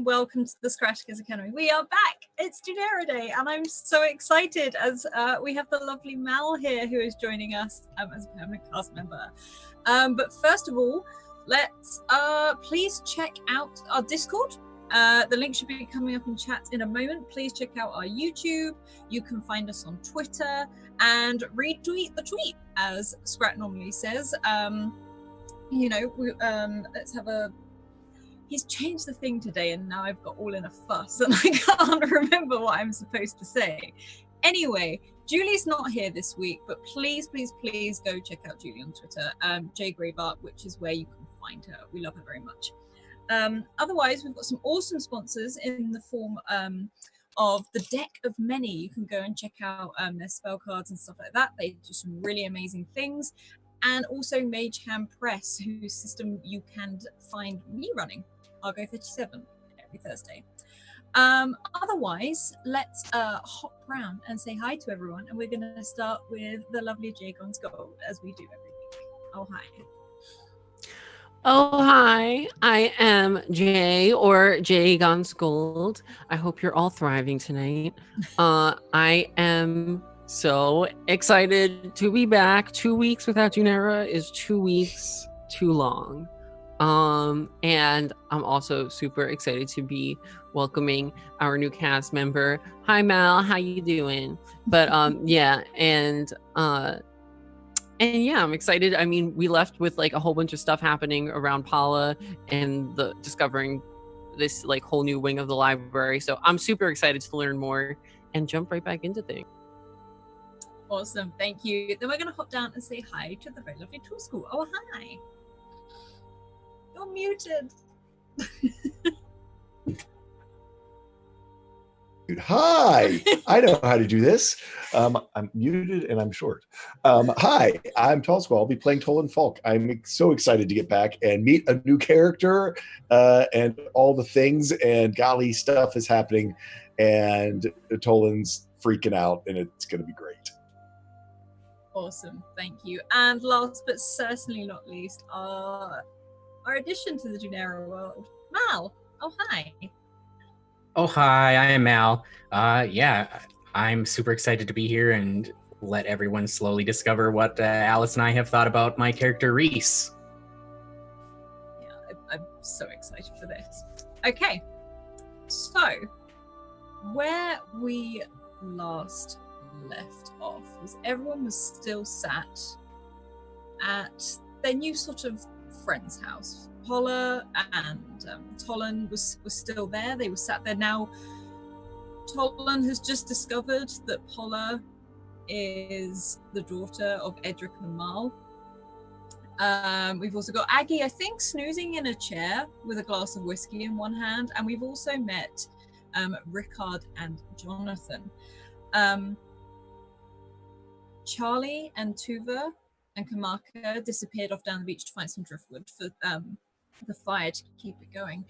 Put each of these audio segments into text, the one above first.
welcome to the Scratticus Academy. We are back. It's Dunera Day, and I'm so excited as we have the lovely Mal here who is joining us as a permanent cast member. But first of all, let's please check out our Discord. The link should be coming up in chat in a moment. Please check out our YouTube. You can find us on Twitter and retweet the tweet, as Scrat normally says. Let's have a... He's changed the thing today and now I've got all in a fuss and I can't remember what I'm supposed to say. Anyway, Julie's not here this week, but please go check out Julie on Twitter, jgraveart, which is where you can find her. We love her very much. Otherwise, we've got some awesome sponsors in the form of the Deck of Many. You can go and check out their spell cards and stuff like that. They do some really amazing things. And also Mage Hand Press, whose system you can find me running. I'll go 37 every Thursday. Otherwise, let's hop round and say hi to everyone. And we're going to start with the lovely Jagon's Gold, as we do every week. Oh, hi. Oh, hi. I am Jay, or Jay Guns Gold. I hope you're all thriving tonight. I am so excited to be back. 2 weeks without Dunera is 2 weeks too long. And I'm also super excited to be welcoming our new cast member. Hi, Mal. How you doing? But yeah, and yeah, I'm excited. I mean, we left with like a whole bunch of stuff happening around Paula and the discovering this like whole new wing of the library. So I'm super excited to learn more and jump right back into things. Awesome, thank you. Then we're going to hop down and say hi to the very lovely Tool School. Oh, hi. You're muted. Hi, I know how to do this. I'm muted and I'm short. Hi, I'm Tall Squall. I'll be playing Tolan Falk. I'm so excited to get back and meet a new character and all the things, and golly, stuff is happening and Tolan's freaking out and it's going to be great. Awesome, thank you. And last but certainly not least, our addition to the Dunera world, Mal. Oh, hi. Oh, hi, I am Mal. Yeah, I'm super excited to be here and let everyone slowly discover what Alice and I have thought about my character, Reese. Yeah, I'm so excited for this. Okay, so where we last left off was everyone was still sat at their new sort of friend's house. Paula and Tolan was still there. They were sat there. Now Tolan has just discovered that Paula is the daughter of Edric and Mal. We've also got Aggie, I think, snoozing in a chair with a glass of whiskey in one hand, and we've also met Rickard and Jonathan. Charlie and Tuva and Kamaka disappeared off down the beach to find some driftwood for the fire to keep it going.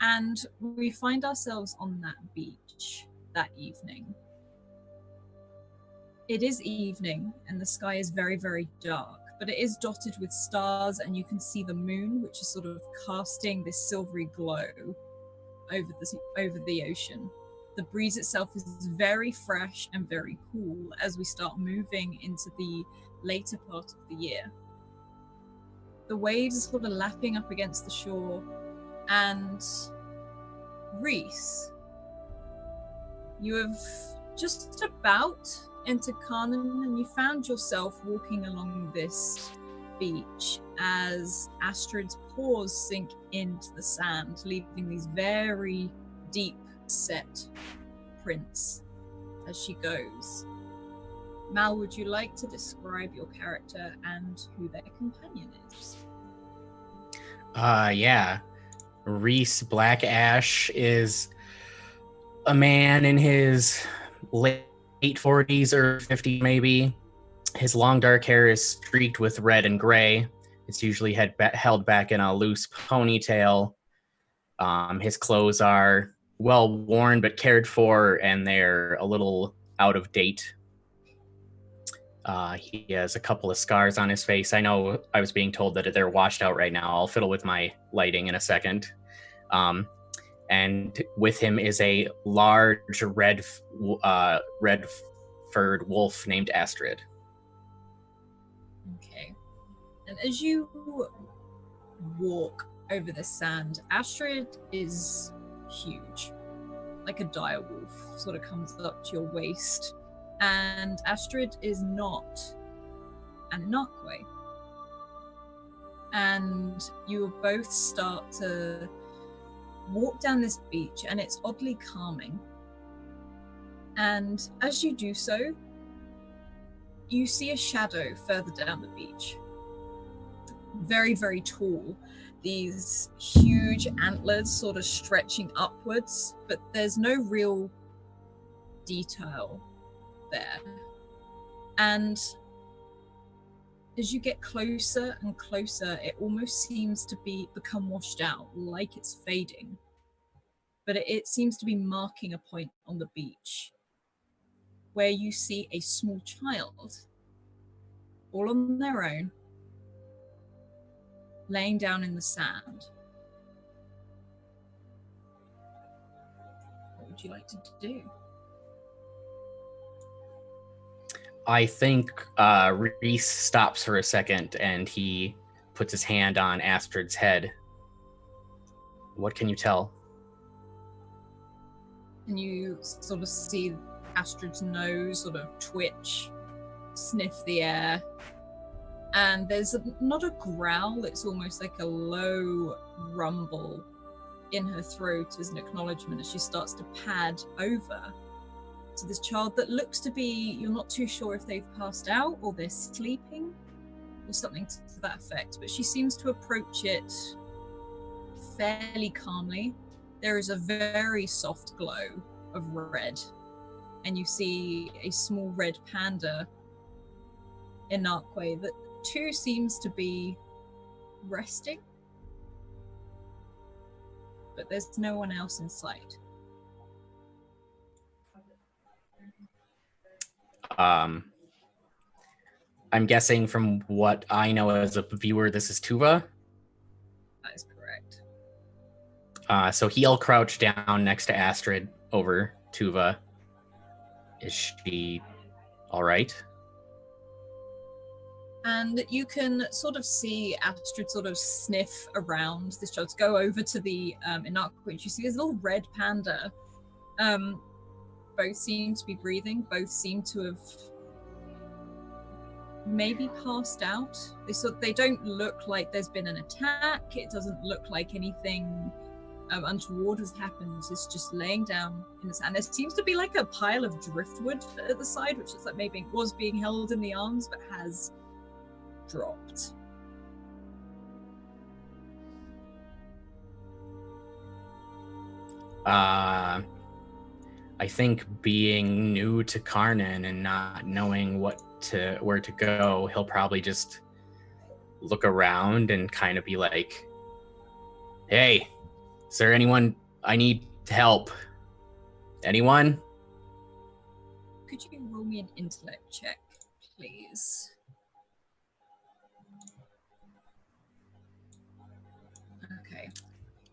And we find ourselves on that beach that evening. It is evening and the sky is very, very dark, but it is dotted with stars, and you can see the moon, which is sort of casting this silvery glow over the ocean. The breeze itself is very fresh and very cool as we start moving into the later part of the year. The waves are sort of lapping up against the shore, and Reese, you have just about entered Carnan, and you found yourself walking along this beach as Astrid's paws sink into the sand, leaving these very deep set prints as she goes. Mal, would you like to describe your character and who their companion is? Yeah. Reese Black Ash is a man in his late 40s or 50s maybe. His long dark hair is streaked with red and gray. It's usually held back in a loose ponytail. His clothes are well worn but cared for, and they're a little out of date. He has a couple of scars on his face. I know I was being told that they're washed out right now. I'll fiddle with my lighting in a second. and with him is a large red-furred wolf named Astrid. Okay. And as you walk over the sand, Astrid is huge, like a dire wolf, sort of comes up to your waist. And Astrid is not an Inakwe. And you both start to walk down this beach, and it's oddly calming. And as you do so, you see a shadow further down the beach. Very, very tall. These huge antlers sort of stretching upwards, but there's no real detail there. And as you get closer and closer, it almost seems to become washed out, like it's fading. But it seems to be marking a point on the beach where you see a small child, all on their own, laying down in the sand. What would you like to do? I think Reese stops for a second and he puts his hand on Astrid's head. What can you tell? And you sort of see Astrid's nose sort of twitch, sniff the air. And there's not a growl, it's almost like a low rumble in her throat as an acknowledgement as she starts to pad over to this child that looks to be, you're not too sure if they've passed out or they're sleeping or something to that effect, but she seems to approach it fairly calmly. There is a very soft glow of red, and you see a small red panda Inakwe that too seems to be resting, but there's no one else in sight. I'm guessing from what I know as a viewer, this is Tuva. That is correct. So he'll crouch down next to Astrid over Tuva. Is she all right? And you can sort of see Astrid sort of sniff around this child, go over to the Inakwe, and you see this little red panda. Both seem to be breathing, both seem to have maybe passed out. They don't look like there's been an attack. It doesn't look like anything untoward has happened. It's just laying down in the sand. There seems to be like a pile of driftwood at the side, which is like maybe it was being held in the arms, but has dropped. I think being new to Karnan and not knowing where to go, he'll probably just look around and kind of be like, "Hey, is there anyone I need to help? Anyone?" Could you roll me an intellect check, please? Okay.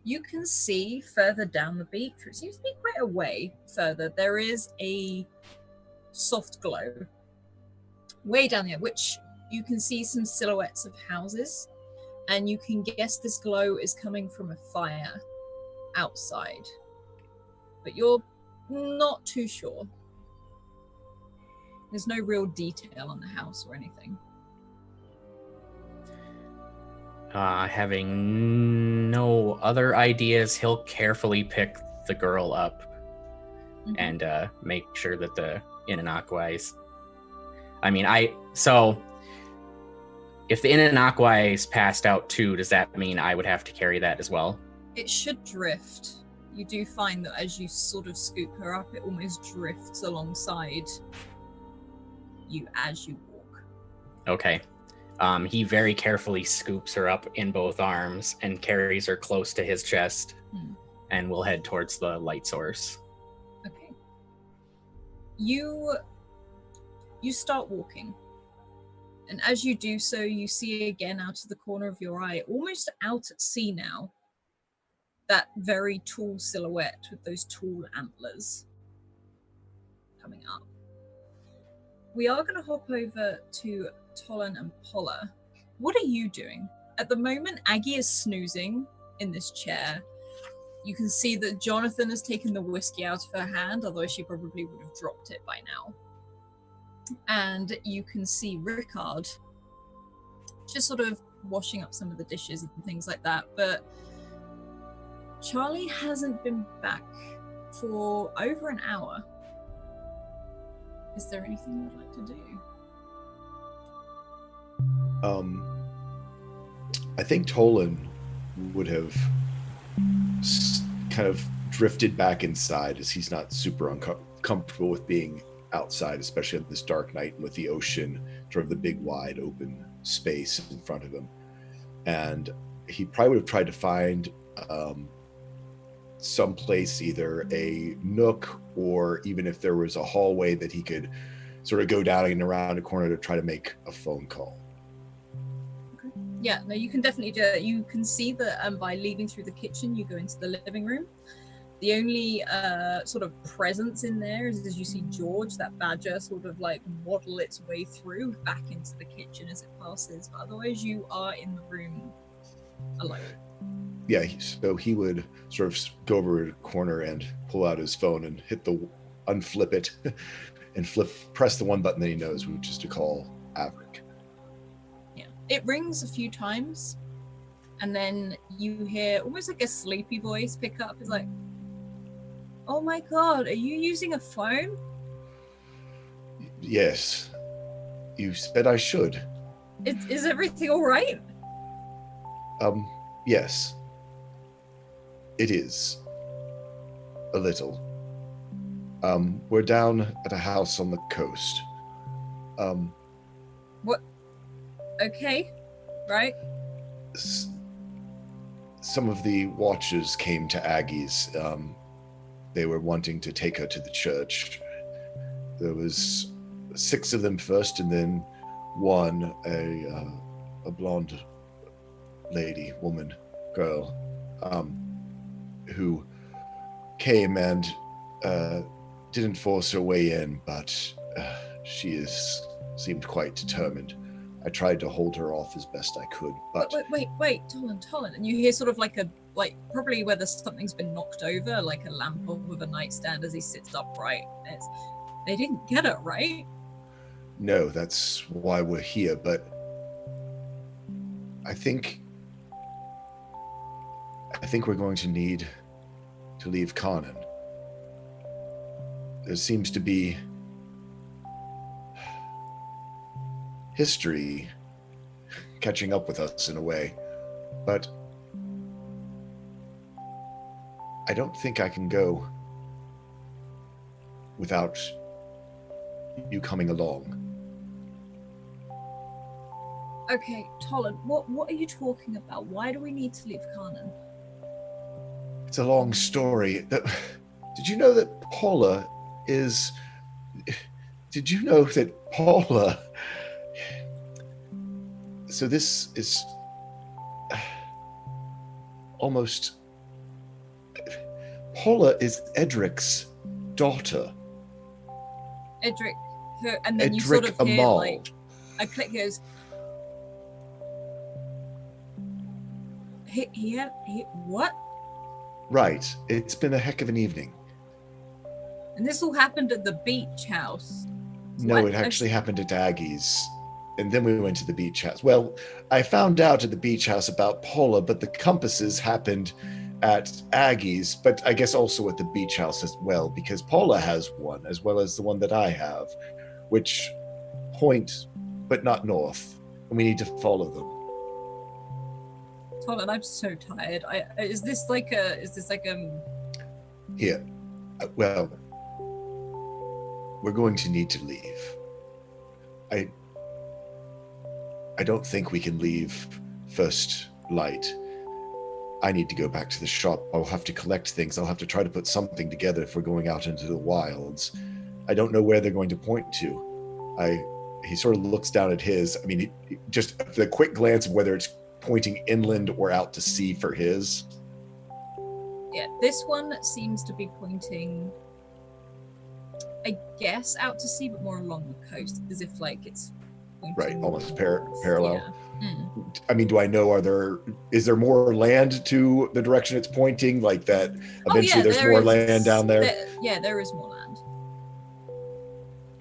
You can see further down the beach, it seems to be quite a way further, there is a soft glow way down there, which you can see some silhouettes of houses, and you can guess this glow is coming from a fire outside, but you're not too sure. There's no real detail on the house or anything. Having no other ideas, he'll carefully pick the girl up and make sure that the Inanakwais. So if the Inanakwais passed out too, does that mean I would have to carry that as well? It should drift. You do find that as you sort of scoop her up, it almost drifts alongside you as you walk. Okay. He very carefully scoops her up in both arms and carries her close to his chest, and we'll head towards the light source. Okay. You start walking, and as you do so, you see again out of the corner of your eye, almost out at sea now, that very tall silhouette with those tall antlers coming up. We are going to hop over to Tolan and Polla. What are you doing? At the moment, Aggie is snoozing in this chair. You can see that Jonathan has taken the whiskey out of her hand, although she probably would have dropped it by now. And you can see Rickard just sort of washing up some of the dishes and things like that. But Charlie hasn't been back for over an hour. Is there anything you would like to do? I think Tolan would have kind of drifted back inside, as he's not super comfortable with being outside, especially on this dark night and with the ocean, sort of the big wide open space in front of him. And he probably would have tried to find someplace, either a nook, or even if there was a hallway that he could sort of go down and around a corner to try to make a phone call. Okay. Yeah, no, you can definitely do it. You can see that by leaving through the kitchen, you go into the living room. The only sort of presence in there is, as you see George, that badger, sort of like waddle its way through back into the kitchen as it passes. But otherwise, you are in the room alone. Yeah, so he would sort of go over a corner and pull out his phone and unflip it and press the one button that he knows, which is to call Averick. Yeah, it rings a few times, and then you hear almost like a sleepy voice pick up. It's like, "Oh my God, are you using a phone?" Yes, you said I should. Is everything all right? Yes. It is. A little. We're down at a house on the coast. What? Okay, right. Some of the watchers came to Aggie's. They were wanting to take her to the church. There was 6 of them first, and then one, a blonde lady, woman, girl, who came and didn't force her way in, but she seemed quite determined. I tried to hold her off as best I could, but... Wait, Tolan. And you hear sort of like probably where something's been knocked over, like a lamp off of a nightstand as he sits upright. They didn't get it, right? No, that's why we're here, but I think we're going to need to leave Kanan. There seems to be history catching up with us in a way, but I don't think I can go without you coming along. Okay, Tolan, what are you talking about? Why do we need to leave Kanan? It's a long story. Did you know that Paula is... Did you know that Paula... So this is almost... Paula is Edric's daughter. Edric, and then Edric you sort of hear Amal. like a click goes. He what? Right. It's been a heck of an evening. And this all happened at the beach house. No, What? it actually happened at Aggie's. And then we went to the beach house. Well, I found out at the beach house about Paula, but the compasses happened at Aggie's, but I guess also at the beach house as well, because Paula has one, as well as the one that I have, which point, but not north. And we need to follow them. Tolan, I'm so tired. Is this like Here. Well, we're going to need to leave. I don't think we can leave first light. I need to go back to the shop. I'll have to collect things. I'll have to try to put something together if we're going out into the wilds. I don't know where they're going to point to. He sort of looks down at his. I mean, just the quick glance of whether it's pointing inland or out to sea for his. Yeah, this one seems to be pointing, I guess, out to sea, but more along the coast, as if like it's pointing Right, almost north. parallel. Yeah. Mm. I mean, do I know, is there more land to the direction it's pointing? Like that eventually there's more land down there? There is more land.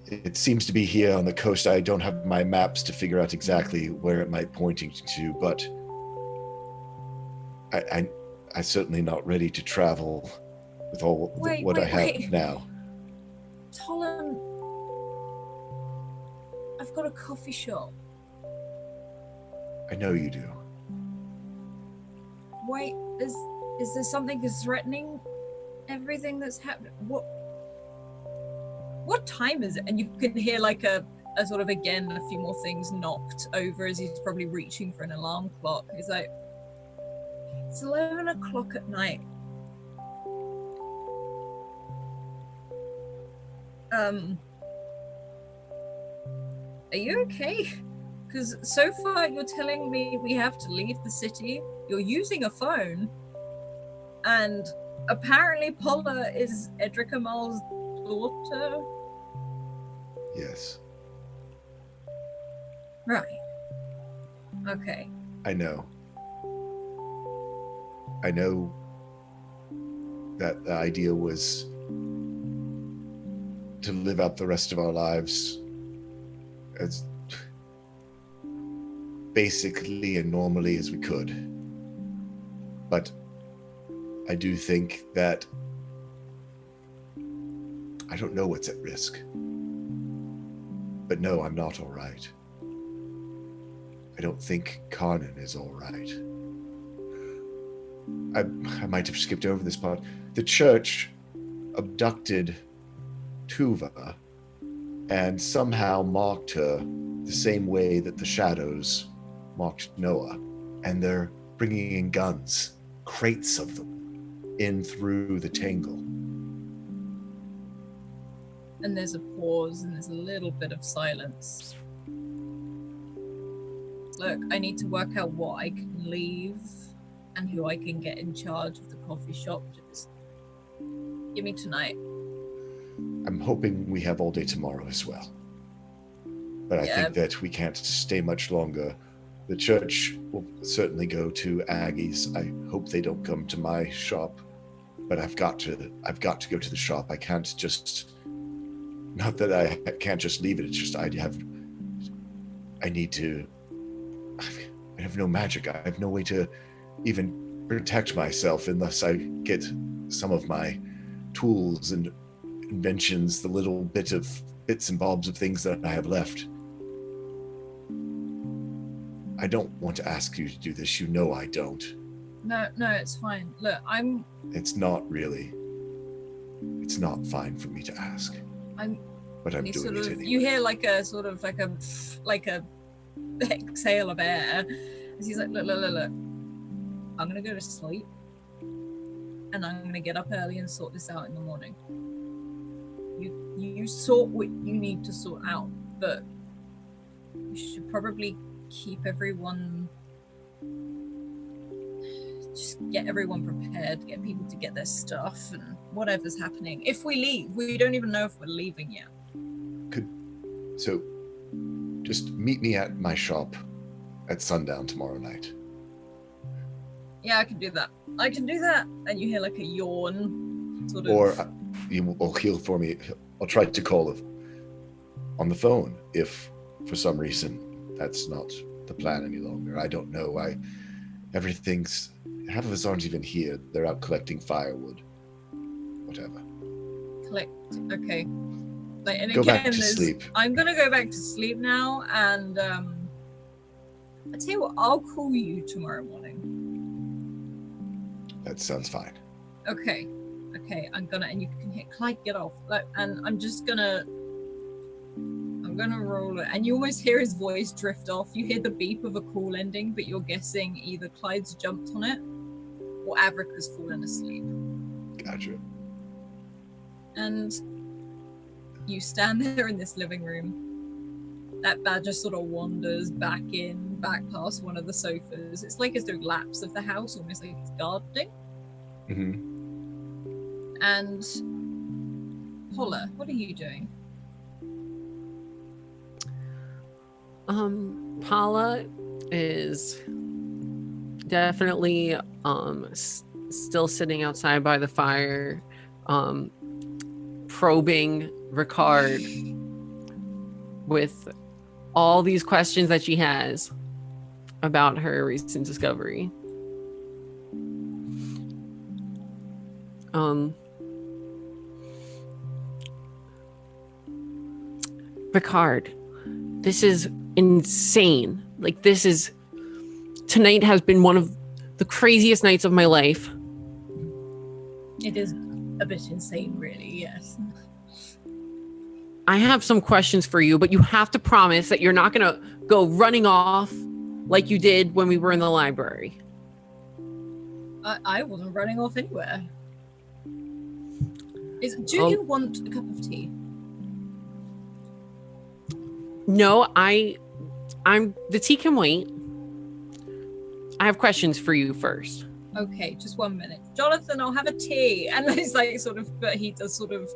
It seems to be here on the coast. I don't have my maps to figure out exactly where it might pointing to, but I'm certainly not ready to travel with all what I have now. Tolan, I've got a coffee shop. I know you do. Wait, is there something that's threatening everything that's happening? What time is it? And you can hear like a sort of, again, a few more things knocked over as he's probably reaching for an alarm clock. He's like, it's 11 o'clock at night. Are you okay? Because so far you're telling me we have to leave the city. You're using a phone. And apparently Paula is Edric Amal's daughter. Yes. Right. Okay. I know that the idea was to live out the rest of our lives as basically and normally as we could. But I do think that I don't know what's at risk. But no, I'm not all right. I don't think Carnan is all right. I might have skipped over this part. The church abducted Tuva and somehow marked her the same way that the shadows marked Noah. And they're bringing in guns, crates of them, in through the tangle. And there's a pause and there's a little bit of silence. Look, I need to work out what I can leave and who I can get in charge of the coffee shop. Just give me tonight. I'm hoping we have all day tomorrow as well. But I think that we can't stay much longer. The church will certainly go to Aggie's. I hope they don't come to my shop. But I've got to go to the shop. I can't just, not that I can't just leave it. It's just I have no magic. I have no way to even protect myself unless I get some of my tools and inventions, the little bits and bobs of things that I have left. I don't want to ask you to do this. You know I don't. No, it's fine. Look, It's not really. It's not fine for me to ask. But I'm doing it anyway. You hear like a sort of like a exhale of air as he's like, look. I'm gonna go to sleep, and I'm gonna get up early and sort this out in the morning. You sort what you need to sort out, but you should probably keep everyone. Just get everyone prepared, get people to get their stuff and whatever's happening. If we leave, we don't even know if we're leaving yet. So just meet me at my shop at sundown tomorrow night. Yeah, I can do that. And you hear like a yawn sort of. Or you'll heal for me. I'll try to call on the phone if for some reason that's not the plan any longer. I don't know. Half of us aren't even here. They're out collecting firewood. Whatever. Okay. And go again, back to sleep. I'm gonna go back to sleep now, and I tell you what, I'll call you tomorrow morning. That sounds fine. Okay. And you can hit Clyde, get off. And I'm gonna roll it. And you almost hear his voice drift off. You hear the beep of a call ending, but you're guessing either Clyde's jumped on it or Averick has fallen asleep. Gotcha. And you stand there in this living room. That badger sort of wanders back past one of the sofas. It's like it's doing laps of the house, almost like it's gardening. Mm-hmm. And Paula, what are you doing? Paula is definitely still sitting outside by the fire, probing Ricard with all these questions that she has about her recent discovery. Ricard, this is insane. Like, tonight has been one of the craziest nights of my life. It is a bit insane, really, yes. I have some questions for you, but you have to promise that you're not going to go running off like you did when we were in the library. I wasn't running off anywhere. Do you want a cup of tea? No, I'm the tea can wait. I have questions for you first. Okay, just 1 minute. Jonathan, I'll have a tea. And he's like but he does sort of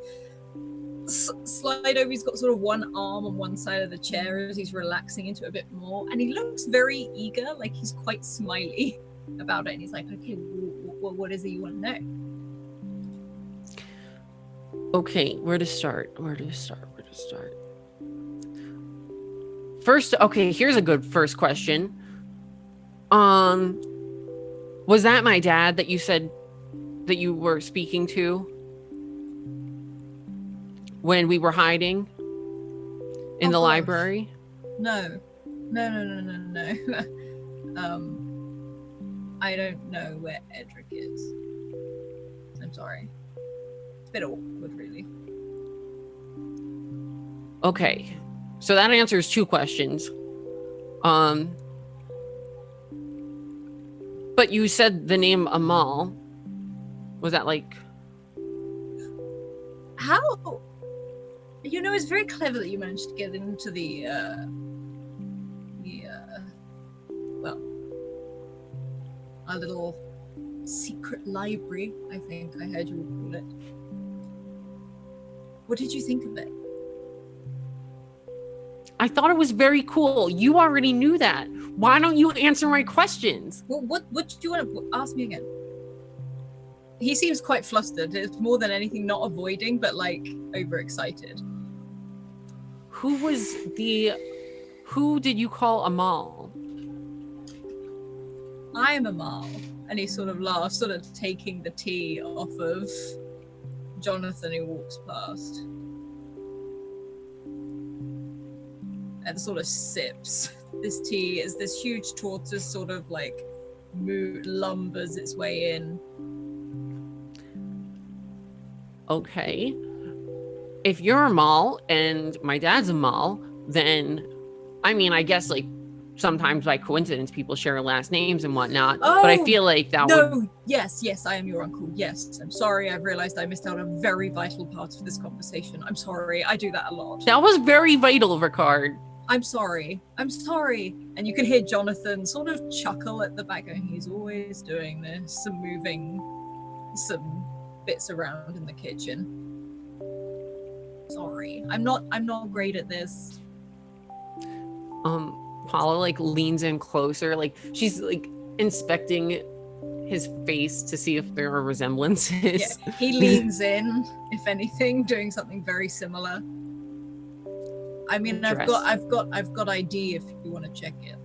slide over. He's got sort of one arm on one side of the chair as he's relaxing into it a bit more. And he looks very eager, like he's quite smiley about it. And he's like, okay, what is it you want to know? Okay, where to start? First, okay, here's a good first question. Was that my dad that you said that you were speaking to when we were hiding in the library? No. I don't know where Edric is. I'm sorry. It's a bit awkward, really. Okay, so that answers two questions. But you said the name Amal. Was that like... How? You know, it's very clever that you managed to get into our little secret library, I think I heard you would call it. What did you think of it? I thought it was very cool. You already knew that. Why don't you answer my questions? Well, what do you want to ask me again? He seems quite flustered. It's more than anything not avoiding, but like overexcited. Who did you call Amal? I am Amal. And he sort of laughs, sort of taking the tea off of Jonathan, who walks past. And sort of sips this tea as this huge tortoise sort of like lumbers its way in. Okay. If you're Amal and my dad's Amal, then, I mean, I guess like sometimes by coincidence people share last names and whatnot. But I feel like that would... Yes, I am your uncle. Yes, I'm sorry. I've realized I missed out a very vital part of this conversation. I'm sorry. I do that a lot. That was very vital, Ricard. I'm sorry. And you can hear Jonathan sort of chuckle at the back, and he's always doing this, moving some bits around in the kitchen. Sorry. I'm not great at this. Paula like leans in closer, like she's like inspecting his face to see if there are resemblances. Yeah, he leans in, if anything, doing something very similar. I mean, I've got ID if you want to check it.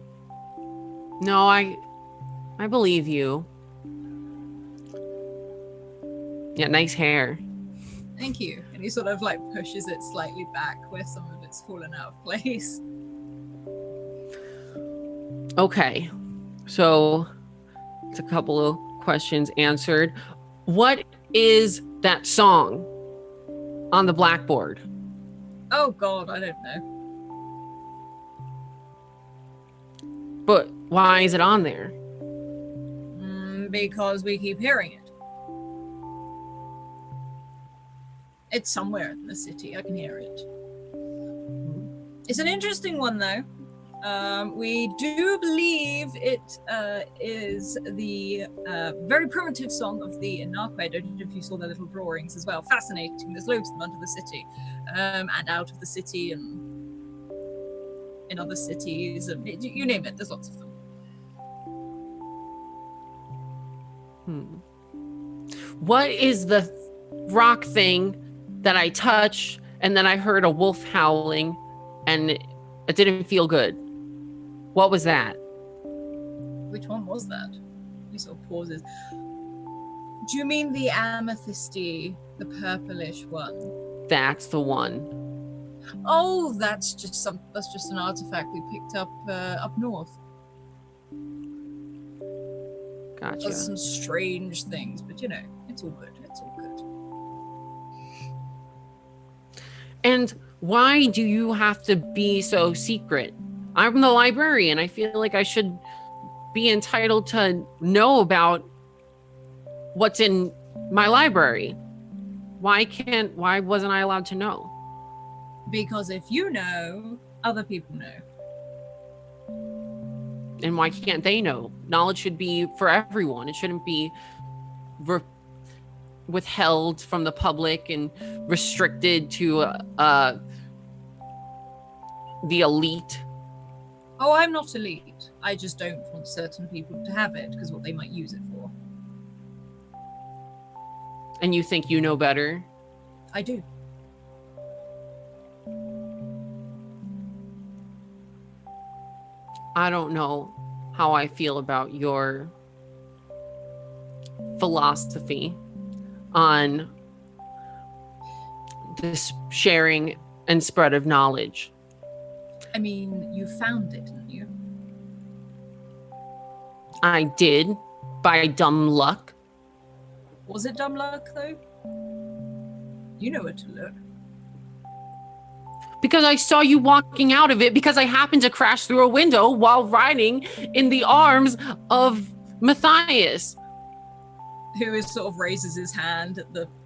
No, I believe you. Yeah, nice hair. Thank you. And he sort of like pushes it slightly back where some of it's fallen out of place. Okay, so it's a couple of questions answered. What is that song on the blackboard? Oh God, I don't know. But why is it on there? Because we keep hearing it. It's somewhere in the city. I can hear it. It's an interesting one, though. We do believe it is the very primitive song of the Inakwe. I don't know if you saw their little drawings as well. Fascinating. There's loads of them under the city, and out of the city, and in other cities, and you name it. There's lots of them. What is the rock thing that I touched and then I heard a wolf howling and it didn't feel good? What was that? Which one was that? He sort of pauses. Do you mean the amethysty, the purplish one? That's the one. Oh, that's just an artifact we picked up up north. Gotcha. Does some strange things, but it's all good. It's all good. And why do you have to be so secret? I'm the librarian. I feel like I should be entitled to know about what's in my library. Why wasn't I allowed to know? Because if you know, other people know. And why can't they know? Knowledge should be for everyone. It shouldn't be withheld from the public and restricted to the elite. Oh, I'm not elite. I just don't want certain people to have it because what they might use it for. And you think you know better? I do. I don't know how I feel about your philosophy on this sharing and spread of knowledge. I mean, you found it, didn't you? I did, by dumb luck. Was it dumb luck, though? You know where to look. Because I saw you walking out of it because I happened to crash through a window while riding in the arms of Matthias. Who is sort of raises his hand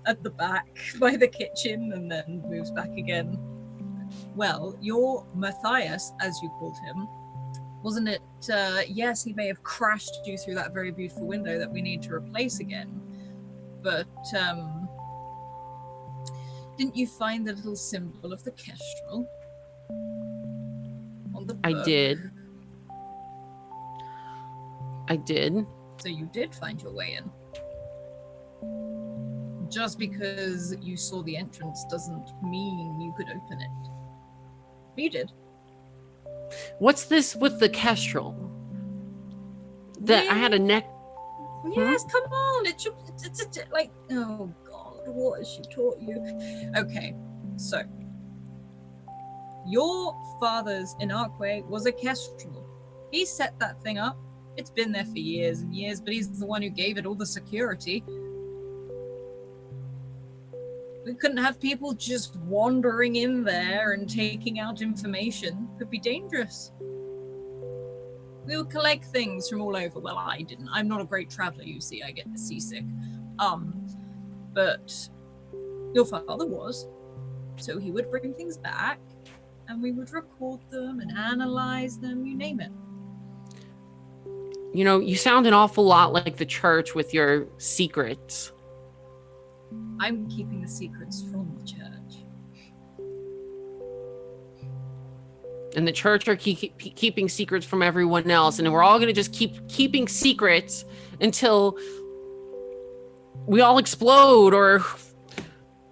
at the back by the kitchen and then moves back again. Well, your Matthias, as you called him, wasn't it? Yes, he may have crashed you through that very beautiful window that we need to replace again. But didn't you find the little symbol of the kestrel on the book? I did. So you did find your way in. Just because you saw the entrance doesn't mean you could open it. But you did. What's this with the kestrel? That I had a neck. Yes, come on. It's like, oh God, what has she taught you? Okay, so your father's Inakwe was a kestrel. He set that thing up. It's been there for years and years, but he's the one who gave it all the security. We couldn't have people just wandering in there and taking out information. Could be dangerous. We would collect things from all over. Well, I didn't. I'm not a great traveler, you see. I get seasick. But your father was. So he would bring things back and we would record them and analyze them, you name it. You know, you sound an awful lot like the church with your secrets. I'm keeping the secrets from the church. And the church are keeping secrets from everyone else. And we're all going to just keep keeping secrets until we all explode or,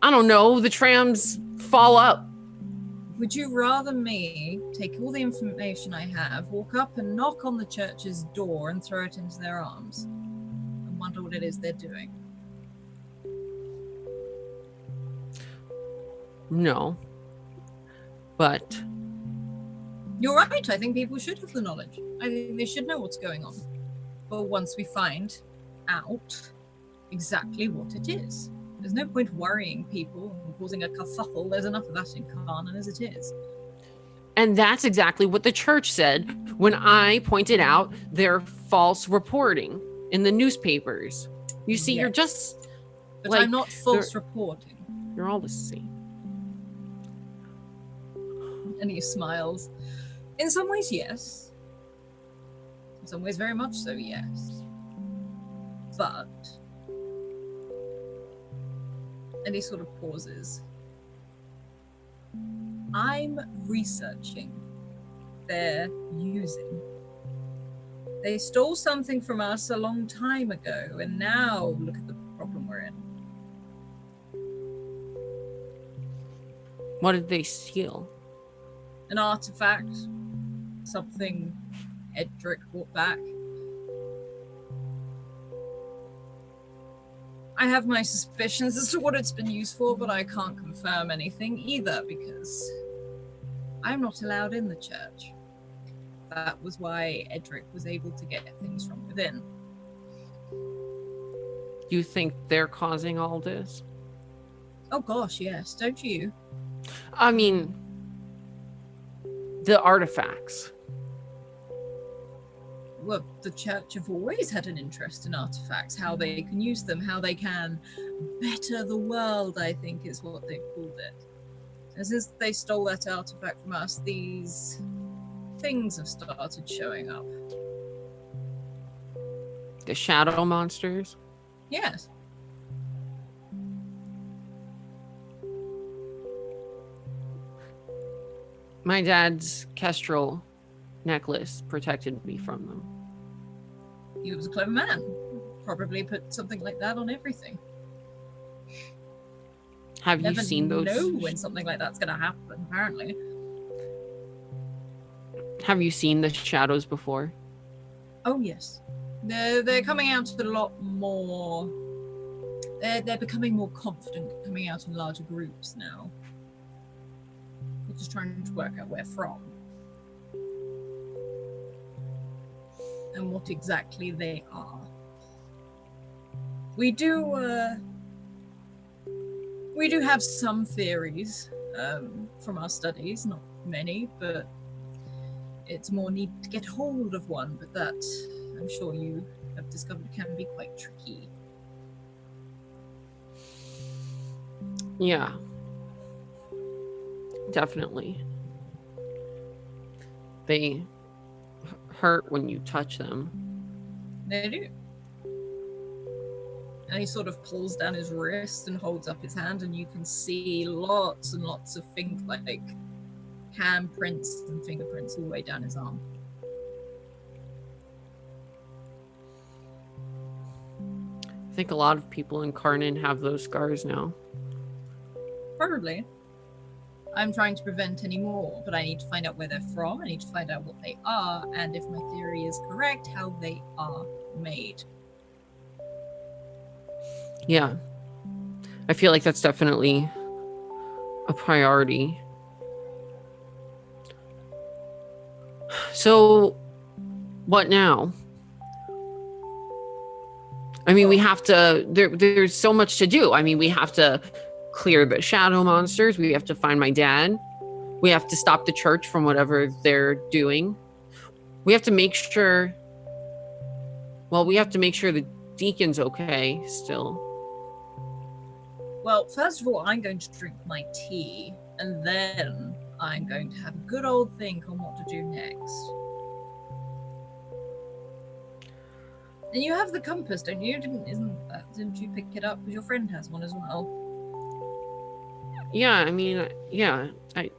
I don't know, the trams fall up. Would you rather me take all the information I have, walk up and knock on the church's door and throw it into their arms and wonder what it is they're doing? No. But you're right. I think people should have the knowledge. I think they should know what's going on. But once we find out exactly what it is, there's no point worrying people and causing a kerfuffle. There's enough of that in Kanan as it is. And that's exactly what the church said when I pointed out their false reporting in the newspapers. You see, Yes. you're just... But like, I'm not false reporting. You're all the same. And he smiles. In some ways, yes. In some ways, very much so, yes. But... And he sort of pauses. I'm researching they're using. They stole something from us a long time ago, and now look at the problem we're in. What did they steal? An artifact. Something Edric brought back. I have my suspicions as to what it's been used for, but I can't confirm anything either because I'm not allowed in the church. That was why Edric was able to get things from within. Do you think they're causing all this? Oh gosh, yes, don't you? I mean, the artifacts. Well, the church have always had an interest in artifacts, how they can use them, how they can better the world, I think is what they called it. And since they stole that artifact from us, these things have started showing up. The shadow monsters? Yes. My dad's kestrel necklace protected me from them. He was a clever man. Probably put something like that on everything. Have you seen those? Never know when something like that's going to happen, apparently. Have you seen the shadows before? Oh, yes. They're coming out a lot more... They're becoming more confident coming out in larger groups now. We're just trying to work out where from. And what exactly they are. We do have some theories from our studies, not many, but it's more need to get hold of one, but that I'm sure you have discovered can be quite tricky. Yeah. Definitely. They hurt when you touch them. They do. And he sort of pulls down his wrist and holds up his hand, and you can see lots and lots of things like handprints and fingerprints all the way down his arm. I think a lot of people in Karnan have those scars now. Probably. I'm trying to prevent any more, but I need to find out where they're from, I need to find out what they are, and if my theory is correct, how they are made. Yeah. I feel like that's definitely a priority. So, what now? I mean, we have to, there's so much to do. I mean, we have to clear the shadow monsters. We have to find my dad. We have to stop the church from whatever they're doing. We have to make sure, the deacon's okay still. Well, first of all, I'm going to drink my tea, and then I'm going to have a good old think on what to do next. And you have the compass, don't you? Didn't you pick it up? Because your friend has one as well. Yeah, I mean, yeah, I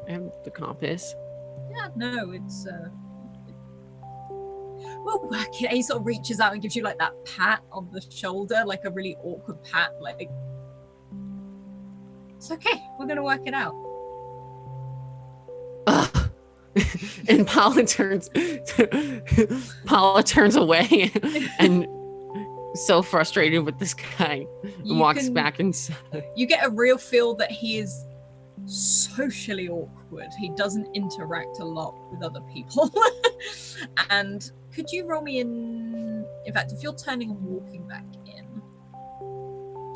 have the compass. Yeah, no, it's well, work it. He sort of reaches out and gives you like that pat on the shoulder, like a really awkward pat, like it's okay, we're gonna work it out. And Paula turns away and so frustrated with this guy and walks back inside. You get a real feel that he is socially awkward. He doesn't interact a lot with other people. And could you roll me in fact, if you're turning and walking back in,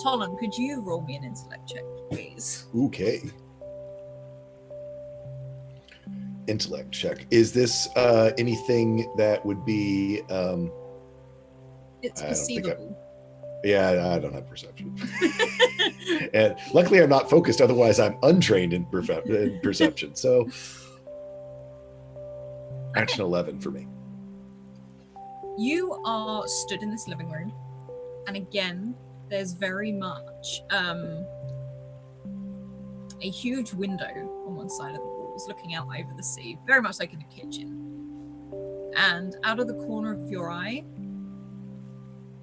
Tolan, could you roll me an intellect check, please? Okay. Intellect check. Is this anything that would be it's perceivable. I don't have perception. And luckily I'm not focused, otherwise I'm untrained in perception. So That's an 11 for me. You are stood in this living room, and again, there's very much a huge window on one side of the walls looking out over the sea, very much like in a kitchen. And out of the corner of your eye,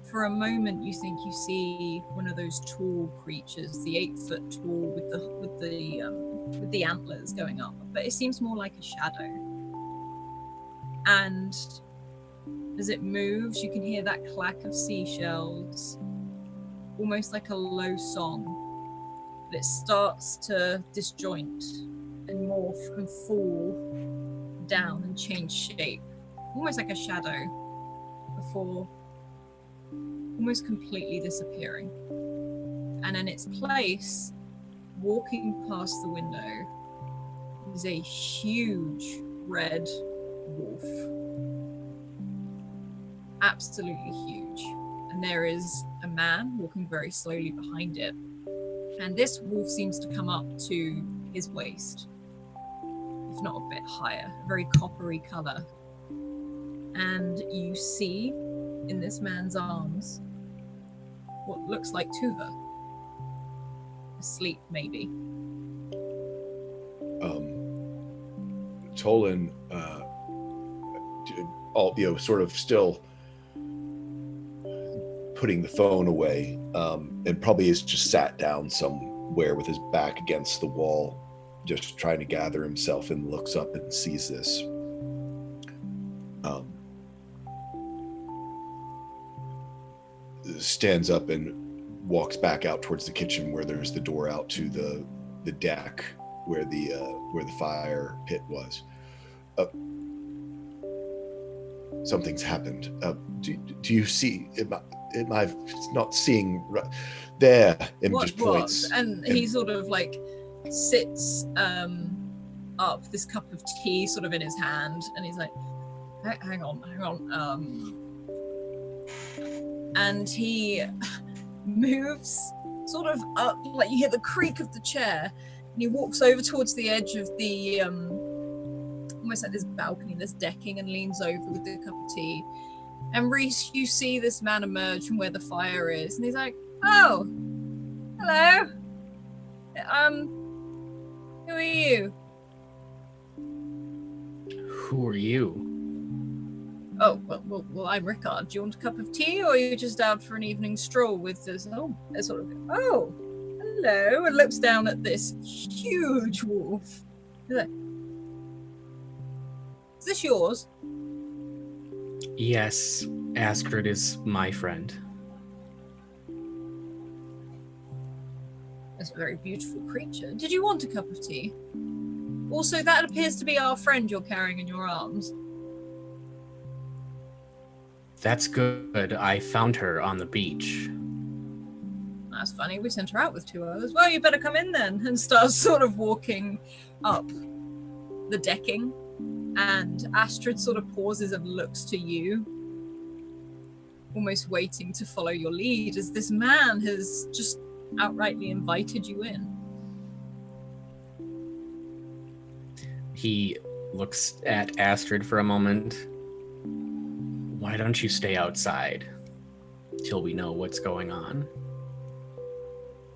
for a moment, you think you see one of those tall creatures, the 8-foot tall with the antlers going up, but it seems more like a shadow. And as it moves, you can hear that clack of seashells, almost like a low song. But it starts to disjoint and morph and fall down and change shape, almost like a shadow, before almost completely disappearing. And in its place, walking past the window, is a huge red wolf. Absolutely huge. And there is a man walking very slowly behind it. And this wolf seems to come up to his waist, if not a bit higher, a very coppery color. And you see in this man's arms what looks like Tuva. Asleep, maybe. Tolan, sort of still putting the phone away, and probably is just sat down somewhere with his back against the wall, just trying to gather himself, and looks up and sees this. Stands up and walks back out towards the kitchen, where there's the door out to the deck where the fire pit was. Something's happened. Do you see? Am I not seeing there? And just points. And he sort of like sits up, this cup of tea sort of in his hand, and he's like, hang on. And he moves sort of up, like you hear the creak of the chair, and he walks over towards the edge of the almost like this balcony, this decking, and leans over with the cup of tea. And Reese, you see this man emerge from where the fire is, and he's like, "Oh, hello. Who are you?" Who are you? Oh, well, I'm Rickard. Do you want a cup of tea, or are you just out for an evening stroll with this? Oh, hello, and looks down at this huge wolf. He's like, is this yours? Yes, Astrid is my friend. That's a very beautiful creature. Did you want a cup of tea? Also, that appears to be our friend you're carrying in your arms. That's good. I found her on the beach. That's funny. We sent her out with 2 others. Well, you better come in then. And starts sort of walking up the decking. And Astrid sort of pauses and looks to you, almost waiting to follow your lead, as this man has just outrightly invited you in. He looks at Astrid for a moment. Why don't you stay outside till we know what's going on?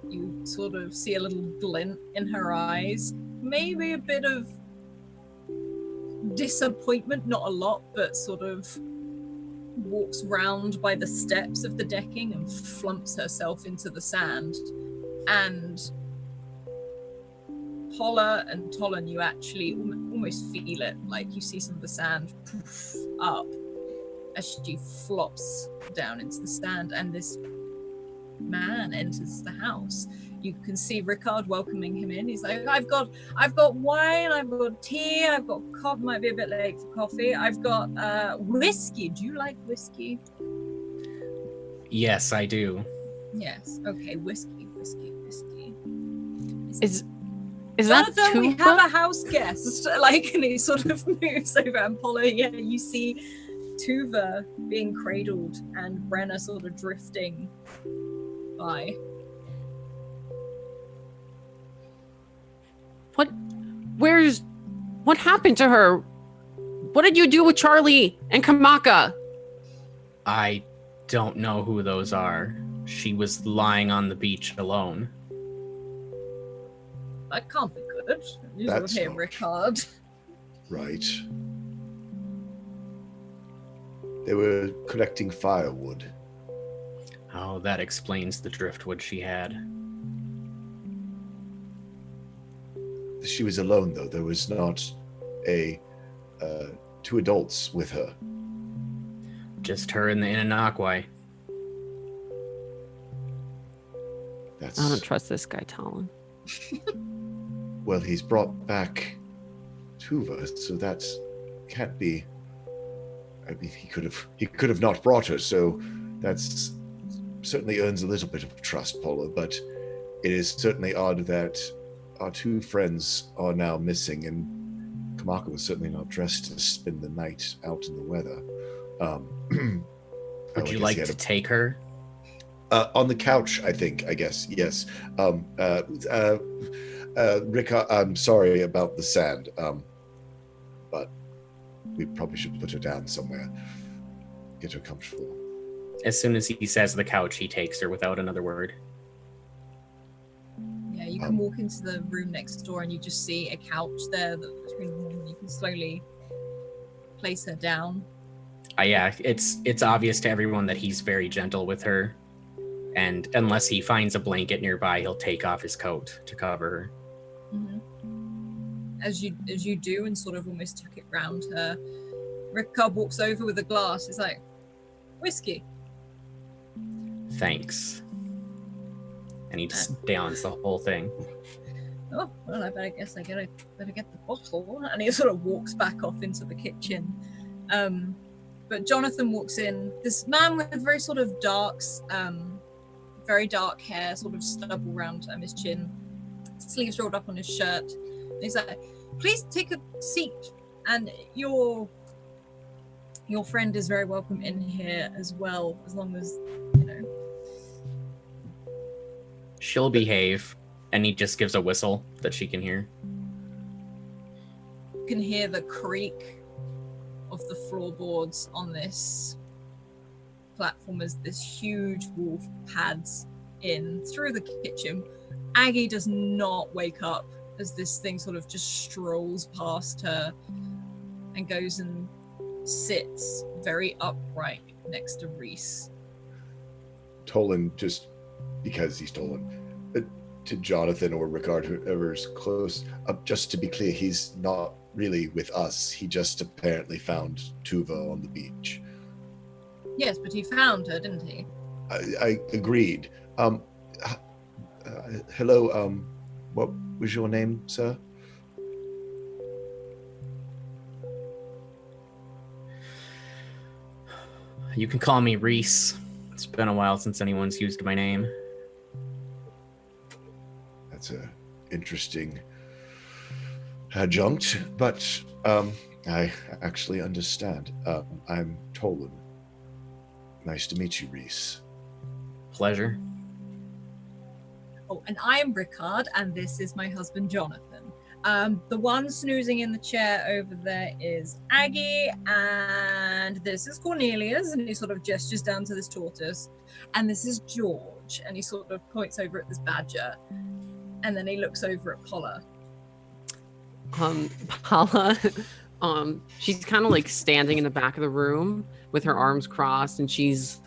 You sort of see a little glint in her eyes, maybe a bit of disappointment, not a lot, but sort of walks round by the steps of the decking and flumps herself into the sand. And Paula and Tolan, you actually almost feel it, like you see some of the sand poof up as she flops down into the sand, and this man enters the house. You can see Rickard welcoming him in. He's like, I've got wine, I've got tea, I've got coffee, might be a bit late for coffee. I've got whiskey. Do you like whiskey? Yes, I do. Yes. Okay, whiskey. Is that Jonathan, Tuva? we have a house guest. Like, and he sort of moves over, and Paula, you see Tuva being cradled and Brenna sort of drifting by. What happened to her? What did you do with Charlie and Kamaka? I don't know who those are. She was lying on the beach alone. That can't be good. You sort of That's hear not- Rickard. Right. They were collecting firewood. Oh, that explains the driftwood she had. She was alone, though. There was not two adults with her. Just her and the Inanakwai. That's I don't trust this guy, Talon. well, he's brought back Tuva, so that can't be. I mean, he could have not brought her, so that's certainly earns a little bit of trust, Paula. But it is certainly odd that our two friends are now missing, and Kamaka was certainly not dressed to spend the night out in the weather. Would you like to take her? On the couch, I guess, yes. Rick, I'm sorry about the sand, but we probably should put her down somewhere. Get her comfortable. As soon as he says the couch, he takes her without another word. Yeah, you can walk into the room next door and you just see a couch there between them, and you can slowly place her down. Yeah, it's obvious to everyone that he's very gentle with her, and unless he finds a blanket nearby, he'll take off his coat to cover her. Mm-hmm. As you do, and sort of almost tuck it round her, Rickard walks over with a glass. He's like, "Whiskey." Thanks. And he just downs the whole thing. Oh well, I guess I better get the bottle. And he sort of walks back off into the kitchen. But Jonathan walks in. This man with very sort of very dark hair, sort of stubble around his chin, sleeves rolled up on his shirt. And he's like, "Please take a seat, and your friend is very welcome in here as well, as long as She'll behave." And he just gives a whistle that she can hear. You can hear the creak of the floorboards on this platform as this huge wolf pads in through the kitchen. Aggie does not wake up as this thing sort of just strolls past her and goes and sits very upright next to Reese. Tolan, just because he's Tolan, to Jonathan or Rickard, whoever's close, just to be clear, he's not really with us. He just apparently found Tuva on the beach. Yes, but he found her, didn't he? I agreed. Hello, what was your name, sir? You can call me Reese. It's been a while since anyone's used my name. That's a interesting adjunct, but I actually understand. I'm Tolan. Nice to meet you, Reese. Pleasure. Oh, and I am Rickard, and this is my husband, Jonathan. The one snoozing in the chair over there is Aggie, and this is Cornelius, and he sort of gestures down to this tortoise, and this is George, and he sort of points over at this badger, and then he looks over at Paula. Paula, she's kind of like standing in the back of the room with her arms crossed, and seems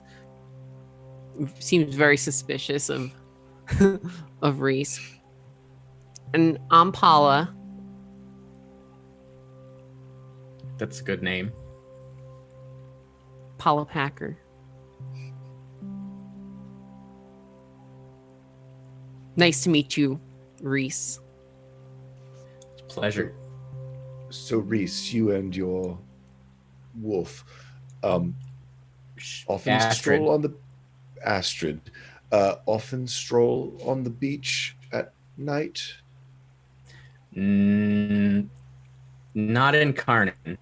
very suspicious of of Reese. And I'm Paula. That's a good name. Paula Packer. Nice to meet you, Reese. Pleasure. So Reese, you and your wolf often Astrid. stroll on the often stroll on the beach at night? Not in Carnan.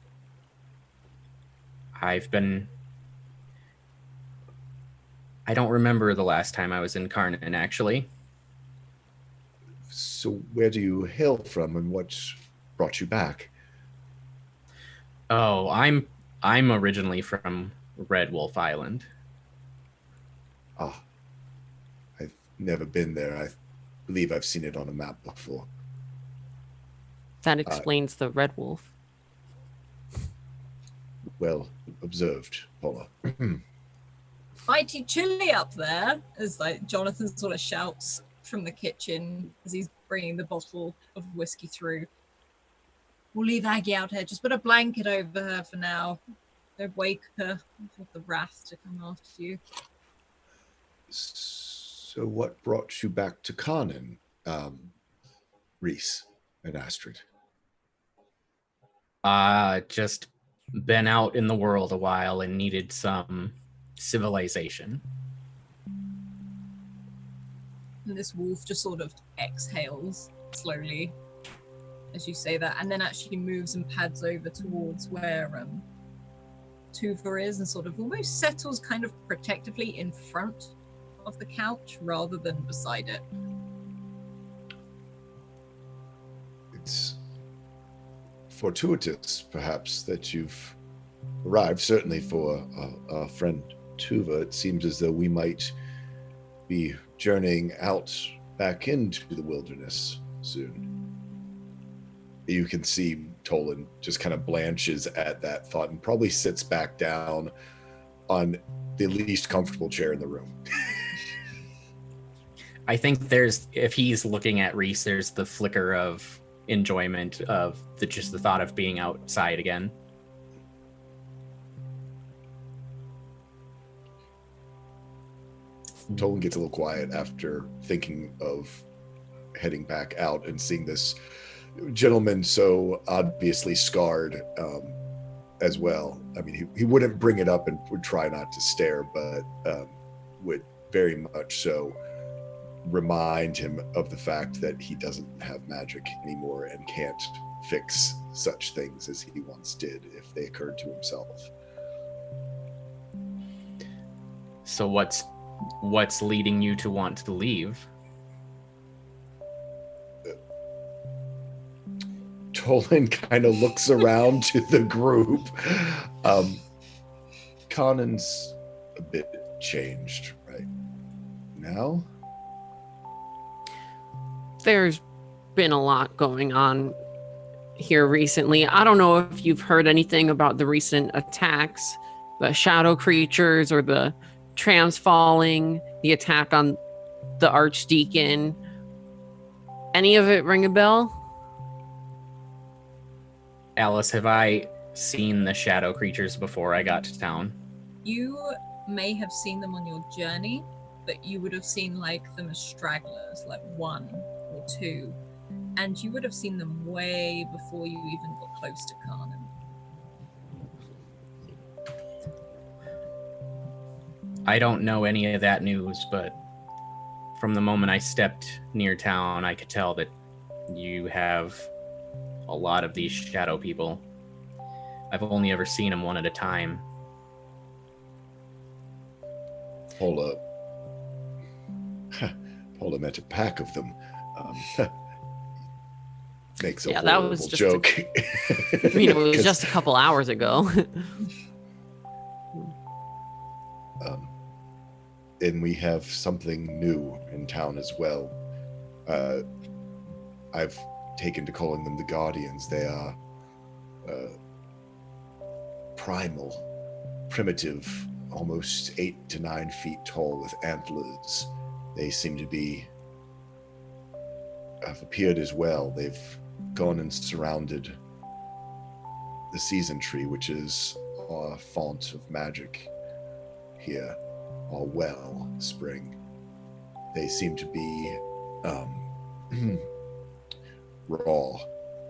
I don't remember the last time I was in Carnan, actually. So where do you hail from, and what brought you back? Oh, I'm originally from Red Wolf Island. Ah, I've never been there. I believe I've seen it on a map before. That explains the red wolf. Well observed, Paula. Mighty chilly up there, as like Jonathan sort of shouts from the kitchen as he's bringing the bottle of whiskey through. We'll leave Aggie out here. Just put a blanket over her for now. Don't wake her for the wrath to come after you. So what brought you back to Kanan, Reese and Astrid? Just been out in the world a while and needed some civilization. And this wolf just sort of exhales slowly as you say that, and then actually moves and pads over towards where Tuva is and sort of almost settles kind of protectively in front of the couch rather than beside it. It's fortuitous, perhaps, that you've arrived. Certainly for our friend Tuva, it seems as though we might be journeying out back into the wilderness soon. You can see Tolan just kind of blanches at that thought and probably sits back down on the least comfortable chair in the room. I think if he's looking at Reese, there's the flicker of enjoyment of just the thought of being outside again. Tolan gets a little quiet after thinking of heading back out and seeing this gentleman so obviously scarred as well. I mean, he wouldn't bring it up and would try not to stare, but would very much so remind him of the fact that he doesn't have magic anymore and can't fix such things as he once did if they occurred to himself. So what's leading you to want to leave? Tolan kind of looks around to the group. Kanan's a bit changed right now. There's been a lot going on here recently. I don't know if you've heard anything about the recent attacks, the shadow creatures or the trams falling, the attack on the Archdeacon. Any of it ring a bell? Alice, have I seen the shadow creatures before I got to town? You may have seen them on your journey, but you would have seen like them as stragglers, like one or two, and you would have seen them way before you even got close to Kanan. I don't know any of that news, but from the moment I stepped near town, I could tell that you have a lot of these shadow people. I've only ever seen them one at a time. Paula met a pack of them. Makes a that was horrible just joke. I mean, it was just a couple hours ago. And we have something new in town as well. I've taken to calling them the Guardians. They are primal, primitive, almost 8 to 9 feet tall with antlers. They seem to have appeared as well. They've gone and surrounded the season tree, which is our font of magic here, our well spring. They seem to be raw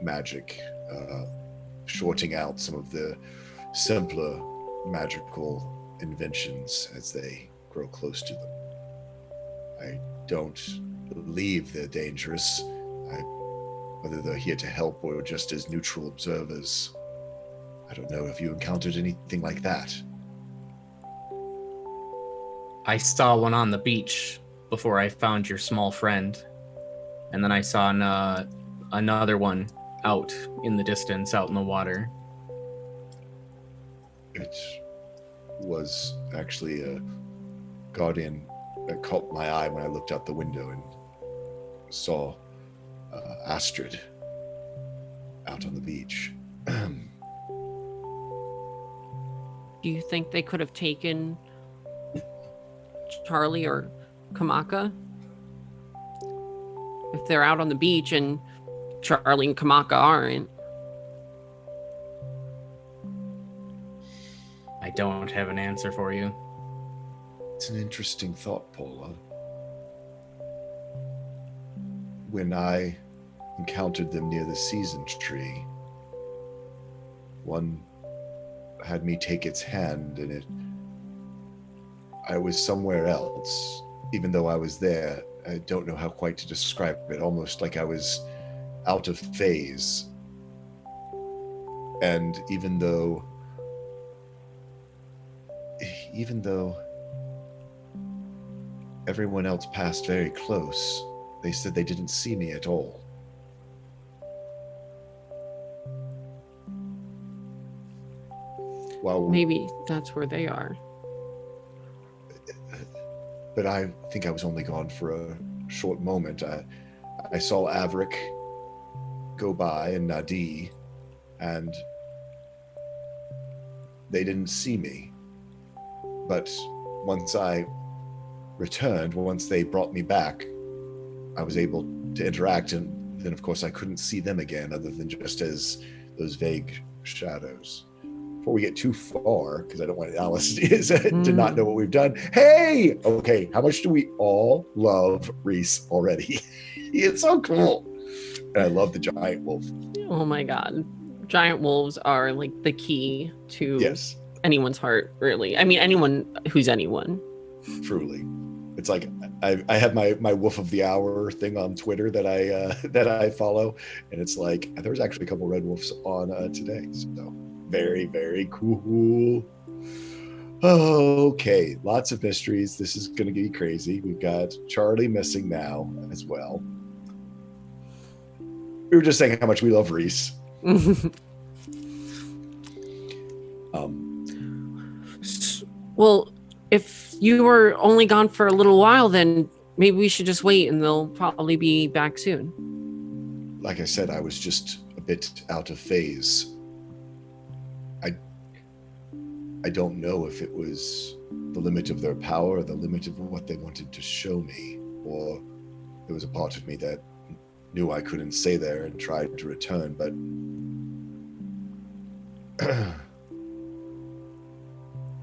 magic, shorting out some of the simpler magical inventions as they grow close to them. I don't believe they're dangerous, whether they're here to help or just as neutral observers. I don't know if you encountered anything like that. I saw one on the beach before I found your small friend, and then I saw another one out in the distance, out in the water. It was actually a guardian that caught my eye when I looked out the window and saw Astrid out on the beach. Do you think they could have taken Charlie or Kamaka? If they're out on the beach and Charlie and Kamaka aren't. I don't have an answer for you. It's an interesting thought, Paula. When I encountered them near the seasons tree, one had me take its hand, and I was somewhere else, even though I was there. I don't know how quite to describe it, almost like I was out of phase. And even though everyone else passed very close, they said they didn't see me at all. Well, maybe that's where they are. But I think I was only gone for a short moment. I saw Averick go by and Nadi, and they didn't see me. But once I returned, once they brought me back, I was able to interact, and then of course I couldn't see them again other than just as those vague shadows. Before we get too far, because I don't want Alice to not know what we've done. Hey! Okay, how much do we all love Reese already? It's so cool. And I love the giant wolf. Oh my god. Giant wolves are like the key to anyone's heart, really. I mean, anyone who's anyone. Truly. It's like I have my wolf of the hour thing on Twitter that I follow, and it's like there was actually a couple red wolves on today. So very, very cool. Okay, lots of mysteries. This is going to be crazy. We've got Charlie missing now as well. We were just saying how much we love Reese. Well, if you were only gone for a little while, then maybe we should just wait and they'll probably be back soon. Like I said, I was just a bit out of phase. I don't know if it was the limit of their power or the limit of what they wanted to show me, or there was a part of me that knew I couldn't stay there and tried to return, but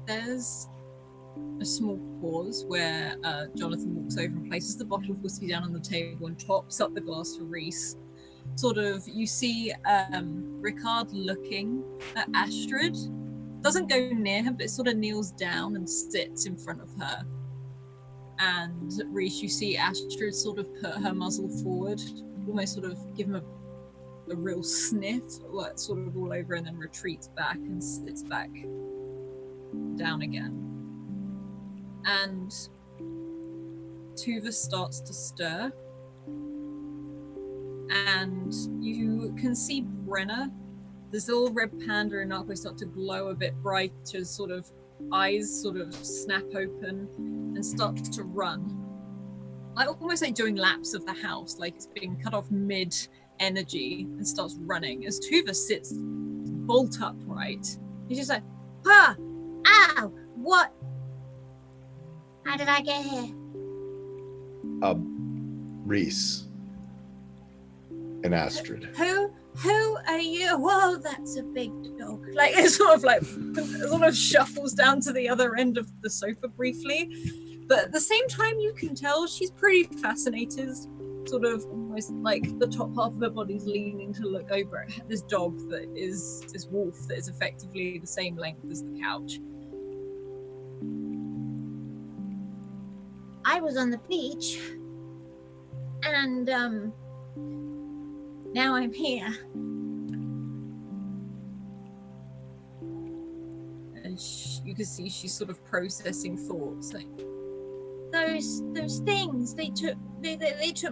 there's a small pause where Jonathan walks over and places the bottle of whiskey down on the table and tops up the glass for Reese. Sort of, you see Ricard looking at Astrid. Doesn't go near her, but sort of kneels down and sits in front of her. And Reese, you see Astrid sort of put her muzzle forward, almost sort of give him a real sniff, like sort of all over, and then retreats back and sits back down again. And Tuva starts to stir, and you can see Brenna, this little red panda in Narco, start to glow a bit brighter, sort of eyes sort of snap open and start to run. Like almost like doing laps of the house, like it's being cut off mid energy and starts running as Tuva sits bolt upright. He's just like, "Ha! Ow! What? How did I get here?" Reese and Astrid. Who are you? Whoa, that's a big dog. like it sort of shuffles down to the other end of the sofa briefly, but at the same time you can tell she's pretty fascinated, sort of almost like the top half of her body's leaning to look over at this dog that is this wolf that is effectively the same length as the couch. I was on the beach, and now I'm here. And you can see she's sort of processing thoughts. Like, those things they took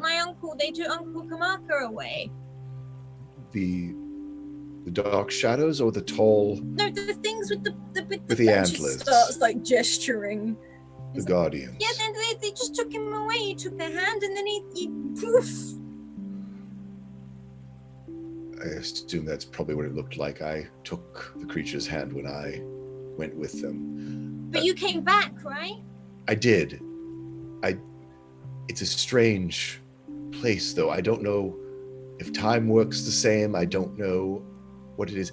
my uncle. They took Uncle Kamaka away. The The dark shadows or the tall, No, the things with the with the And she antlers, starts like gesturing. the guardians? Yeah, then they just took him away. He took their hand and then he poof. I assume that's probably what it looked like. I took the creature's hand when I went with them. But you came back, right? I did. It's a strange place, though. I don't know if time works the same. I don't know what it is.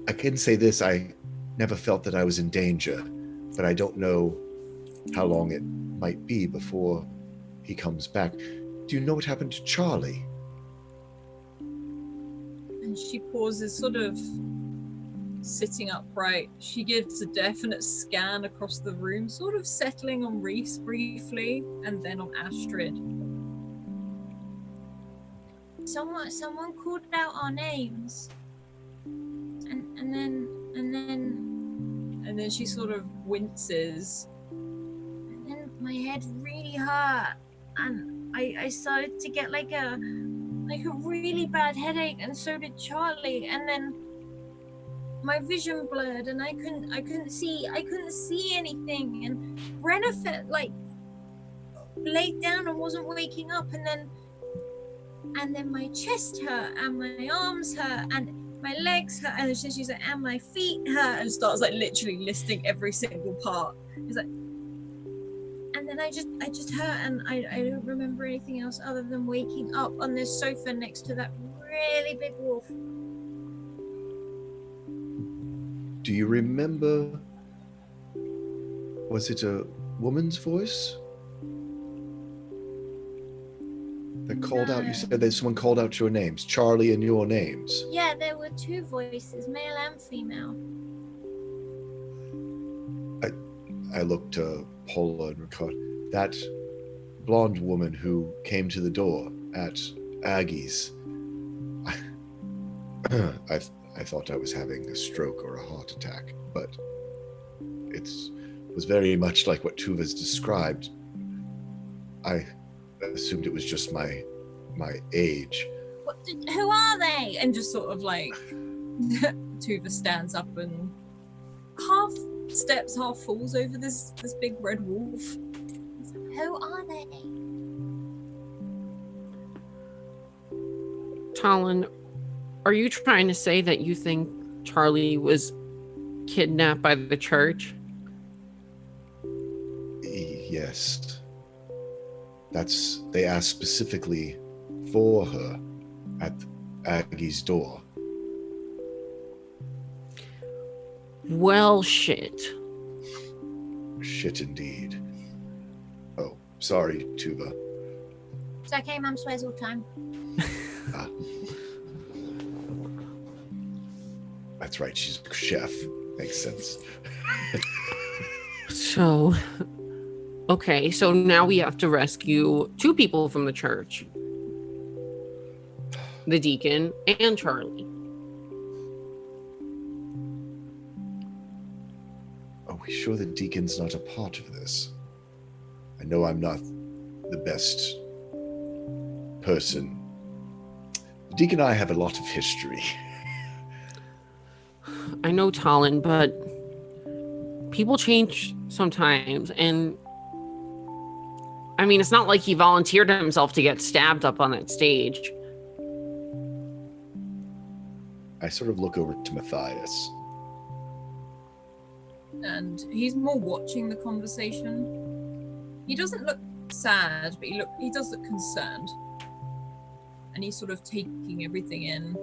I can say this, I never felt that I was in danger, but I don't know how long it might be before he comes back. Do you know what happened to Charlie? And she pauses, sort of sitting upright. She gives a definite scan across the room, sort of settling on Reese briefly, and then on Astrid. Someone called out our names. And then she sort of winces. my head really hurt, and I started to get like a really bad headache, and so did Charlie. And then my vision blurred, and I couldn't see anything. And Brenna felt like laid down and wasn't waking up, and then my chest hurt, and my arms hurt, and my legs hurt, and she's like, and my feet hurt, and starts like literally listing every single part. It's like, and then I just hurt, and I don't remember anything else other than waking up on this sofa next to that really big wolf. Do you remember? Was it a woman's voice that called out? You said that someone called out your names, Charlie and your names. Yeah, there were two voices, male and female. I looked to Paula and Ricard. That blonde woman who came to the door at Aggie's. I thought I was having a stroke or a heart attack, but it was very much like what Tuva's described. I assumed it was just my age. Who are they? And just sort of like Tuva stands up and half steps, half falls over this big red wolf. Who are they? Talon, are you trying to say that you think Charlie was kidnapped by the church? Yes. They asked specifically for her at Aggie's door. Well, shit. Shit indeed. Oh, sorry, Tuva. It's okay, Mum swears all the time. That's right, she's a chef. Makes sense. So, okay, so now we have to rescue two people from the church. The deacon and Charlie. Are we sure the deacon's not a part of this? I know I'm not the best person. The deacon and I have a lot of history. I know, Talon, but people change sometimes, and I mean, it's not like he volunteered himself to get stabbed up on that stage. I sort of look over to Matthias. And he's more watching the conversation. He doesn't look sad, but he does look concerned. And he's sort of taking everything in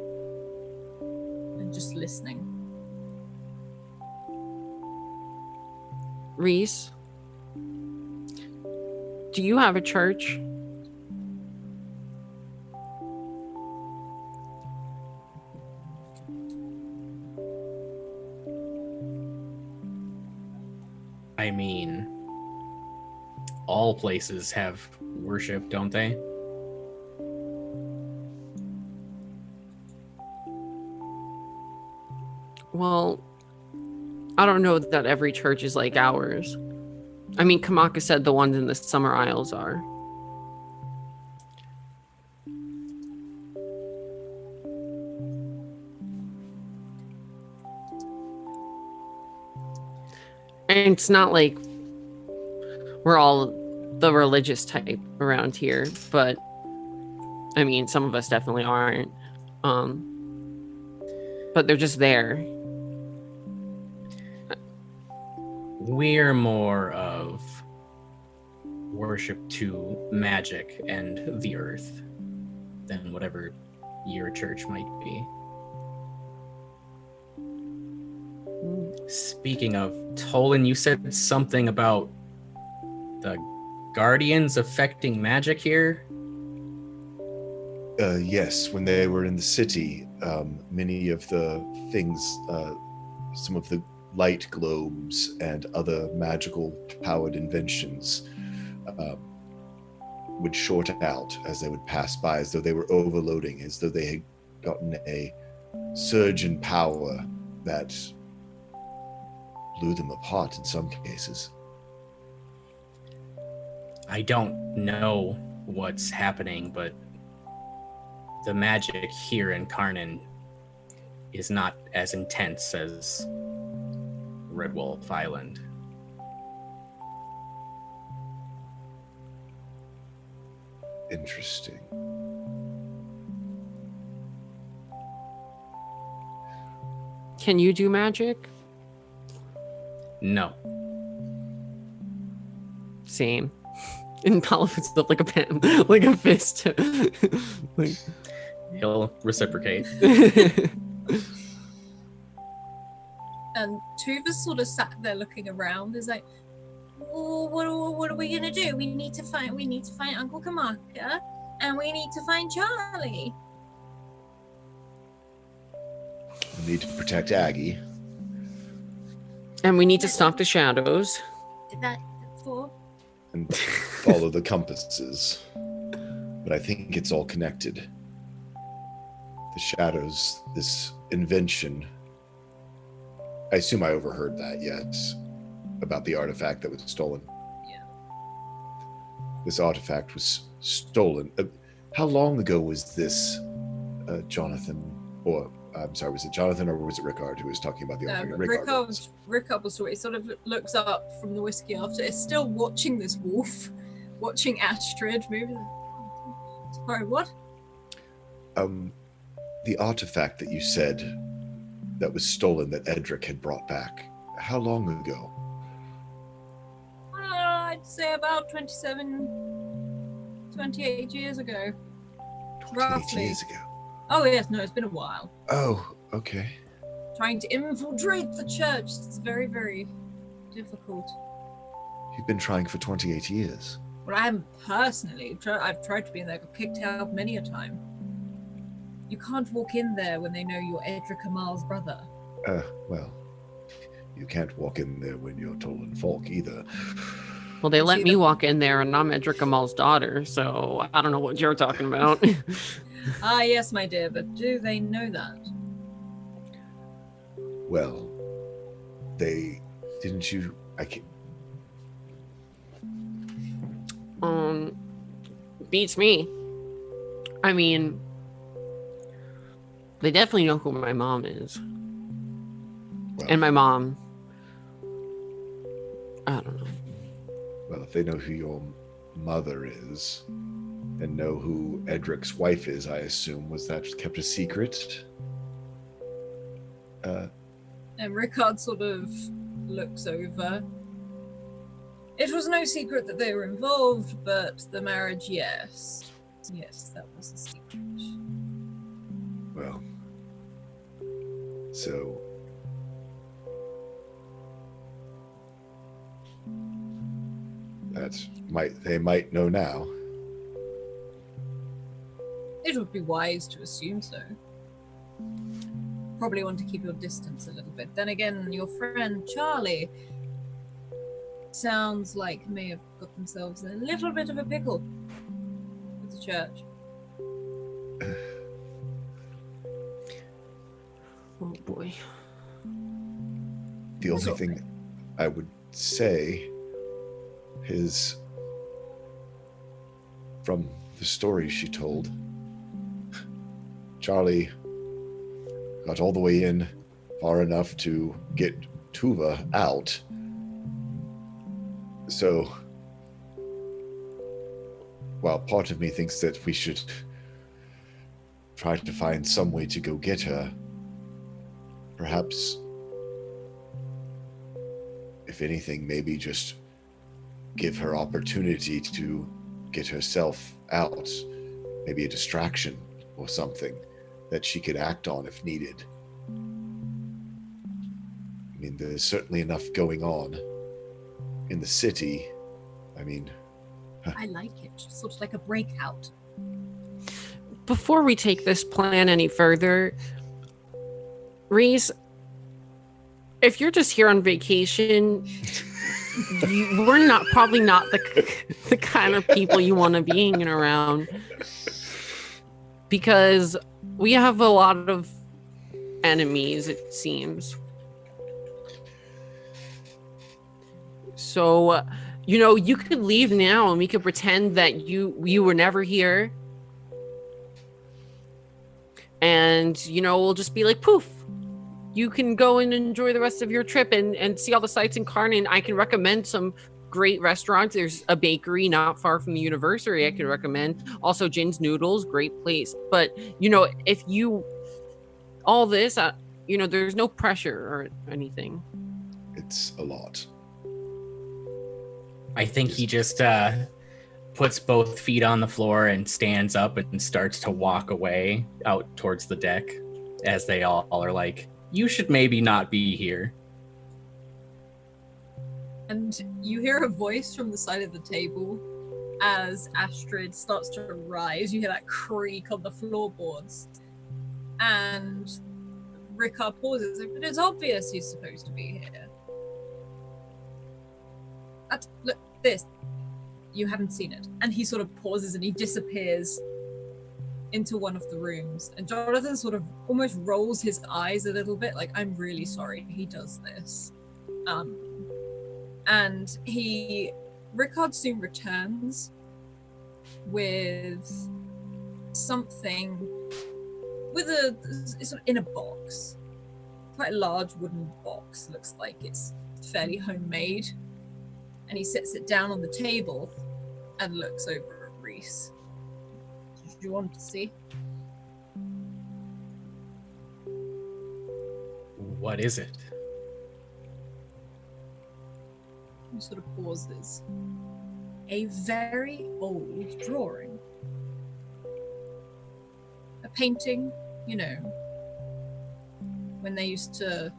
and just listening. Reese, do you have a church? I mean, all places have worship, don't they? Well, I don't know that every church is like ours. I mean, Kamaka said the ones in the Summer Isles are. it's not like we're all the religious type around here, but I mean, some of us definitely aren't. But they're just there. We're more of worship to magic and the earth than whatever your church might be. Speaking of, Tolan, you said something about the guardians affecting magic here? Yes, when they were in the city, many of the things, some of the light globes and other magical powered inventions would short out as they would pass by, as though they were overloading, as though they had gotten a surge in power that blew them apart in some cases. I don't know what's happening, but the magic here in Karnan is not as intense as Red Wolf Island. Interesting. Can you do magic? No. Same. And Paul puts up like a pen, like a fist. Like, He'll reciprocate. And Tuva's sort of sat there looking around. Is like, oh, what are we gonna do? We need to find Uncle Kamaka, and we need to find Charlie. We need to protect Aggie. and we need to stop the shadows. That's for. And follow the compasses. But I think it's all connected. The shadows, this invention. I assume I overheard that, yes, about the artifact that was stolen. Yeah. This artifact was stolen. How long ago was this, Jonathan? Or, I'm sorry, was it Jonathan or was it Rickard who was talking about the artifact? Rickard was sort of, sort of looks up from the whiskey after, is still watching this wolf, watching Astrid move. Sorry, what? The artifact that you said that was stolen that Edric had brought back. How long ago? I'd say about 28 years ago. 28 Roughly. years ago. Oh yes, no, it's been a while. Oh, okay. Trying to infiltrate the church, it's very, very difficult. You've been trying for 28 years. Well, I haven't personally. I've tried to be in there, got kicked out many a time. You can't walk in there when they know you're Edric Amal's brother. Well, you can't walk in there when you're Tolan Falk either. Well, they let me walk in there, and I'm Edric Amal's daughter, so I don't know what you're talking about. Ah, yes, my dear, but do they know that? Well, they didn't you? I can't. Beats me. I mean, they definitely know who my mom is. Well, And my mom, I don't know. well, if they know who your mother is and know who Edric's wife is, I assume, was that kept a secret? And Rickard sort of looks over. It was no secret that they were involved, but the marriage, yes. Yes, that was a secret. Well, so they might know now. It would be wise to assume so. Probably want to keep your distance a little bit. Then again, your friend Charlie sounds like may have got themselves in a little bit of a pickle with the church. Oh boy. The only thing I would say is, from the story she told, Charlie got all the way in far enough to get Tuva out, So, well, part of me thinks that we should try to find some way to go get her. Perhaps, if anything, maybe just give her opportunity to get herself out. Maybe a distraction or something that she could act on if needed. I mean, there's certainly enough going on in the city. I mean... I like it. Sort of like a breakout. Before we take this plan any further, Reese, if you're just here on vacation, we're probably not the kind of people you want to be hanging around, because we have a lot of enemies, it seems. So, you could leave now and we could pretend that you were never here. And, we'll just be like, poof. You can go and enjoy the rest of your trip and see all the sights in Karnan. I can recommend some great restaurants. There's a bakery not far from the university I could recommend. Also, Jin's Noodles, great place. But, if you... all this, there's no pressure or anything. It's a lot. I think he just puts both feet on the floor and stands up and starts to walk away out towards the deck as they all are like, you should maybe not be here. And you hear a voice from the side of the table as Astrid starts to rise. You hear that creak on the floorboards. And Rickard pauses. But it's obvious he's supposed to be here. Look, this. You haven't seen it. And he sort of pauses and he disappears into one of the rooms. And Jonathan sort of almost rolls his eyes a little bit, like, I'm really sorry he does this. And Rickard soon returns with something it's in a box. Quite a large wooden box. Looks like it's fairly homemade. And he sits it down on the table and looks over at Reese. Do you want to see? What is it? He sort of pauses. A very old drawing. A painting, when they used to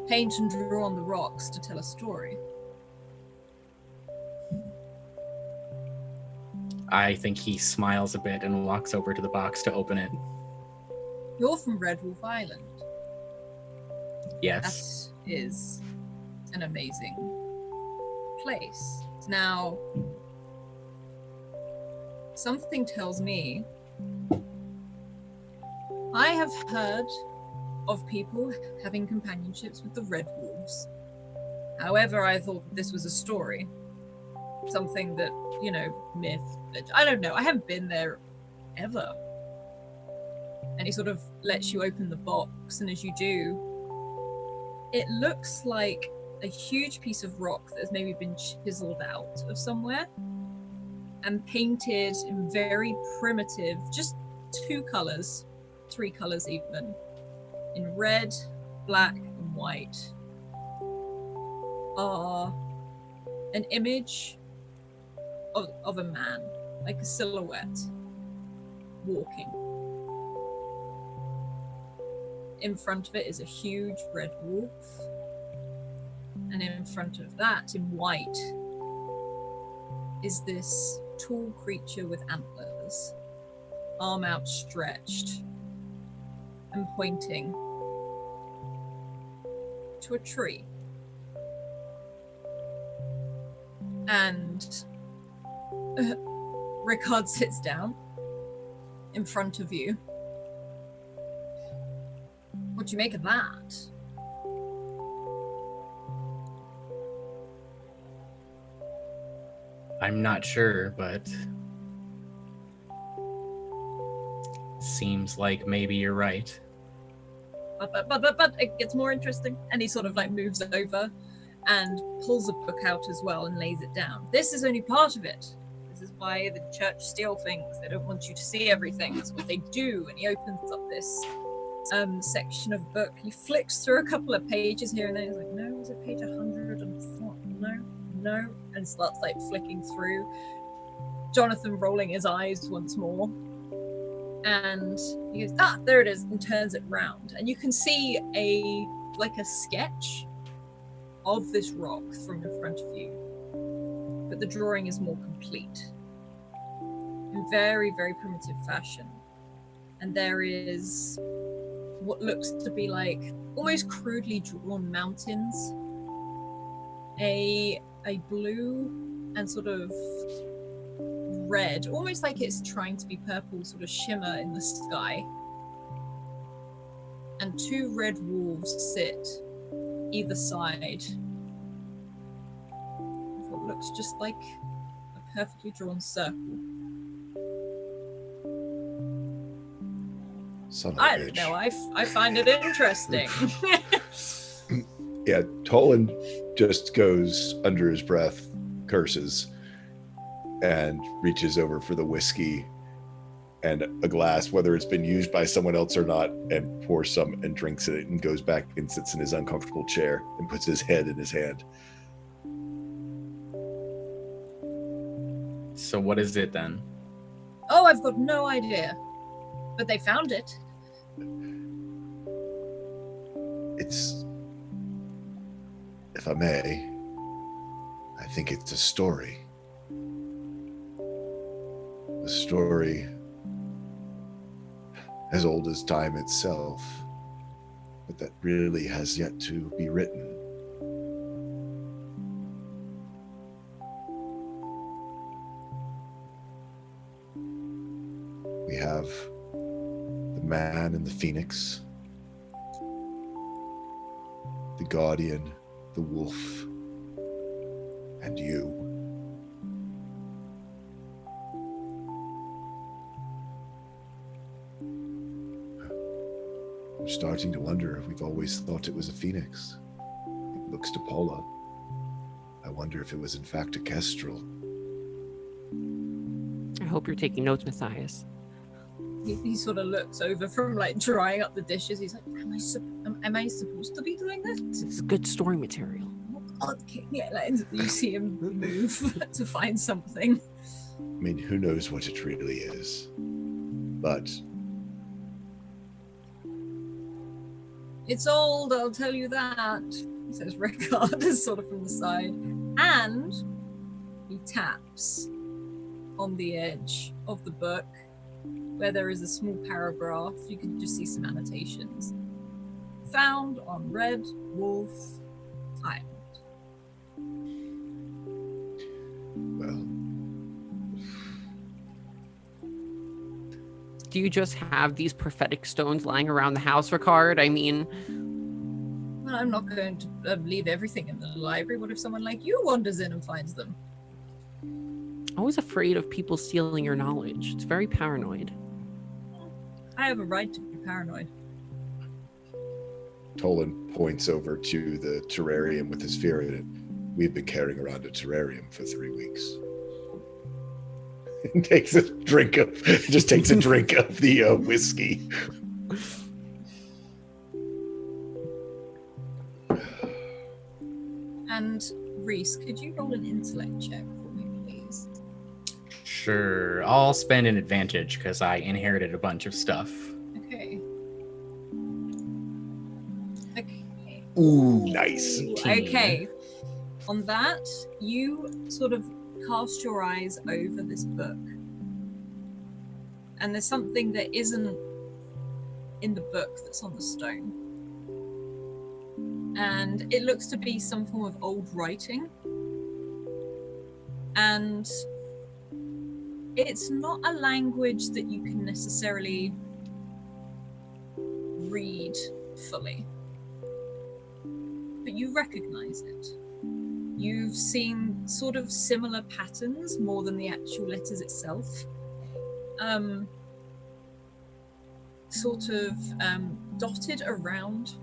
paint and draw on the rocks to tell a story. I think he smiles a bit and walks over to the box to open it. You're from Red Wolf Island. Yes. That is an amazing place. Now, something tells me I have heard of people having companionships with the Red Wolves. However, I thought this was a story. Something that, myth. I don't know. I haven't been there ever. And he sort of lets you open the box, and as you do, it looks like a huge piece of rock that has maybe been chiseled out of somewhere and painted in very primitive, just 2 colors, 3 colors even, in red, black, and white, are an image of a man, like a silhouette, walking. In front of it is a huge red wolf, and in front of that, in white, is this tall creature with antlers, arm outstretched and pointing to a tree. And Rickard sits down in front of you. What do you make of that? I'm not sure, but seems like maybe you're right. But it gets more interesting. And he sort of moves over and pulls a book out as well and lays it down. This is only part of it. This is why the church steal things. They don't want you to see everything. That's what they do. And he opens up this section of book. He flicks through a couple of pages here and there. He's like, no, is it page 104? No. And starts like flicking through. Jonathan rolling his eyes once more. And he goes, there it is, and turns it round. And you can see a sketch of this rock from in front of you. But the drawing is more complete. In very, very primitive fashion. And there is what looks to be like almost crudely drawn mountains. A blue and sort of red, almost like it's trying to be purple, sort of shimmer in the sky. And two red wolves sit either side of what looks just like a perfectly drawn circle. I don't know, I find it interesting. Yeah, Tolan just goes under his breath, curses, and reaches over for the whiskey and a glass, whether it's been used by someone else or not, and pours some and drinks it and goes back and sits in his uncomfortable chair and puts his head in his hand. So what is it then? Oh, I've got no idea. But they found it. It's, if I may, I think it's a story. A story as old as time itself, but that really has yet to be written. We have the man and the phoenix, the guardian, the wolf, and you. I'm starting to wonder if we've always thought it was a phoenix. It looks to Paula. I wonder if it was in fact a kestrel. I hope you're taking notes, Matthias. He sort of looks over from like drying up the dishes. He's like, am I supposed to be doing this? This is good story material. Okay. Yeah, like, you see him move to find something. I mean, who knows what it really is? But it's old, I'll tell you that, says Rickard, sort of from the side. And he taps on the edge of the book where there is a small paragraph. You can just see some annotations. Found on Red Wolf Island. well, Do you just have these prophetic stones lying around the house, Rickard? I mean... Well, I'm not going to leave everything in the library. What if someone like you wanders in and finds them? Always afraid of people stealing your knowledge. It's very paranoid. I have a right to be paranoid. Tolan points over to the terrarium with his sphere in it. We've been carrying around a terrarium for 3 weeks. And takes a drink of the whiskey. And Reese, could you roll an intellect check for me, please? Sure, I'll spend an advantage because I inherited a bunch of stuff. Okay. Ooh, nice. Okay. On that, you sort of cast your eyes over this book. And there's something that isn't in the book that's on the stone. And it looks to be some form of old writing. And it's not a language that you can necessarily read fully. But you recognize it. You've seen sort of similar patterns more than the actual letters itself. Dotted around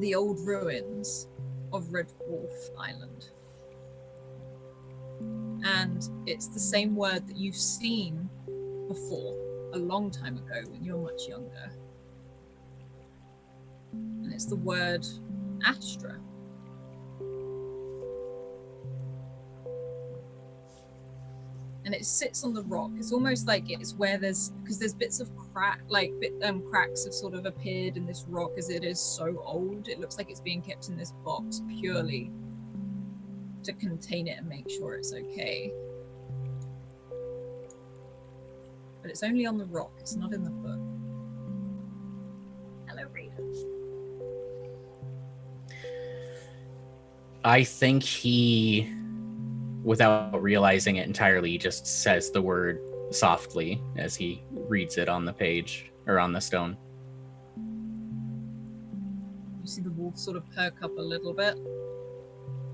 the old ruins of Red Wolf Island. And it's the same word that you've seen before, a long time ago when you were much younger. And it's the word Astra. And it sits on the rock. It's almost like it's where because there's bits of cracks have sort of appeared in this rock as it is so old. It looks like it's being kept in this box purely to contain it and make sure it's okay. But it's only on the rock, it's not in the book. Hello, Rita. I think he, without realizing it entirely, just says the word softly as he reads it on the page, or on the stone. You see the wolf sort of perk up a little bit,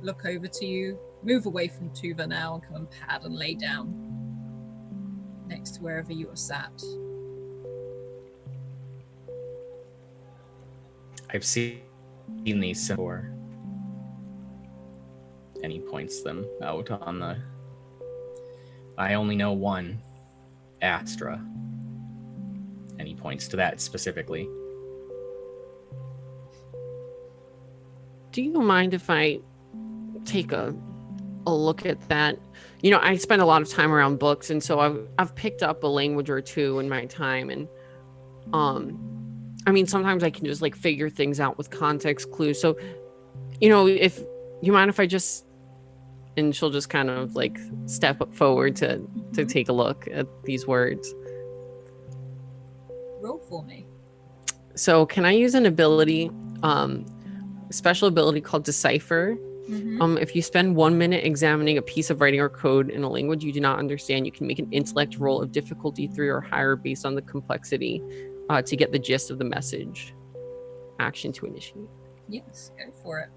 look over to you, move away from Tuva now, and come and pad and lay down next to wherever you are sat. I've seen these before. And he points them out on the... I only know one, Astra. And he points to that specifically. Do you mind if I take a look at that? You know, I spend a lot of time around books, and so I've picked up a language or two in my time, and I mean, sometimes I can just like figure things out with context clues. So, you know, if you mind if I just... And she'll just kind of like step up forward to take a look at these words. Roll for me. So can I use an ability, a special ability called Decipher? Mm-hmm. If you spend 1 minute examining a piece of writing or code in a language you do not understand, you can make an intellect roll of difficulty 3 or higher based on the complexity to get the gist of the message. Action to initiate. Yes, go for it.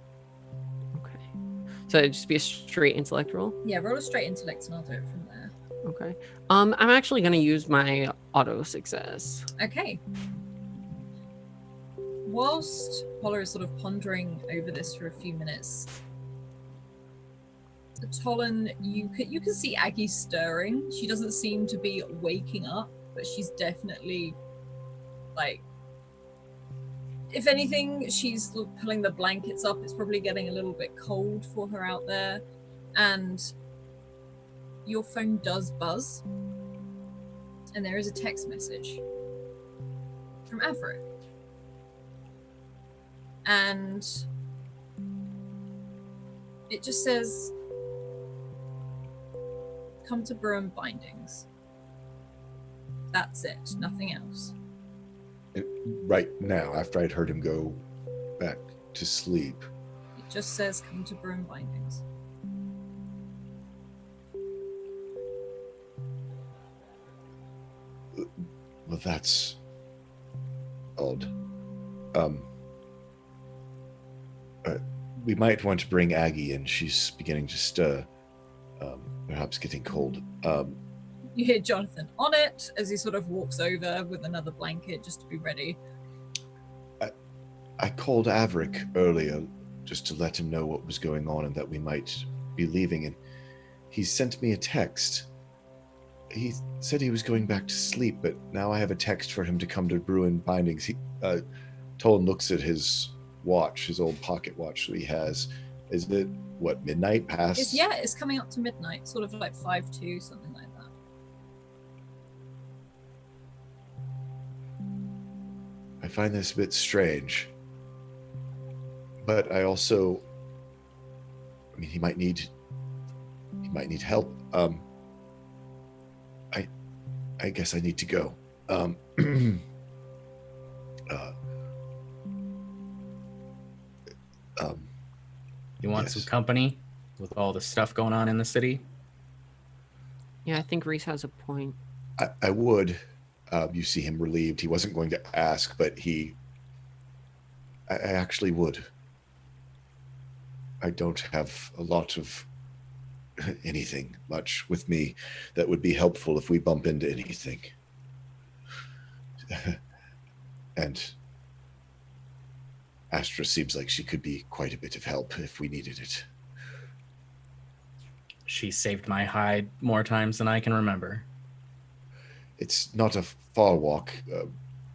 So it'd just be a straight intellect roll? Yeah, roll a straight intellect and I'll do it from there. Okay. I'm actually going to use my auto success. Okay. Whilst Paula is sort of pondering over this for a few minutes, Tolan, you can see Aggie stirring. She doesn't seem to be waking up, but she's definitely, like, if anything, she's pulling the blankets up. It's probably getting a little bit cold for her out there. And your phone does buzz. And there is a text message from Averick. And it just says, "Come to Bruin Bindings." That's it, nothing else. Right now, after I'd heard him go back to sleep. It just says, "Come to Bruin Bindings." Well, that's odd. We might want to bring Aggie in. She's beginning to stir. Perhaps getting cold. You hear Jonathan on it as he sort of walks over with another blanket just to be ready. I called Averick earlier just to let him know what was going on and that we might be leaving, and he sent me a text. He said he was going back to sleep, but now I have a text for him to come to Bruin Bindings. Tolan looks at his watch, his old pocket watch that he has. Is it, what, midnight past? It's coming up to midnight, sort of like 5-2, something like that. I find this a bit strange. But I also, I mean, he might need help. I guess I need to go. You want Yes. some company with all the stuff going on in the city? Yeah, I think Reese has a point. I would. You see him relieved. He wasn't going to ask, but I actually would. I don't have a lot of anything much with me that would be helpful if we bump into anything. And Astra seems like she could be quite a bit of help if we needed it. She saved my hide more times than I can remember. It's not a far walk,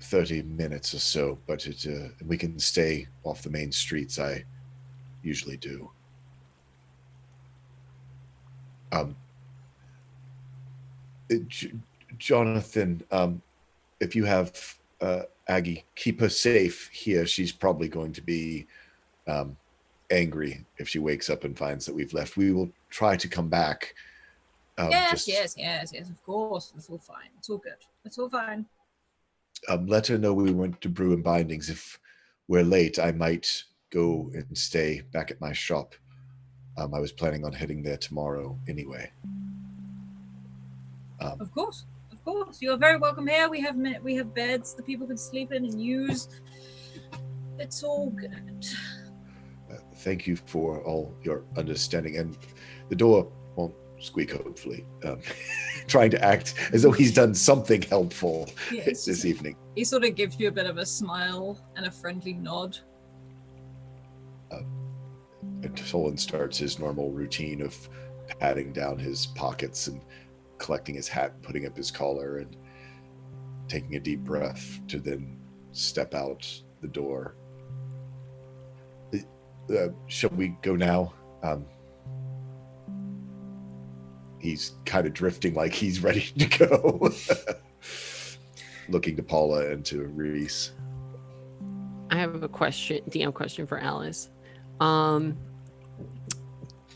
30 minutes or so, but we can stay off the main streets. I usually do. Jonathan, if you have Aggie, keep her safe here. She's probably going to be angry if she wakes up and finds that we've left. We will try to come back. Yes, of course. It's all fine. It's all good. It's all fine. Let her know we went to Brew and Bindings. If we're late, I might go and stay back at my shop. I was planning on heading there tomorrow anyway. Of course. You're very welcome here. We have beds that people can sleep in and use. It's all good. Thank you for all your understanding. And the door won't squeak, hopefully. Trying to act as though he's done something helpful this evening. He sort of gives you a bit of a smile and a friendly nod. And Tolan starts his normal routine of patting down his pockets and collecting his hat, putting up his collar, and taking a deep breath to then step out the door. Shall we go now? He's kind of drifting like he's ready to go. Looking to Paula and to Reese. I have a DM question for Alice.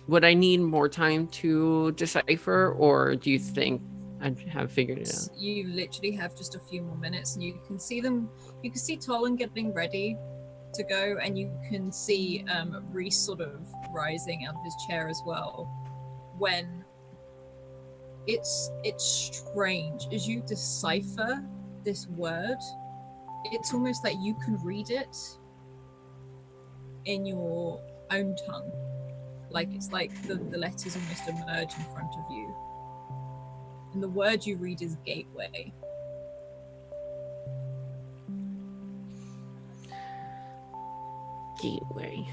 Would I need more time to decipher, or do you think I have figured it out? You literally have just a few more minutes, and you can see them. You can see Tolan getting ready to go, and you can see Reese sort of rising out of his chair as well. When it's strange as you decipher this word, it's almost like you can read it in your own tongue. Like it's like the letters almost emerge in front of you. And the word you read is gateway. Gateway.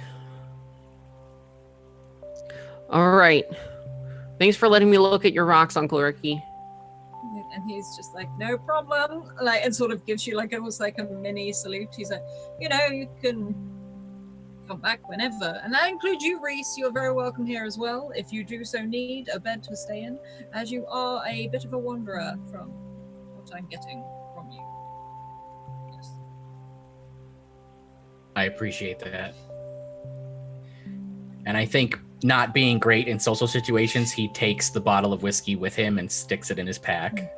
All right. Thanks for letting me look at your rocks, Uncle Ricky. And he's just like, no problem. Like, and sort of gives you like almost like a mini salute. He's like, you can come back whenever. And that includes you, Reese. You're very welcome here as well, if you do so need a bed to stay in, as you are a bit of a wanderer from what I'm getting from you. Yes. I appreciate that. And I think not being great in social situations, he takes the bottle of whiskey with him and sticks it in his pack.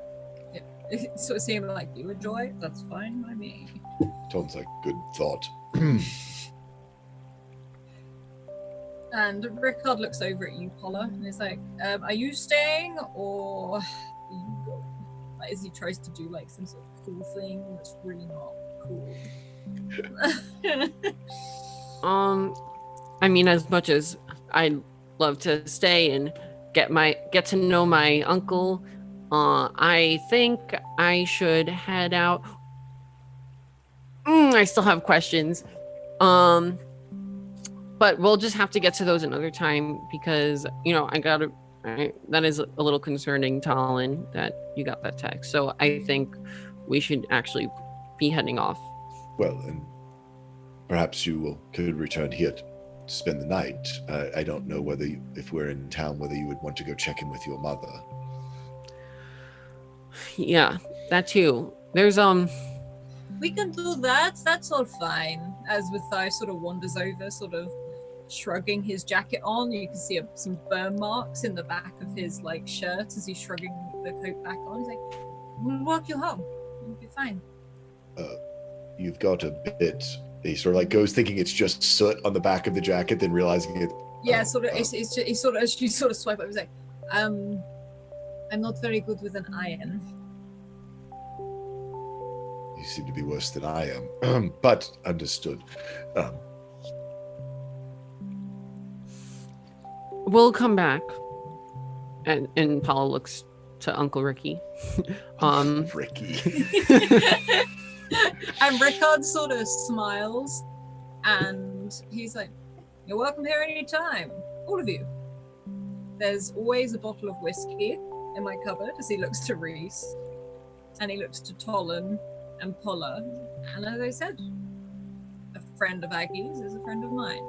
It sort of seemed like you enjoy. That's fine by me. Sounds like good thought. And Rickard looks over at you, Paula, and he's like, are you staying or are you going? Like, as he tries to do like some sort of cool thing that's really not cool. I mean, as much as I'd love to stay and get to know my uncle, I think I should head out. I still have questions. But we'll just have to get to those another time because, that is a little concerning, Talon, that you got that text. So I think we should actually be heading off. Well, and perhaps you could return here to spend the night. I don't know if we're in town, whether you would want to go check in with your mother. Yeah, that too. There's, We can do that. That's all fine. As Mathai sort of wanders over, sort of shrugging his jacket on, you can see some burn marks in the back of his like shirt as he's shrugging the coat back on. He's like, "We'll walk you home. You'll be fine." You've got a bit. He sort of like goes thinking it's just soot on the back of the jacket, then realizing it. Yeah, He sort of as you sort of swipe up, he's like, I'm not very good with an iron. You seem to be worse than I am, but understood. We'll come back. And Paula looks to Uncle Ricky. Ricky. And Rickard sort of smiles And he's like, "You're welcome here anytime, all of you. There's always a bottle of whiskey in my cupboard," as he looks to Reese. And he looks to Tolan and Polla. And as I said, a friend of Aggie's is a friend of mine.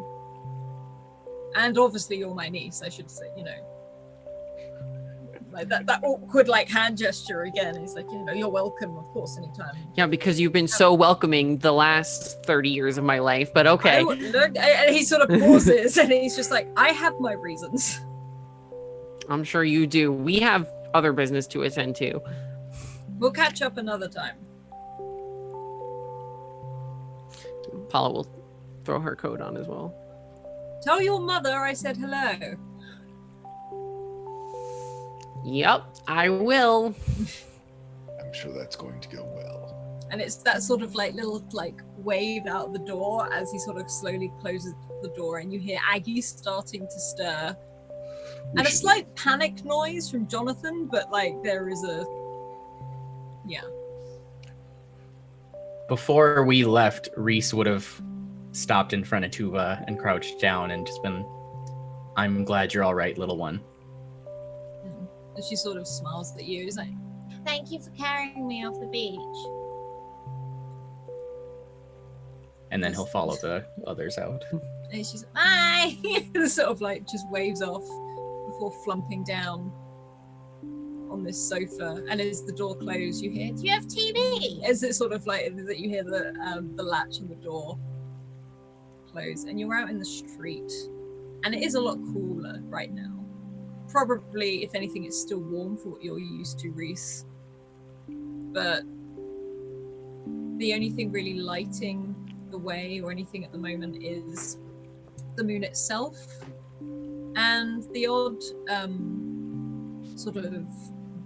And obviously you're my niece, I should say, Like that awkward hand gesture again. He's like, "You're welcome, of course, anytime." Yeah, because you've been so welcoming the last 30 years of my life, but okay. And he sort of pauses and he's just like, "I have my reasons." I'm sure you do. We have other business to attend to. We'll catch up another time. Paula will throw her coat on as well. "Tell your mother I said hello." Yep, I will. I'm sure that's going to go well. And it's that sort of little wave out the door as he sort of slowly closes the door, and you hear Aggie starting to stir. And a slight panic noise from Jonathan, but there is a... Yeah. Before we left, Reese would have stopped in front of Tuva and crouched down and just been, "I'm glad you're all right, little one." And she sort of smiles at you. He's like, Thank you for carrying me off the beach. And then he'll follow the others out. and she's like, "Bye!" And sort of just waves off before flumping down on this sofa. And as the door closes, you hear, "Do you have TV?" As it sort of that you hear the latch on the door close, and you're out in the street, and it is a lot cooler right now. Probably, if anything, it's still warm for what you're used to, Reese. But the only thing really lighting the way or anything at the moment is the moon itself and the odd sort of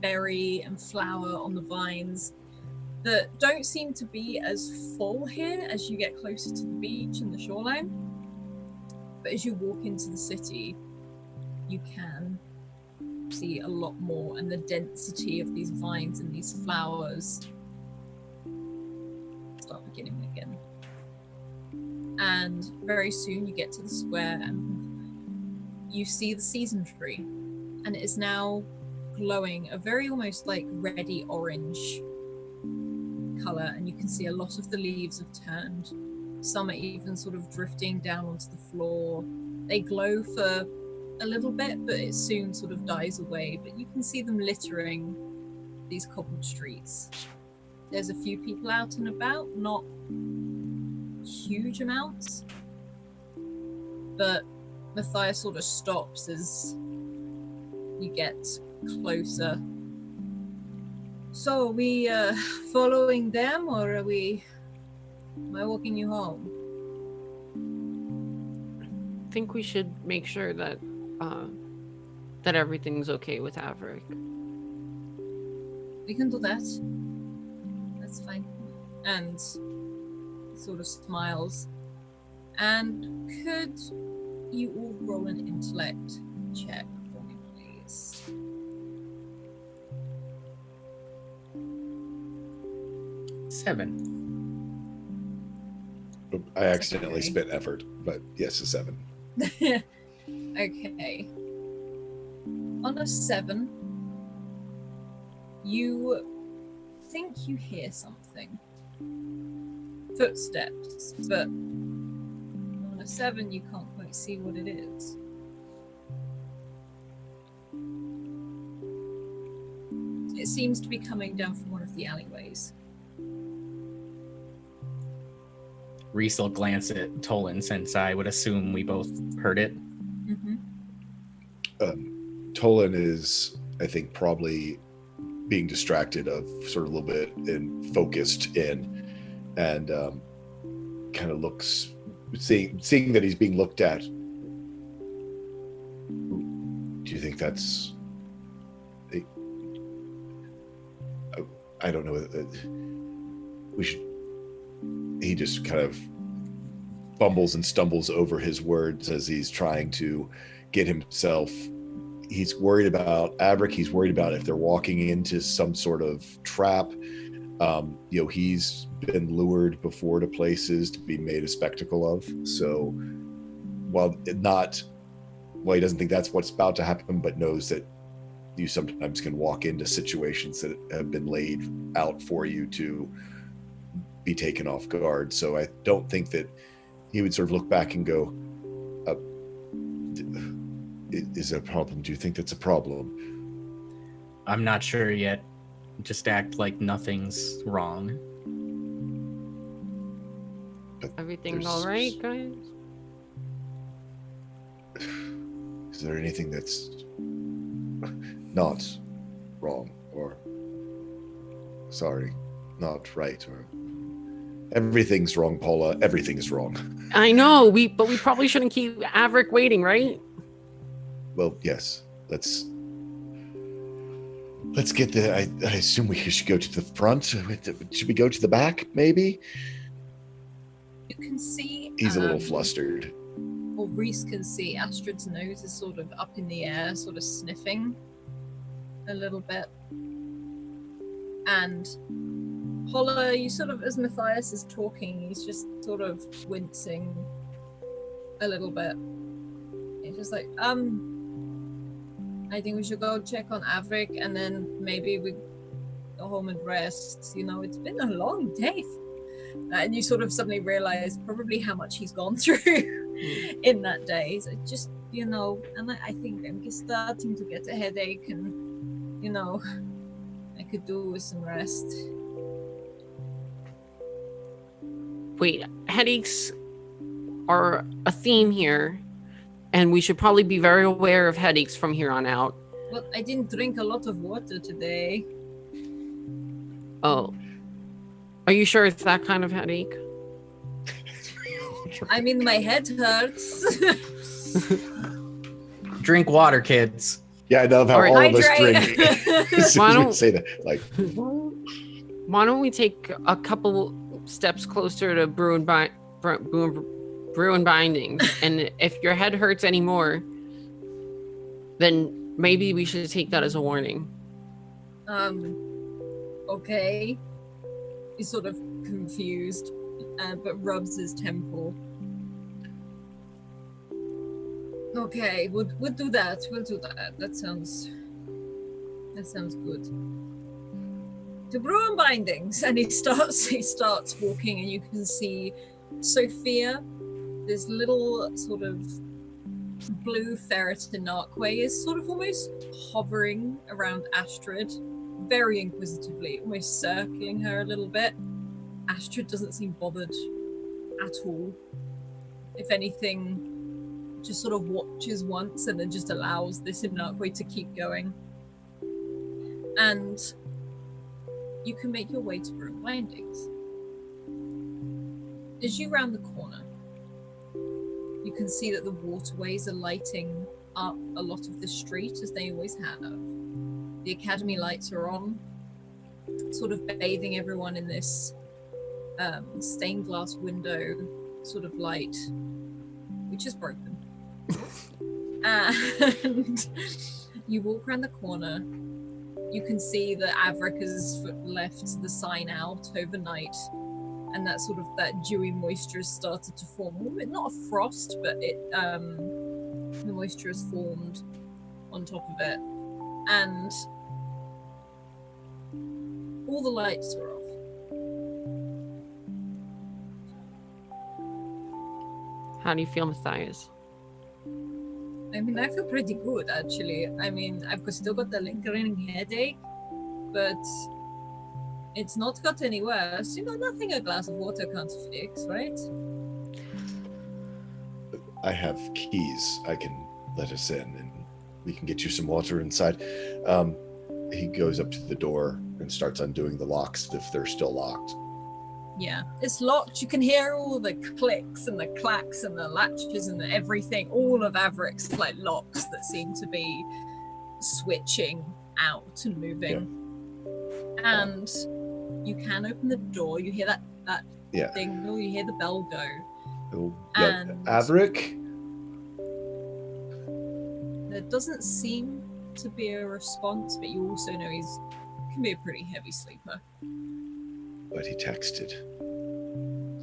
berry and flower on the vines that don't seem to be as full here as you get closer to the beach and the shoreline. But as you walk into the city, you can see a lot more, and the density of these vines and these flowers start beginning again. And very soon you get to the square and you see the season tree, and it is now glowing a very almost reddy orange color, and you can see a lot of the leaves have turned. Some are even sort of drifting down onto the floor. They glow for a little bit, but it soon sort of dies away, but you can see them littering these cobbled streets. There's a few people out and about, not huge amounts, but Matthias sort of stops as you get closer. "So are we following them, or am I walking you home?" I think we should make sure that that everything's okay with Averick. "We can do that. That's fine." And sort of smiles. "And could you all roll an intellect check for me, please?" Seven. I accidentally Okay. spent effort, but yes, a 7. Okay. On a 7, you think you hear something. Footsteps, but on a 7 you can't quite see what it is. It seems to be coming down from one of the alleyways. Reese will glance at Tolan, since I would assume we both heard it. Mm-hmm. Tolan is, I think, probably being distracted of sort of a little bit and focused in, and kind of looks, seeing that he's being looked at. Do you think that's? I don't know. We should. He just kind of bumbles and stumbles over his words as he's trying to get himself. He's worried about Averick. He's worried about if they're walking into some sort of trap. He's been lured before to places to be made a spectacle of. So while he doesn't think that's what's about to happen, but knows that you sometimes can walk into situations that have been laid out for you to be taken off guard. So I don't think that he would sort of look back and go, is it a problem? Do you think that's a problem? I'm not sure yet. Just act like nothing's wrong. But Everything all right, guys? Is there anything that's not wrong or sorry, not right, or everyth's wrong, Paula? Everything's wrong. I know, but we probably shouldn't keep Averick waiting, right? Well, yes. Let's get the. I assume we should go to the front. Should we go to the back, maybe? You can see. He's a little flustered. Or Reese can see Astrid's nose is sort of up in the air, sort of sniffing a little bit. And Holla, you sort of, as Matthias is talking, he's just sort of wincing a little bit. He's just like, I think we should go check on Averick and then maybe we go home and rest. It's been a long day. And you sort of suddenly realize probably how much he's gone through in that day. So just, and I think I'm just starting to get a headache and, I could do with some rest. Wait, headaches are a theme here. And we should probably be very aware of headaches from here on out. Well, I didn't drink a lot of water today. Oh. Are you sure it's that kind of headache? I mean, my head hurts. Drink water, kids. Yeah, I love how all of us drink. Why don't say that? Like, why don't we take a couple steps closer to Brew and Bindings, and if your head hurts anymore, then maybe we should take that as a warning. Okay. He's sort of confused, but rubs his temple. Okay, we'll do that. We'll do that. That sounds good. To Brew and Bindings, and he starts walking, and you can see Sophia. This little sort of blue ferret Narquay is sort of almost hovering around Astrid, very inquisitively, almost circling her a little bit. Astrid doesn't seem bothered at all. If anything, just sort of watches once and then just allows this Narquay to keep going. And you can make your way to Brew and Bindings. As you round the corner, you can see that the waterways are lighting up a lot of the street, as they always have. The academy lights are on, sort of bathing everyone in this stained glass window sort of light, which is broken. And you walk around the corner, you can see that Averick has left the sign out overnight, and that sort of that dewy moisture has started to form. Not a frost, but the moisture has formed on top of it, and all the lights are off. How do you feel, Matthias? I mean, I feel pretty good, actually. I mean, I've still got the lingering headache, but it's not got any worse. Nothing a glass of water can't fix, right? I have keys. I can let us in, and we can get you some water inside. He goes up to the door and starts undoing the locks if they're still locked. Yeah, it's locked. You can hear all the clicks and the clacks and the latches and everything. All of Averick's locks that seem to be switching out and moving. Yeah. And you can open the door. You hear that thing. You hear the bell go. Oh, yeah. And Averick? There doesn't seem to be a response, but you also know he can be a pretty heavy sleeper. but he texted.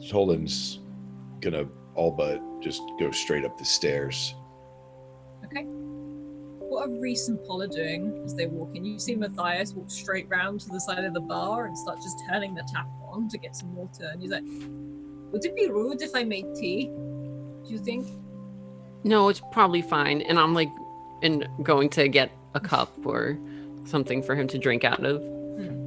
Tolan's gonna all but just go straight up the stairs. Okay. What are Reese and Paula doing as they walk in? You see Matthias walk straight round to the side of the bar and start just turning the tap on to get some water. And he's like, would it be rude if I made tea? Do you think? No, it's probably fine. And I'm like, going to get a cup or something for him to drink out of.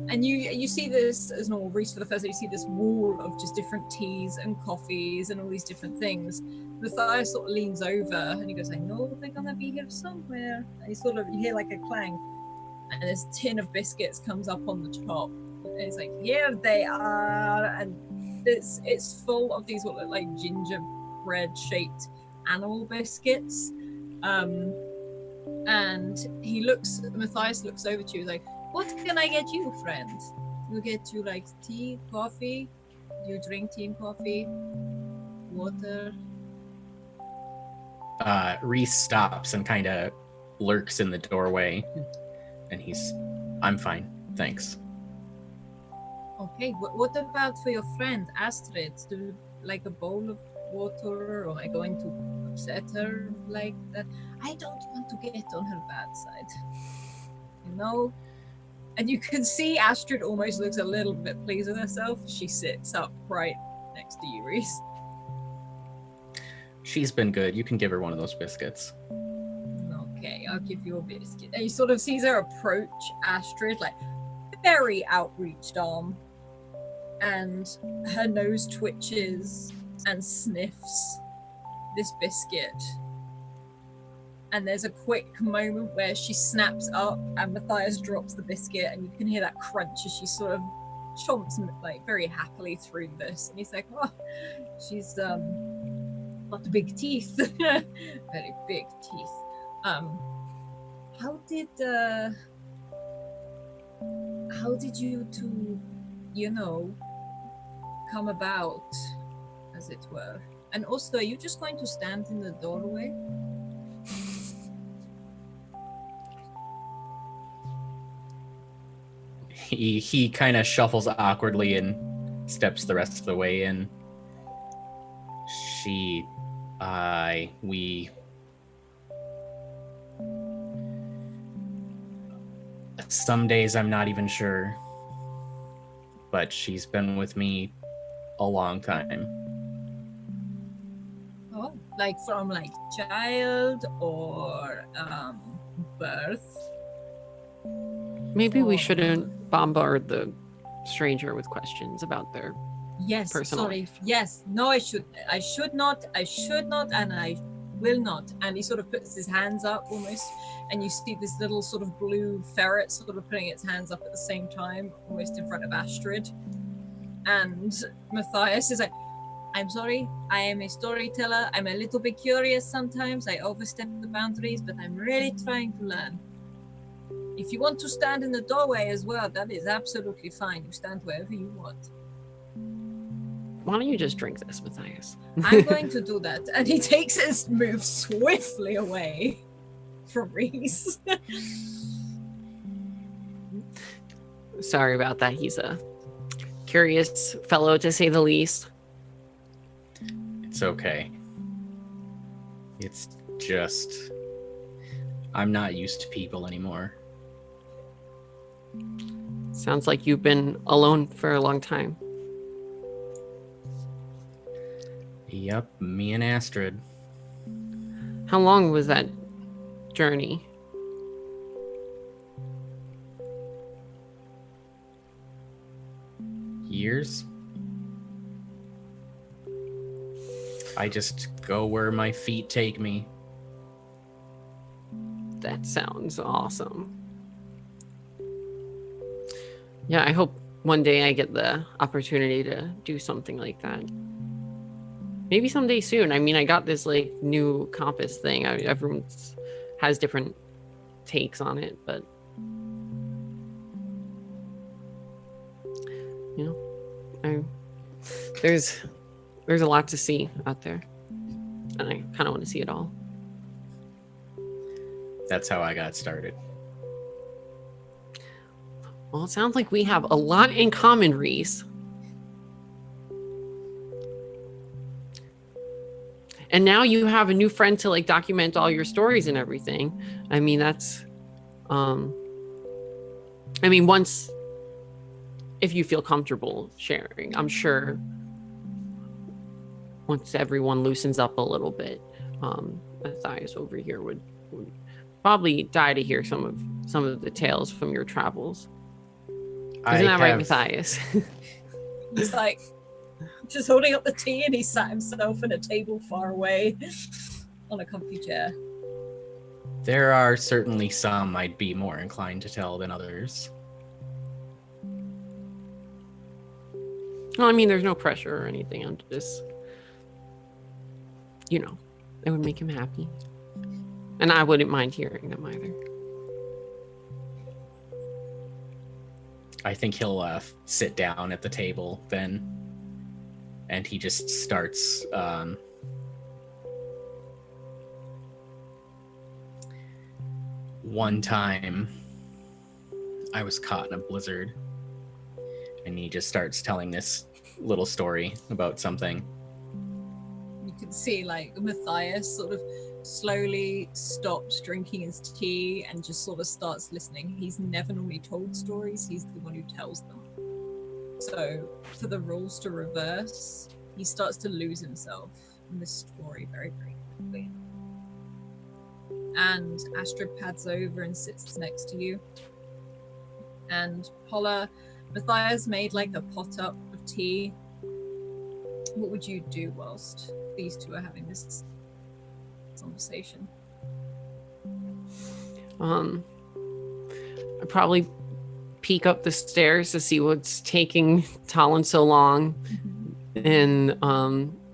And you see this as normal. Reese, for the first time, you see this wall of just different teas and coffees and all these different things. Matthias sort of leans over and he goes, I know they're gonna be here somewhere. And you hear like a clang, and this tin of biscuits comes up on the top. And it's like, here they are. And it's full of these what look like gingerbread shaped animal biscuits. And Matthias looks over to you, like, what can I get you, friend? You get you like tea, coffee? Do you drink tea and coffee? Water? Reese stops and kind of lurks in the doorway, and I'm fine, thanks. Okay, what about for your friend Astrid? Do you like a bowl of water, or am I going to upset her like that? I don't want to get on her bad side, you know? And you can see Astrid almost looks a little bit pleased with herself. She sits up right next to you, Reese. She's been good. You can give her one of those biscuits. Okay, I'll give you a biscuit. And you sort of sees her approach Astrid, like very outreached arm. And her nose twitches and sniffs this biscuit. And there's a quick moment where she snaps up and Matthias drops the biscuit, and you can hear that crunch as she sort of chomps like very happily through this. And he's like, oh, she's got big teeth. Very big teeth. How did you two, come about, as it were? And also, are you just going to stand in the doorway? He kind of shuffles awkwardly and steps the rest of the way in. We some days I'm not even sure, but she's been with me a long time. Oh, like from child or birth? Maybe we shouldn't bombard the stranger with questions about their personal life. Yes, no, I should not, and I will not. And he sort of puts his hands up almost, and you see this little sort of blue ferret sort of putting its hands up at the same time, almost in front of Astrid. And Matthias is like, I'm sorry, I am a storyteller. I'm a little bit curious sometimes. I overstep the boundaries, but I'm really trying to learn. If you want to stand in the doorway as well, that is absolutely fine. You stand wherever you want. Why don't you just drink this, Matthias? I'm going to do that. And he takes his move swiftly away from Reese. Sorry about that. He's a curious fellow, to say the least. It's okay. It's just, I'm not used to people anymore. Sounds like you've been alone for a long time. Yep, me and Astrid. How long was that journey? Years. I just go where my feet take me. That sounds awesome. Yeah, I hope one day I get the opportunity to do something like that. Maybe someday soon. I mean, I got this new compass thing. Everyone has different takes on it, but there's a lot to see out there, and I kind of want to see it all. That's how I got started. Well, it sounds like we have a lot in common, Reese. And now you have a new friend to like document all your stories and everything. I mean, that's, once, if you feel comfortable sharing, I'm sure once everyone loosens up a little bit, Matthias over here would probably die to hear some of the tales from your travels. Isn't that right, Matthias? He's like just holding up the tea, and he sat himself in a table far away on a comfy chair. There are certainly some I'd be more inclined to tell than others. Well, I mean, there's no pressure or anything. I'm just, it would make him happy. And I wouldn't mind hearing them either. I think he'll sit down at the table then, and he just starts one time I was caught in a blizzard, and he just starts telling this little story about something. You can see like Matthias sort of slowly stops drinking his tea and just sort of starts listening. He's never normally told stories, he's the one who tells them. So for the roles to reverse, he starts to lose himself in this story very, very quickly. And Astrid pads over and sits next to you. And Paula, Matthias made like a pot up of tea. What would you do whilst these two are having this conversation? I'd probably peek up the stairs to see what's taking Talon so long, and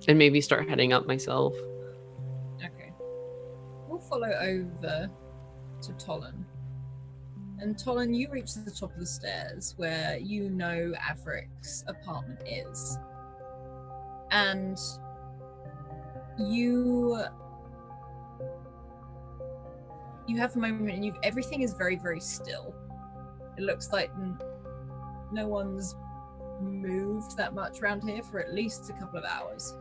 maybe start heading up myself. Okay. We'll follow over to Talon. And Talon, you reach the top of the stairs where Avric's apartment is. And you have a moment and everything is very, very still. It looks like no one's moved that much around here for at least a couple of hours.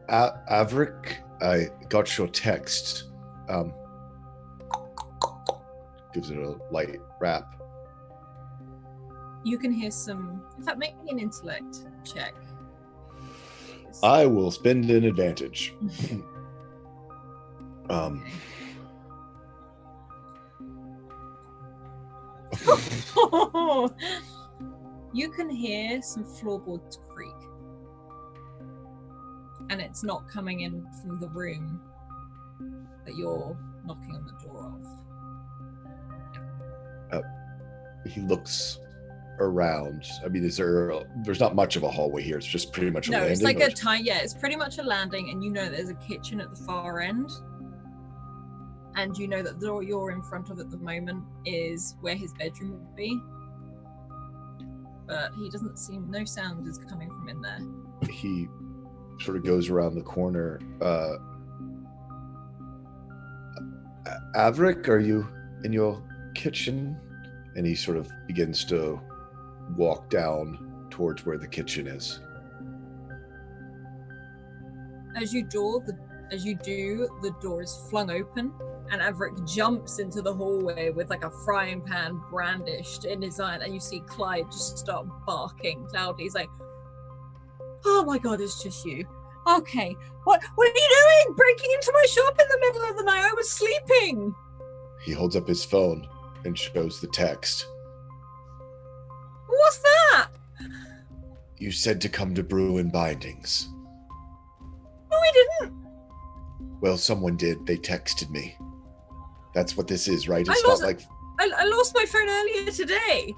Avric, I got your text. Gives it a light rap. You can hear some. In fact, make me an intellect check. I will spend an advantage. You can hear some floorboards creak. And it's not coming in from the room that you're knocking on the door of. He looks around. I mean, there's not much of a hallway here. It's just pretty much a landing. No, it's like a tiny, it's pretty much a landing, and there's a kitchen at the far end. And that the door you're in front of at the moment is where his bedroom would be. But he doesn't seem, no sound is coming from in there. He sort of goes around the corner. Avric, are you in your kitchen? And he sort of begins to walk down towards where the kitchen is. As you do, the door is flung open, and Avric jumps into the hallway with like a frying pan brandished in his hand, and you see Clyde just start barking loudly. He's like, "Oh my god, it's just you. Okay, what are you doing? Breaking into my shop in the middle of the night? I was sleeping." He holds up his phone and shows the text. What's that? You said to come to Bruin Bindings. No, I didn't. Well, someone did. They texted me. That's what this is, right? I lost my phone earlier today.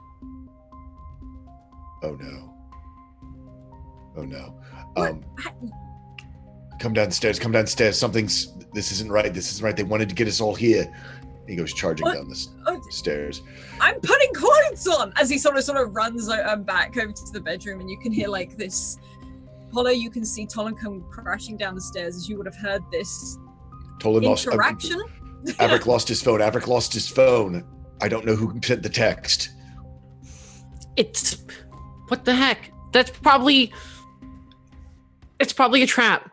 Oh no. Oh no. What? Come downstairs. This isn't right. They wanted to get us all here. He goes charging down the stairs. I'm putting clothes on as he sort of runs back over to the bedroom, and you can hear like this. Paula, you can see Tolan come crashing down the stairs as you would have heard this interaction. Avric lost his phone. I don't know who sent the text. What the heck? It's probably a trap.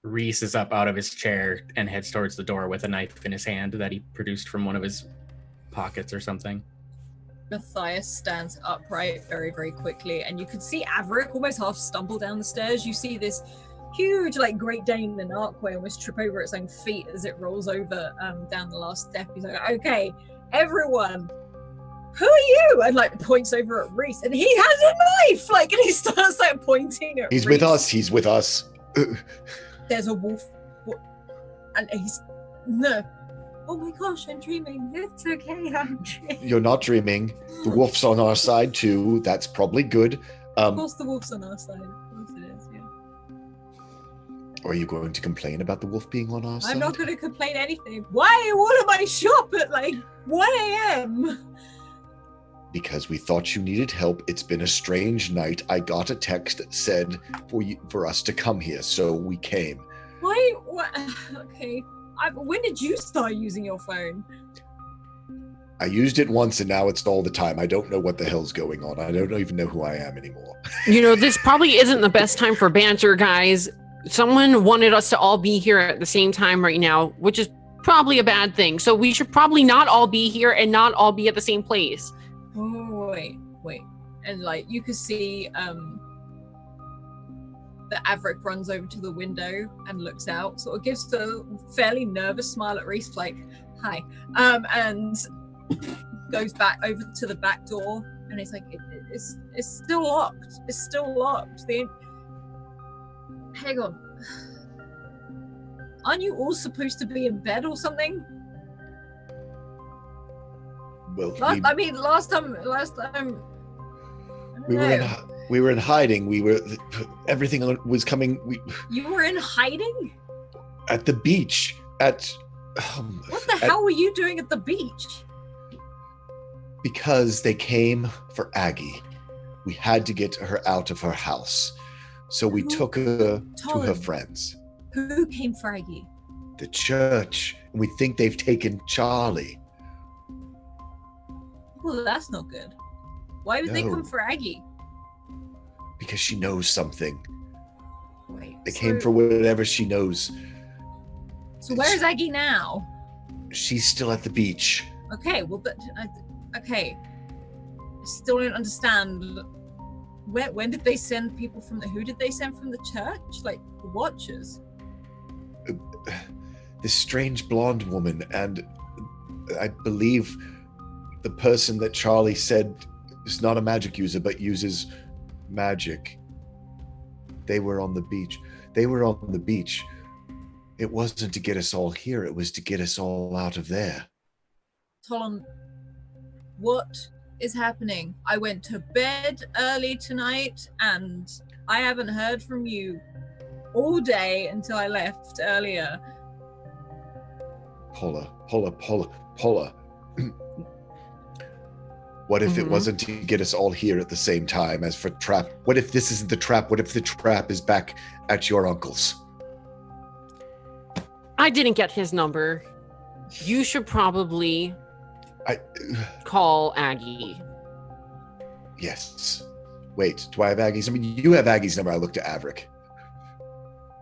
Reese is up out of his chair and heads towards the door with a knife in his hand that he produced from one of his pockets or something. Matthias stands upright very, very quickly, and you can see Averick almost half stumble down the stairs. You see this huge, like, Great Dane in Archway almost trip over its own feet as it rolls over down the last step. He's like, okay, everyone, who are you? And, like, points over at Reese, and he has a knife! Like, and he starts, like, pointing at He's Reese. He's with us. There's a wolf. And he's... No. Oh my gosh, I'm dreaming. It's okay, I'm dreaming. You're not dreaming. The wolf's on our side, too. That's probably good. Of course the wolf's on our side. Of course it is, yeah. Are you going to complain about the wolf being on our side? I'm not going to complain anything. Why all of my shop at, like, 1 a.m.? Because we thought you needed help. It's been a strange night. I got a text that said for us to come here, so we came. Why? What? Okay. When did you start using your phone? I used it once, and now it's all the time. I don't know what the hell's going on. I don't even know who I am anymore. You know, this probably isn't the best time for banter, guys. Someone wanted us to all be here at the same time right now, which is probably a bad thing. So we should probably not all be here and not all be at the same place. Oh, wait. And, like, you could see that Averick runs over to the window and looks out, sort of gives a fairly nervous smile at Reese, like, hi, and goes back over to the back door, and it's like, it's still locked. It's still locked. Hang on. Aren't you all supposed to be in bed or something? Well, last time. we were in hiding. Everything was coming. You were in hiding? At the beach. What the hell were you doing at the beach? Because they came for Aggie. We had to get her out of her house. So we took her to her friends. Who came for Aggie? The church. And we think they've taken Charlie. Well, that's not good. Why would they come for Aggie? Because she knows something. Wait. They came for whatever she knows. So where is Aggie now? She's still at the beach. Okay, well, okay. I still don't understand. When did they send people from who did they send from the church? Like, the Watchers? This strange blonde woman, and I believe the person that Charlie said is not a magic user, but uses magic. They were on the beach. It wasn't to get us all here. It was to get us all out of there. Tolan, what is happening? I went to bed early tonight, and I haven't heard from you all day until I left earlier. Paula. What if it wasn't to get us all here at the same time as for trap? What if this isn't the trap? What if the trap is back at your uncle's? I didn't get his number. You should probably call Aggie. Yes. Wait, do I have Aggie's number? You have Aggie's number. I looked at Averick.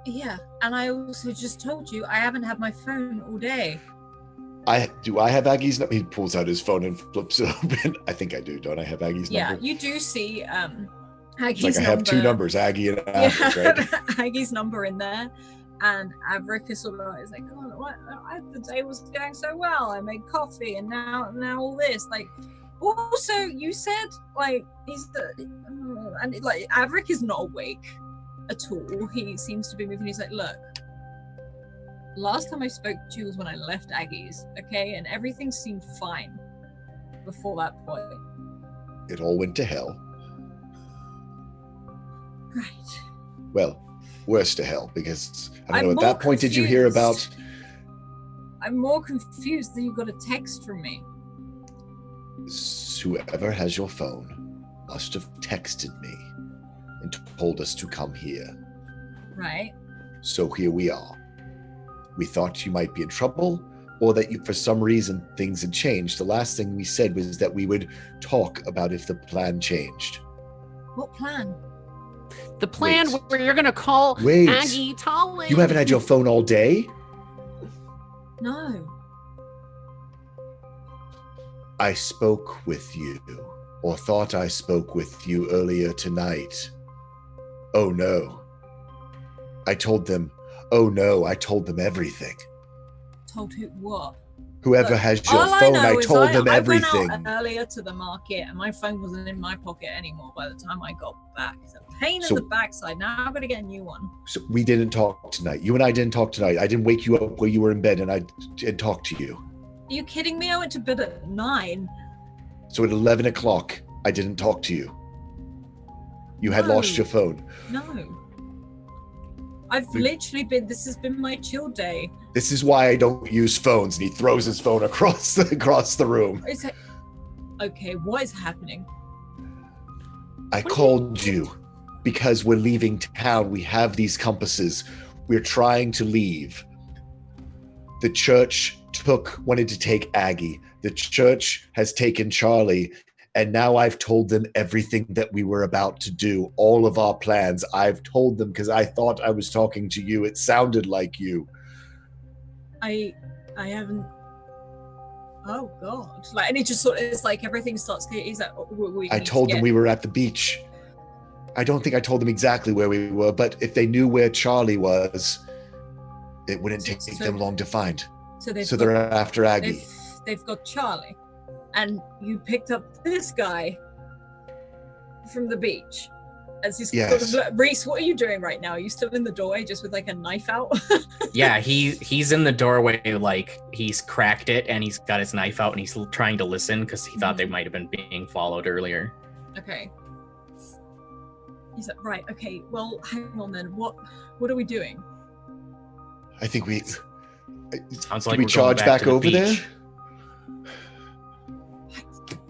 Yeah, and I also just told you I haven't had my phone all day. Do I have Aggie's number? He pulls out his phone and flips it open. I think I do. Don't I have Aggie's number? Yeah, you do see Aggie's number. I have two numbers, Aggie and Averick, right? Aggie's number in there. And Averick is sort of like, oh, what? The day was going so well. I made coffee, and now all this. Like, also, you said, like, and like, Averick is not awake at all. He seems to be moving. He's like, look, last time I spoke to you was when I left Aggie's, okay? And everything seemed fine before that point. It all went to hell. Right. Well, worse to hell, because I don't know, at that point, did you hear about... I'm more confused that you got a text from me. Whoever has your phone must have texted me and told us to come here. Right. So here we are. We thought you might be in trouble, or that for some reason things had changed. The last thing we said was that we would talk about if the plan changed. What plan? The plan Wait. where you're gonna call Wait. Aggie Tolling. You haven't had your phone all day? No. I spoke with you, or thought I spoke with you earlier tonight. Oh no. I told them, oh no, I told them everything. Told who what? Whoever Look, has your all phone, know I is told them I everything. went out earlier to the market and my phone wasn't in my pocket anymore by the time I got back. It's a pain in the backside. Now I'm gonna get a new one. So we didn't talk tonight. You and I didn't talk tonight. I didn't wake you up while you were in bed and I did talk to you. Are you kidding me? I went to bed at 9. So at 11 o'clock, I didn't talk to you. You had No. lost your phone. No. I've literally been, this has been my chill day. This is why I don't use phones. And he throws his phone across the room. Okay, what is happening? I called you because we're leaving town. We have these compasses. We're trying to leave. The church wanted to take Aggie. The church has taken Charlie. And now I've told them everything that we were about to do, all of our plans. I've told them because I thought I was talking to you. It sounded like you. I haven't. Oh God! Like, and it just sort of, it's like everything starts. He's like, I told them we were at the beach. I don't think I told them exactly where we were, but if they knew where Charlie was, it wouldn't take them long to find. So they're after Aggie. They've got Charlie, and you picked up this guy from the beach. As he's Yes. Reese, what are you doing right now? Are you still in the doorway just with like a knife out? Yeah, he's in the doorway, like he's cracked it and he's got his knife out and he's trying to listen because he thought they might have been being followed earlier. Okay. He's like, right, okay, well, hang on then. What are we doing? I think we... Sounds Do like we we're charge going back back to the over there? beach.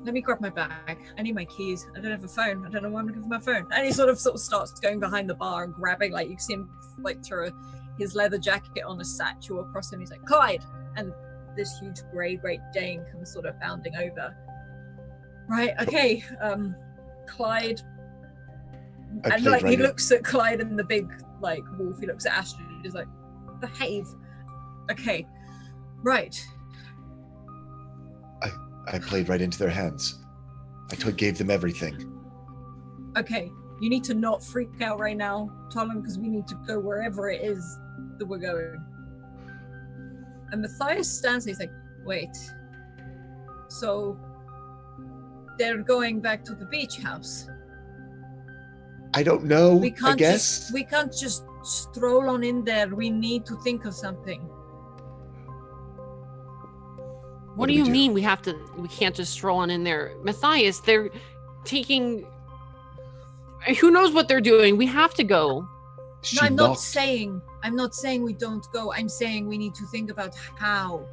Let me grab my bag. I need my keys. I don't have a phone. I don't know why I'm looking for my phone. And he sort of starts going behind the bar and grabbing, like, you see him like throw his leather jacket on a satchel across him. He's like, Clyde! And this huge Great Dane comes sort of bounding over. Right, okay, Clyde. And like he looks at Clyde and the big like wolf, he looks at Astrid and he's like, behave. Okay, right. I played right into their hands. I gave them everything. Okay, you need to not freak out right now, Talon, because we need to go wherever it is that we're going. And Matthias stands there, he's like, wait. So they're going back to the beach house. I don't know, We can't I guess. we can't just stroll on in there. We need to think of something. What do you mean we can't just stroll on in there? Matthias, they're taking... Who knows what they're doing? We have to go. I'm not saying we don't go. I'm saying we need to think about how.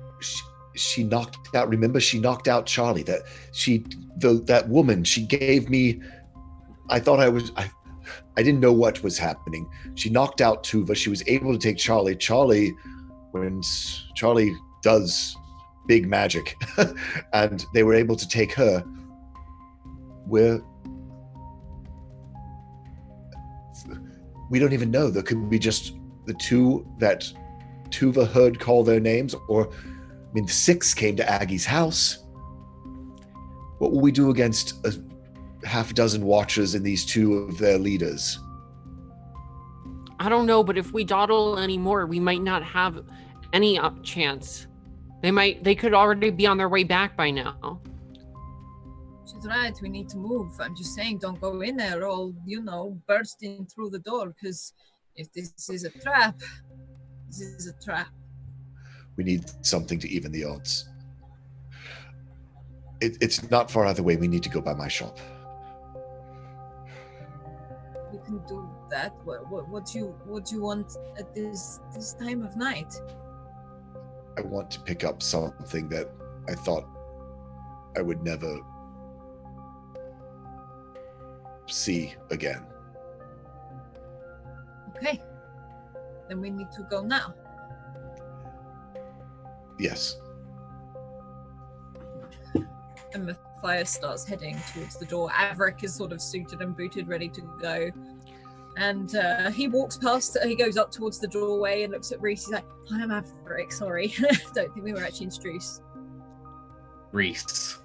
She knocked out, remember, she knocked out Charlie. That woman, she gave me... I thought I didn't know what was happening. She knocked out Tuva. She was able to take Charlie. When Charlie does big magic, and they were able to take her, we don't even know. There could be just the two that Tuva heard call their names, or, I mean, 6 came to Aggie's house. What will we do against a half dozen watchers and these 2 of their leaders? I don't know, but if we dawdle anymore, we might not have any chance. They could already be on their way back by now. She's right, we need to move. I'm just saying, don't go in there all, bursting through the door, because if this is a trap, this is a trap. We need something to even the odds. It's not far either way. We need to go by my shop. We can do that. What do you want at this time of night? I want to pick up something that I thought I would never see again. Okay. Then we need to go now. Yes. And Matthias starts heading towards the door. Averick is sort of suited and booted, ready to go. And he walks past, he goes up towards the doorway and looks at Reese. He's like, "Hi, I'm Averick, sorry." Don't think we were actually introduced. Reese.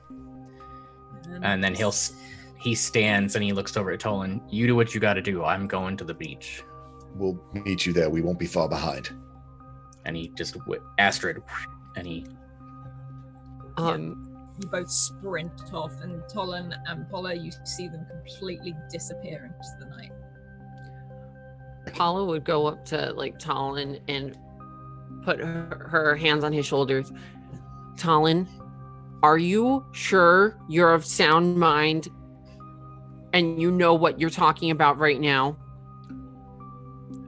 And then he stands and he looks over at Tolan. "You do what you got to do. I'm going to the beach." We'll meet you there. We won't be far behind. And he just Astrid, and he. You both sprint off, and Tolan and Paula, you see them completely disappear into the night. Paula would go up to like Tolan and put her hands on his shoulders. "Tolan, are you sure you're of sound mind and you know what you're talking about right now?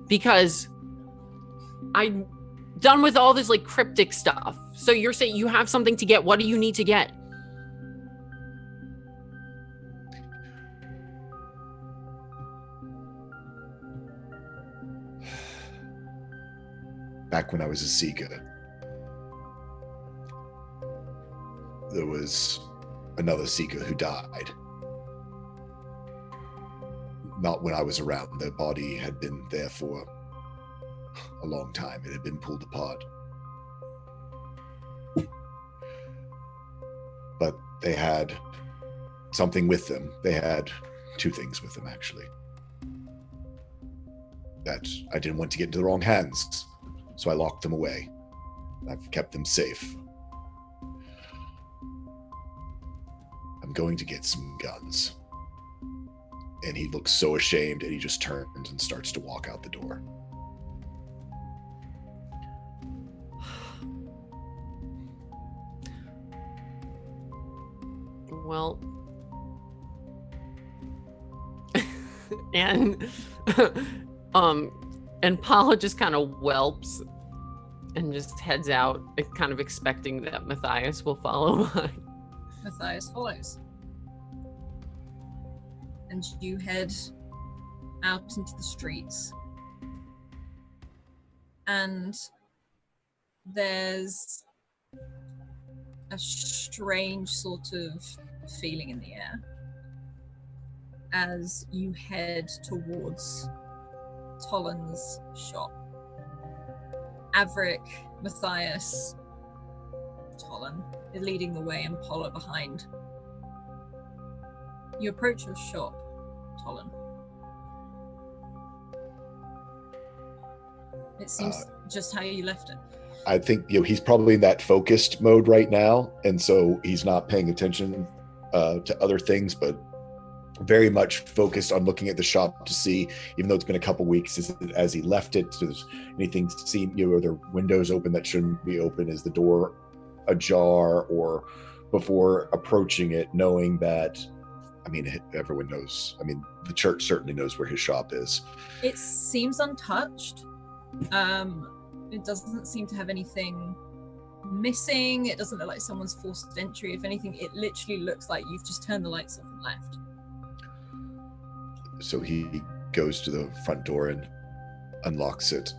Because I'm done with all this like cryptic stuff. So you're saying you have something to get. What do you need to get?" Back when I was a seeker, there was another seeker who died. Not when I was around. The body had been there for a long time. It had been pulled apart. But they had something with them. They had two things with them, actually. That I didn't want to get into the wrong hands, so I locked them away. I've kept them safe. I'm going to get some guns. And he looks so ashamed, and he just turns and starts to walk out the door. Well, and Paula just kind of whelps and just heads out, kind of expecting that Matthias will follow behind. Matthias follows. And you head out into the streets. And there's a strange sort of feeling in the air as you head towards Tolan's shop. Averick, Matthias, Tolan is leading the way and Paula behind. You approach your shop, Tolan. It seems just how you left it. I think he's probably in that focused mode right now, and so he's not paying attention to other things, but very much focused on looking at the shop to see, even though it's been a couple weeks as he left it, does anything seem, are there windows open that shouldn't be open? Is the door ajar? Or before approaching it, knowing that, I mean, everyone knows. I mean, the church certainly knows where his shop is. It seems untouched. It doesn't seem to have anything missing. It doesn't look like someone's forced entry. If anything, it literally looks like you've just turned the lights off and left. So he goes to the front door and unlocks it.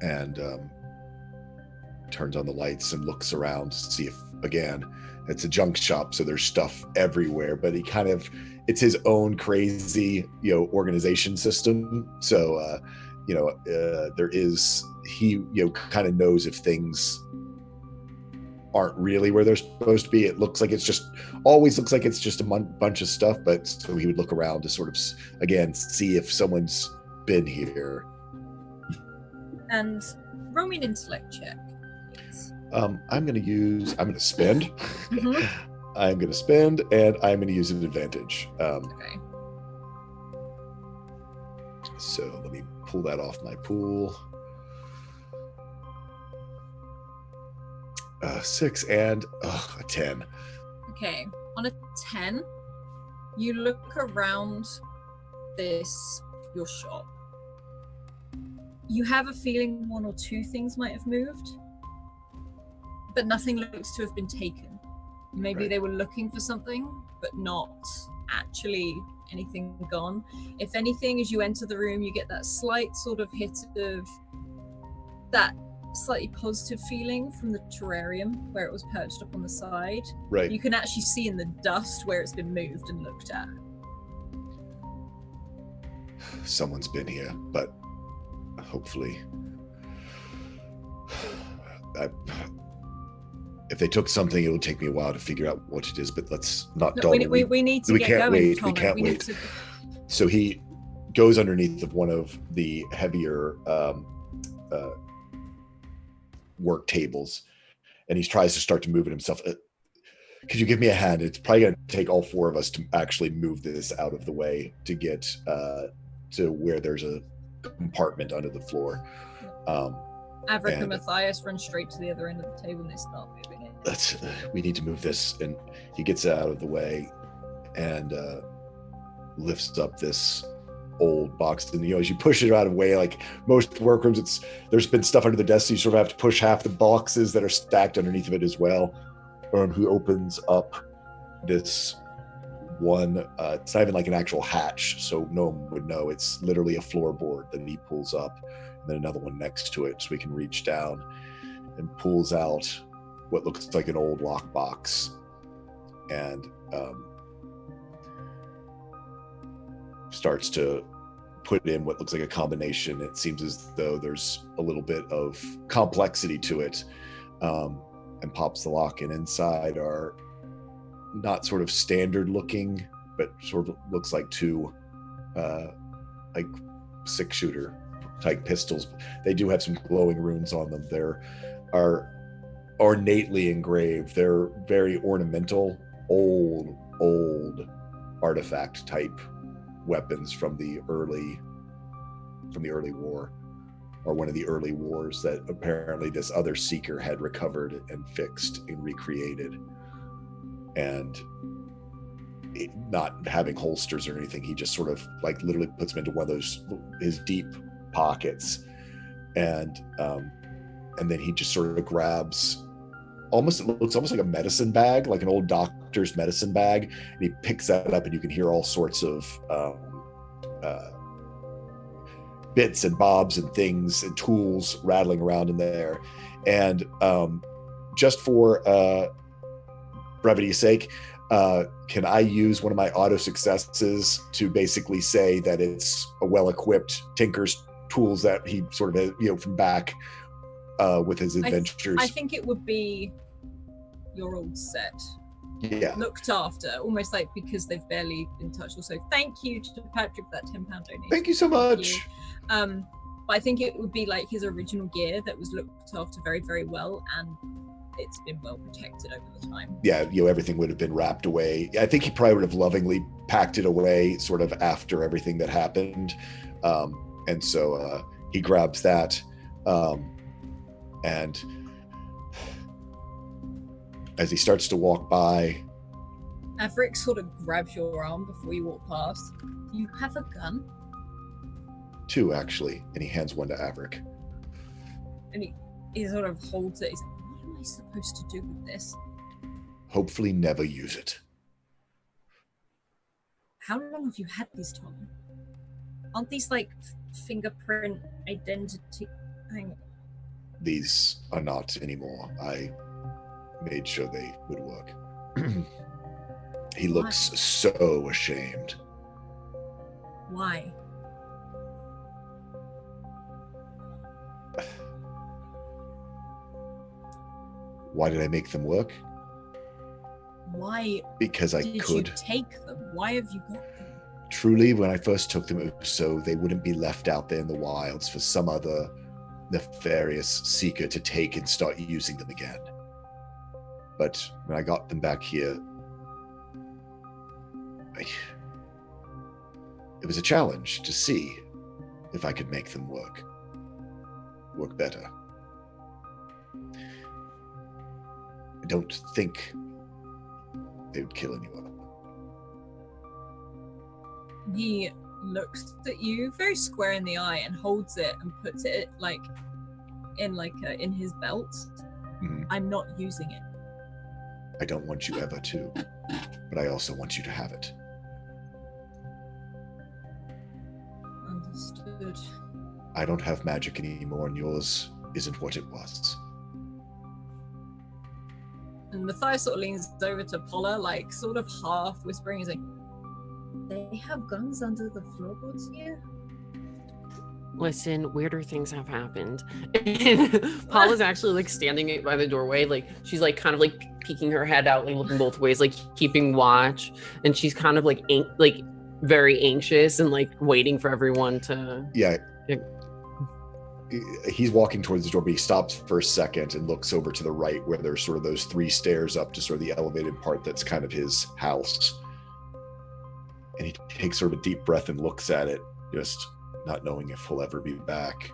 And turns on the lights and looks around to see if, again, it's a junk shop, so there's stuff everywhere, but he kind of, it's his own crazy, organization system. So, there is, he, kind of knows if things aren't really where they're supposed to be. It looks like it's just, always looks like it's just a bunch of stuff, but so he would look around to sort of, again, see if someone's been here. And roll me an intellect check. I'm going to spend. Mm-hmm. I'm going to spend, and I'm going to use an advantage. Okay. So let me pull that off my pool. 6 and a 10. Okay. On a 10, you look around your shop. You have a feeling one or two things might have moved, but nothing looks to have been taken. Maybe Right. They were looking for something, but not actually anything gone. If anything, as you enter the room, you get that slight sort of hit of that slightly positive feeling from the terrarium where it was perched up on the side. Right. You can actually see in the dust where it's been moved and looked at. Someone's been here, but hopefully... if they took something, it'll take me a while to figure out what it is, but let's not dawdle. We need to get going, wait. Tom. We can't wait. So he goes underneath of one of the heavier work tables, and he tries to start to move it himself. Could you give me a hand? It's probably going to take all four of us to actually move this out of the way to get to where there's a compartment under the floor. Averick and Matthias run straight to the other end of the table and they start moving it. We need to move this. And he gets out of the way and lifts up this old box. And, as you push it out of the way, like most workrooms, there's been stuff under the desk, so you sort of have to push half the boxes that are stacked underneath of it as well. He opens up this one, it's not even like an actual hatch, so no one would know. It's literally a floorboard that he pulls up, and then another one next to it, so we can reach down and pulls out what looks like an old lockbox, and starts to put in what looks like a combination. It seems as though there's a little bit of complexity to it, and pops the lock, and inside are not sort of standard looking, but sort of looks like two like 6-shooter type pistols. They do have some glowing runes on them. There are ornately engraved. They're very ornamental, old artifact type weapons from the early war, or one of the early wars that apparently this other seeker had recovered and fixed and recreated. And not having holsters or anything, he just sort of like literally puts them into one of those, his deep pockets, and then he just sort of grabs it looks almost like a medicine bag, like an old doctor's medicine bag, and he picks that up, and you can hear all sorts of bits and bobs and things and tools rattling around in there. And just for brevity's sake, can I use one of my auto successes to basically say that it's a well-equipped tinker's tools that he sort of has, from back with his adventures? I think it would be your old set. Yeah. Looked after, almost like because they've barely been touched. Also, thank you to Patrick for that £10 donation. Thank you so much. But I think it would be like his original gear that was looked after very, very well, and it's been well protected over the time. Yeah, everything would have been wrapped away. I think he probably would have lovingly packed it away sort of after everything that happened. And so he grabs that, and as he starts to walk by, Averick sort of grabs your arm before you walk past. You have a gun? 2, actually, and he hands one to Averick. And he sort of holds it. He's like, what am I supposed to do with this? Hopefully never use it. How long have you had these, Tom? Aren't these like fingerprint identity? Hang on. These are not anymore. I made sure they would work. He looks so ashamed. Why? Why did I make them work? Why? Because I could. Did you take them? Why have you got them? Truly, when I first took them, it was so they wouldn't be left out there in the wilds for some other nefarious seeker to take and start using them again. But when I got them back here, it was a challenge to see if I could make them work better. I don't think they would kill anyone. He looks at you very square in the eye and holds it and puts it in his belt. Mm-hmm. I'm not using it. I don't want you ever to, but I also want you to have it. Understood. I don't have magic anymore, and yours isn't what it was. And Matthias sort of leans over to Paula, like sort of half whispering. He's like, "They have guns under the floorboards here." Listen, weirder things have happened. And Paula's actually like standing by the doorway, like she's like kind of like peeking her head out, like looking both ways, like keeping watch, and she's kind of like very anxious and like waiting for everyone to. Yeah. He's walking towards the door, but he stops for a second and looks over to the right where there's sort of those 3 stairs up to sort of the elevated part that's kind of his house. And he takes sort of a deep breath and looks at it, just not knowing if he'll ever be back.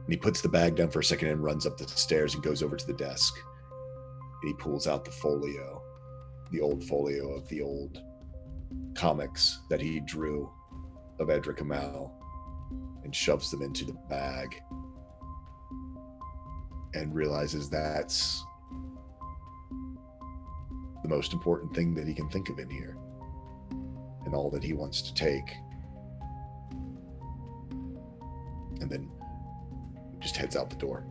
And he puts the bag down for a second and runs up the stairs and goes over to the desk. And he pulls out the folio, the old folio of the old comics that he drew of Edric Amal, and shoves them into the bag and realizes that's the most important thing that he can think of in here and all that he wants to take. And then just heads out the door.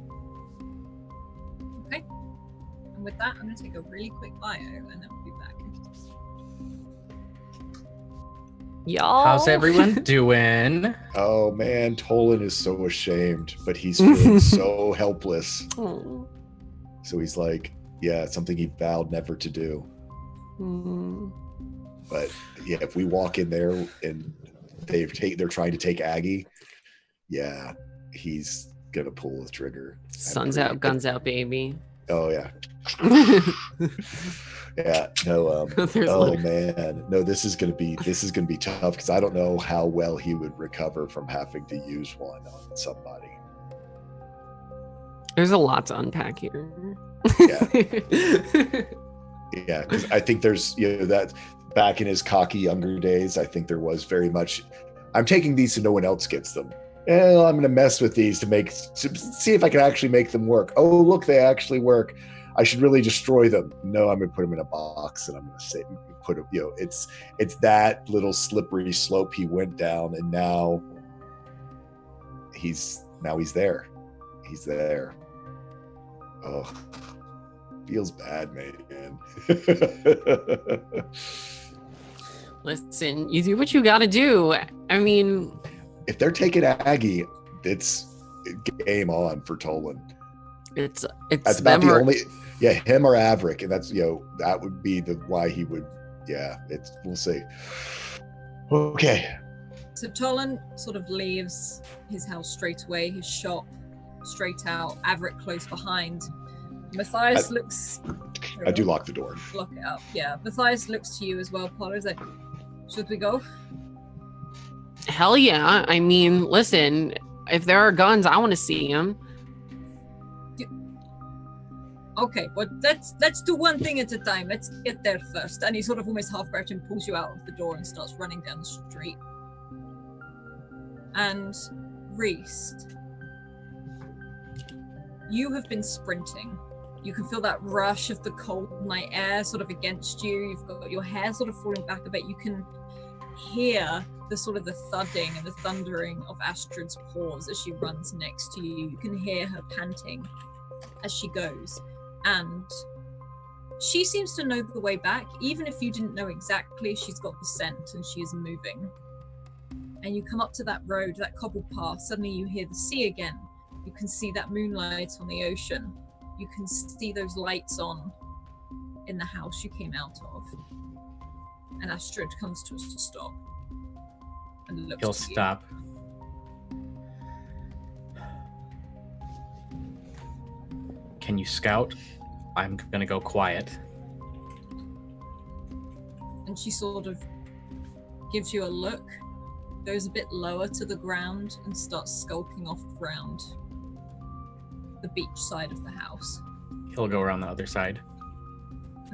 Okay. And with that, I'm going to take a really quick bio and then we'll be back. Y'all. How's everyone doing? Oh man, Tolan is so ashamed, but he's feeling so helpless. Oh. So he's like, yeah, it's something he vowed never to do. But yeah, if we walk in there and they're trying to take Aggie, yeah, he's gonna pull the trigger. Sun's out, guns out, baby. Oh yeah. Yeah, no, man, no, this is gonna be tough because I don't know how well he would recover from having to use one on somebody. There's a lot to unpack here. Yeah. Yeah, because I think there's, that back in his cocky younger days, I think there was very much, I'm taking these so no one else gets them. Well, I'm going to mess with these to see if I can actually make them work. Oh, look, they actually work. I should really destroy them. No, I'm going to put them in a box and I'm going to say, it's that little slippery slope he went down, and now he's there. He's there. Oh, feels bad, man. Listen, you do what you got to do. I mean, if they're taking Aggie, it's game on for Tolan. It's that's about the only, him or Averick, and that's that would be the why he would. Yeah, we'll see. Okay. So Tolan sort of leaves his house straight away, his shop straight out, Averick close behind. Matthias looks. I do lock the door. Lock it up. Yeah, Matthias looks to you as well, Paula. He's like, should we go? Hell yeah. I mean, listen, if there are guns, I want to see them. Okay, but let's do one thing at a time. Let's get there first. And he sort of almost half crouched and pulls you out of the door and starts running down the street. And Reese, you have been sprinting. You can feel that rush of the cold night air sort of against you. You've got your hair sort of falling back a bit. You can hear the sort of the thudding and the thundering of Astrid's paws as she runs next to you. You can hear her panting as she goes. And she seems to know the way back. Even if you didn't know exactly, she's got the scent and she is moving. And you come up to that road, that cobbled path. Suddenly you hear the sea again. You can see that moonlight on the ocean. You can see those lights on in the house you came out of. And Astrid comes to a stop and looks. He'll stop. Can you scout? I'm gonna go quiet. And she sort of gives you a look, goes a bit lower to the ground, and starts skulking off around the beach side of the house. He'll go around the other side.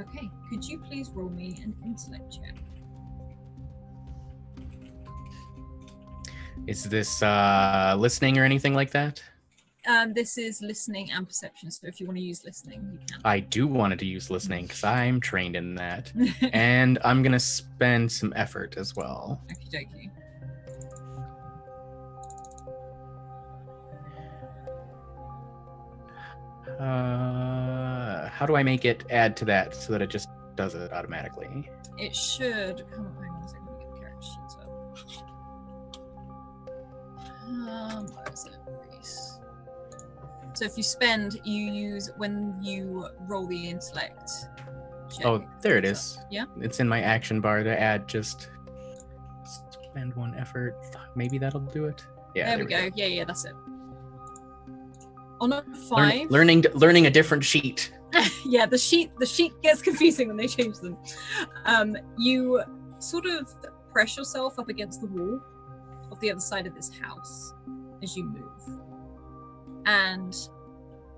Okay, could you please roll me an intellect check? Is this listening or anything like that? This is listening and perception, so if you want to use listening, you can. I do want to use listening because I'm trained in that. And I'm going to spend some effort as well. Okie dokie. How do I make it add to that so that it just does it automatically? It should. Hang on a second, let me get the character sheets up. Where is it? Reese. So if you spend, you use when you roll the intellect check. Oh, there it is. Yeah? It's in my action bar to add just spend 1 effort. Maybe that'll do it. Yeah, there we go. Yeah, that's it. On a 5. Learning a different sheet. Yeah, the sheet gets confusing when they change them. You sort of press yourself up against the wall of the other side of this house as you move, and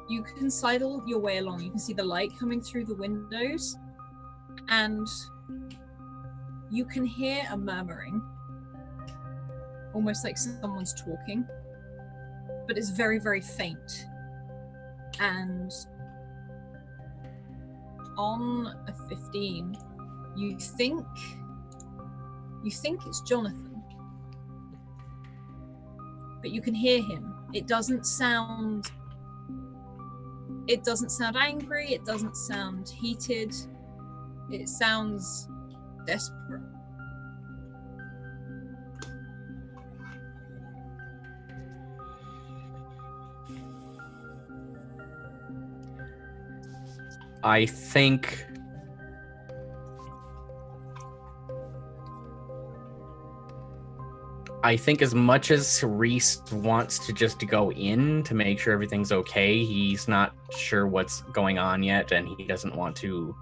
you can sidle your way along. You can see the light coming through the windows, and you can hear a murmuring, almost like someone's talking, but it's very, very faint. And on a 15, you think it's Jonathan, but you can hear him. It doesn't sound angry, it doesn't sound heated, it sounds desperate. I think as much as Reese wants to just go in to make sure everything's okay, he's not sure what's going on yet, and he doesn't want to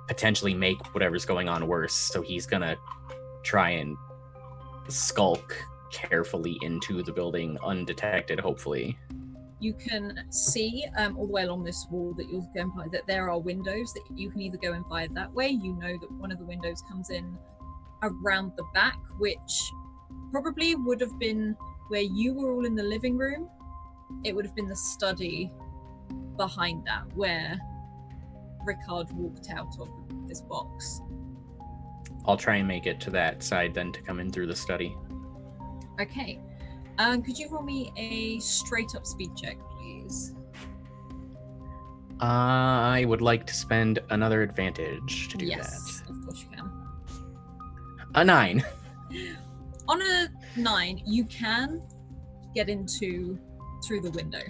potentially make whatever's going on worse, so he's gonna try and skulk carefully into the building undetected, hopefully. You can see all the way along this wall that you're going by that there are windows that you can either go in via that way. You know that one of the windows comes in around the back, which probably would have been where you were all in the living room. It would have been the study behind that, where Ricard walked out of this box. I'll try and make it to that side then to come in through the study. Okay. Could you roll me a straight up speed check, please? I would like to spend another advantage to do that. Yes, of course you can. A 9. On a 9, you can get through the window.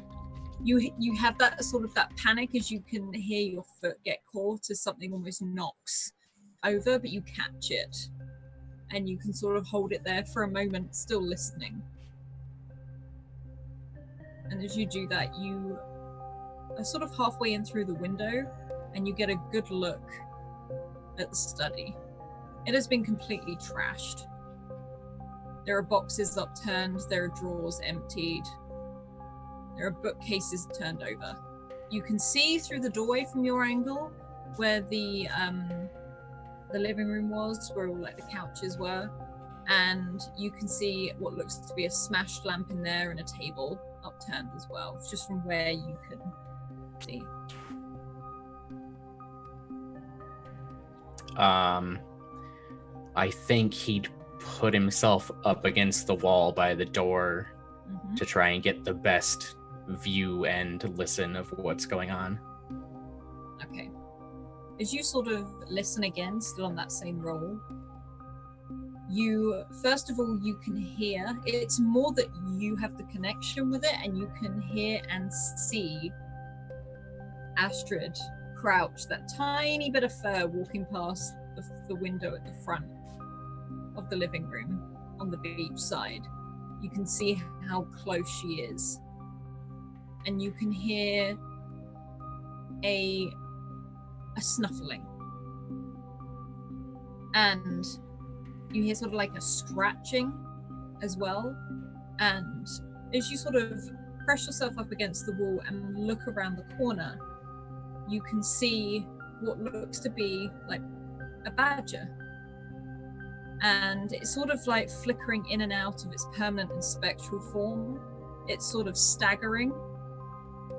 You have that sort of that panic as you can hear your foot get caught as something almost knocks over, but you catch it and you can sort of hold it there for a moment, still listening. And as you do that, you are sort of halfway in through the window and you get a good look at the study. It has been completely trashed. There are boxes upturned, there are drawers emptied, there are bookcases turned over. You can see through the doorway from your angle where the living room was, where all like the couches were, and you can see what looks to be a smashed lamp in there and a table upturned as well, just from where you can see. I think he'd put himself up against the wall by the door to try and get the best view and listen of what's going on. Okay. As you sort of listen again, still on that same roll, first of all, you can hear, it's more that you have the connection with it, and you can hear and see Astrid crouch, that tiny bit of fur walking past the window at the front of the living room on the beach side. You can see how close she is, and you can hear a snuffling, and you hear sort of like a scratching as well. And as you sort of press yourself up against the wall and look around the corner, you can see what looks to be like a badger, and it's sort of like flickering in and out of its permanent and spectral form. It's sort of staggering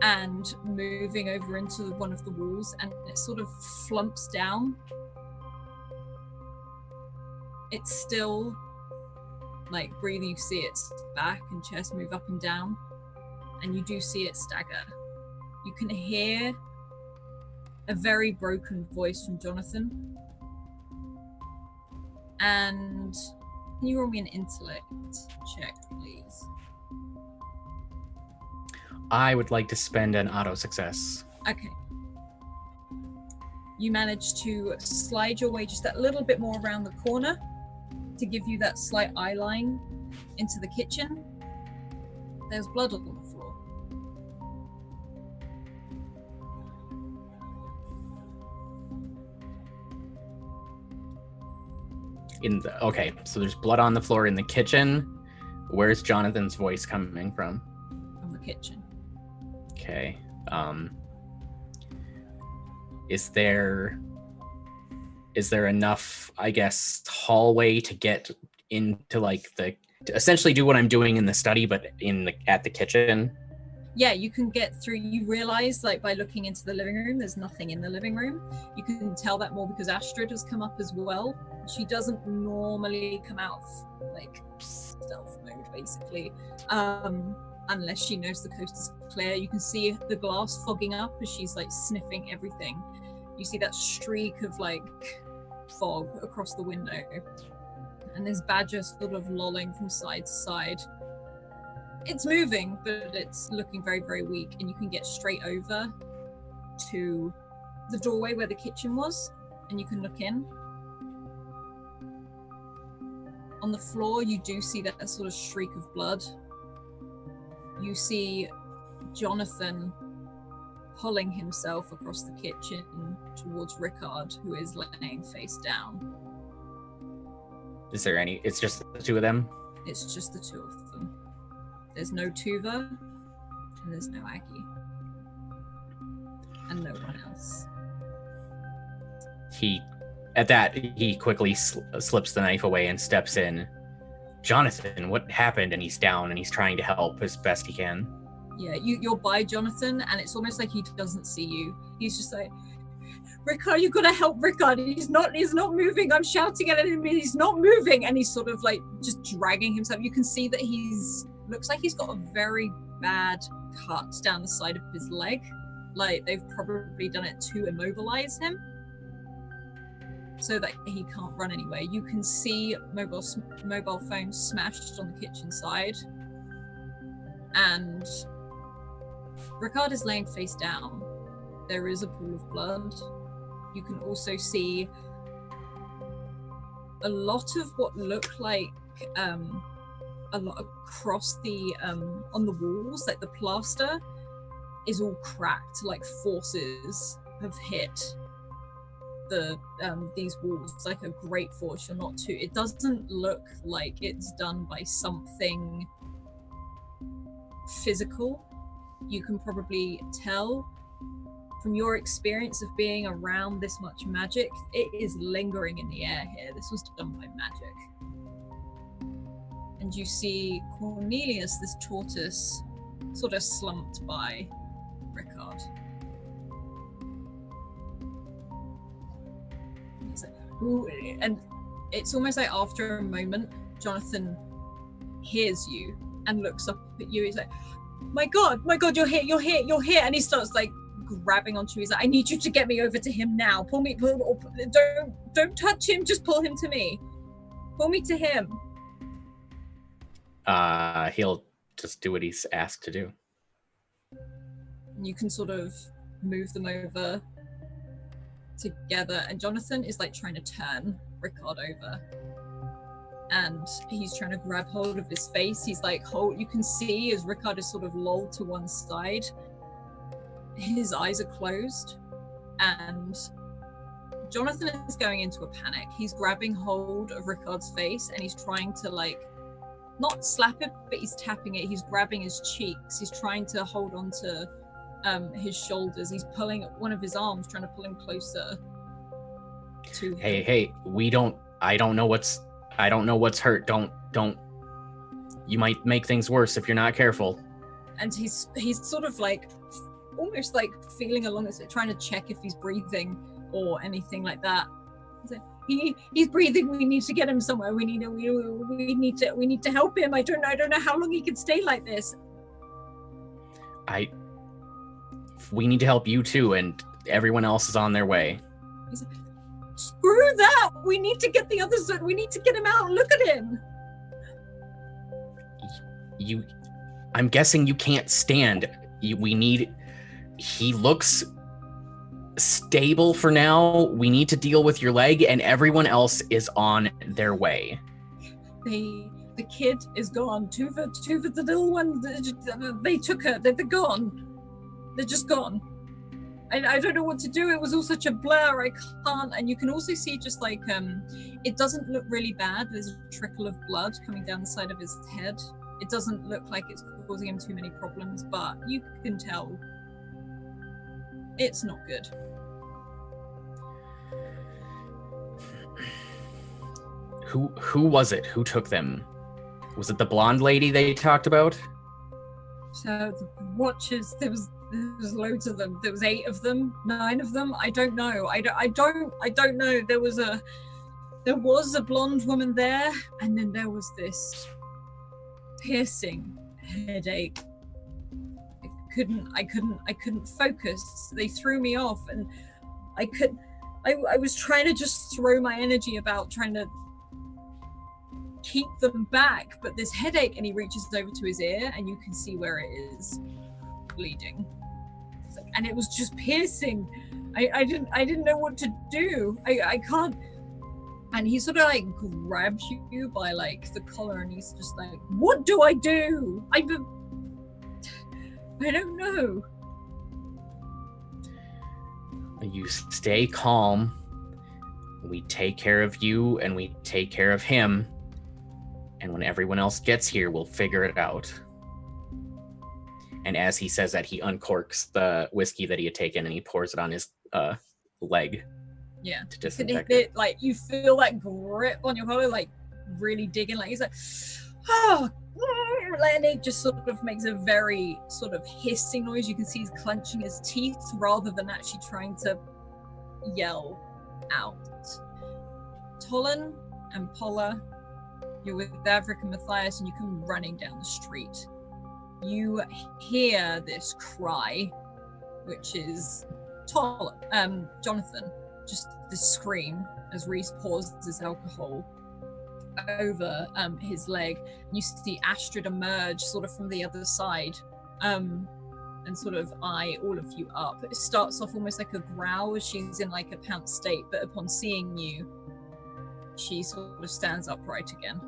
and moving over into one of the walls, and it sort of flumps down. It's still like breathing. You see its back and chest move up and down, and you do see it stagger. you can hear a very broken voice from Jonathan. And can you roll me an intellect check, please? I would like to spend an auto success. Okay. You manage to slide your way just that little bit more around the corner to give you that slight eye line into the kitchen. There's blood on the floor. Okay, so there's blood on the floor in the kitchen. Where's Jonathan's voice coming from? From the kitchen. Okay. Is there enough, I guess, hallway to get into like to essentially do what I'm doing in the study, but at the kitchen? Yeah, you can get through. You realize, like, by looking into the living room, there's nothing in the living room. You can tell that more because Astrid has come up as well. She doesn't normally come out of, like, stealth mode, basically, unless she knows the coast is clear. You can see the glass fogging up as she's, like, sniffing everything. You see that streak of, like, fog across the window. And there's Badger sort of lolling from side to side. It's moving, but it's looking very, very weak, and you can get straight over to the doorway where the kitchen was, and you can look in. On the floor, you do see that sort of streak of blood. You see Jonathan pulling himself across the kitchen towards Rickard, who is laying face down. Is there any? It's just the two of them? It's just the two of them. There's no Tuva, and there's no Aggie. And no one else. He quickly slips the knife away and steps in. Jonathan, what happened? And he's down and he's trying to help as best he can. Yeah, you're by Jonathan, and it's almost like he doesn't see you. He's just like, Rickard, you gotta help Rickard. He's not moving. I'm shouting at him, he's not moving. And he's sort of like just dragging himself. You can see that looks like he's got a very bad cut down the side of his leg. Like they've probably done it to immobilize him so that he can't run anywhere. You can see mobile phone smashed on the kitchen side, and Rickard is laying face down. There is a pool of blood. You can also see a lot of what look like a lot across the on the walls, like the plaster is all cracked, like forces have hit the these walls, like a great force. You're not too. It doesn't look like it's done by something physical. You can probably tell from your experience of being around this much magic, it is lingering in the air here. This was done by magic. And you see Cornelius, this tortoise, sort of slumped by Rickard. He's like, ooh, and it's almost like after a moment, Jonathan hears you and looks up at you. He's like, my God, you're here. And he starts like grabbing onto you. He's like, I need you to get me over to him now. Don't touch him, just pull him to me. Pull me to him. He'll just do what he's asked to do. You can sort of move them over together, and Jonathan is like trying to turn Rickard over, and he's trying to grab hold of his face. He's like, you can see as Rickard is sort of lolled to one side, his eyes are closed, and Jonathan is going into a panic. He's grabbing hold of Rickard's face, and he's trying to like not slap it, but he's tapping it. He's grabbing his cheeks. He's trying to hold on to his shoulders. He's pulling at one of his arms, trying to pull him closer to him. Hey, I don't know what's hurt. Don't. You might make things worse if you're not careful. And he's sort of like, almost like feeling along this, trying to check if he's breathing or anything like that. He's like, he's breathing. We need to get him somewhere. We need to help him. I don't know how long he can stay like this. we need to help you too, and everyone else is on their way. He's like, screw that! We need to get the others. We need to get him out. Look at him. I'm guessing you can't stand. He looks stable for now. We need to deal with your leg, and everyone else is on their way. The kid is gone. Tuva, the little one, they took her. They're gone. They're just gone. I don't know what to do. It was all such a blur. I can't. And you can also see just like, it doesn't look really bad. There's a trickle of blood coming down the side of his head. It doesn't look like it's causing him too many problems, but you can tell it's not good. Who was it? Who took them? Was it the blonde lady they talked about? So the watchers, there was loads of them. There was 8 of them, 9 of them. I don't know. I don't know. There was a blonde woman there, and then there was this piercing headache. I couldn't focus. They threw me off, and I was trying to just throw my energy about trying to keep them back, but this headache, and he reaches over to his ear and you can see where it is bleeding. And it was just piercing. I didn't know what to do. I can't. And he sort of like grabs you by like the collar, and he's just like, what do I do? I don't know. You stay calm. We take care of you, and we take care of him. And when everyone else gets here, we'll figure it out. And as he says that, he uncorks the whiskey that he had taken, and he pours it on his leg. Yeah. To disinfect it. Like you feel that grip on your collar, like really digging. Like he's like, oh, and it just sort of makes a very sort of hissing noise. You can see he's clenching his teeth rather than actually trying to yell out. Tolan and Paula, you're with Davrik and Matthias, and you come running down the street. You hear this cry, which is Jonathan, just this scream as Reese pours his alcohol over his leg. And you see Astrid emerge sort of from the other side and sort of eye all of you up. It starts off almost like a growl as she's in like a pounced state, but upon seeing you, she sort of stands upright again.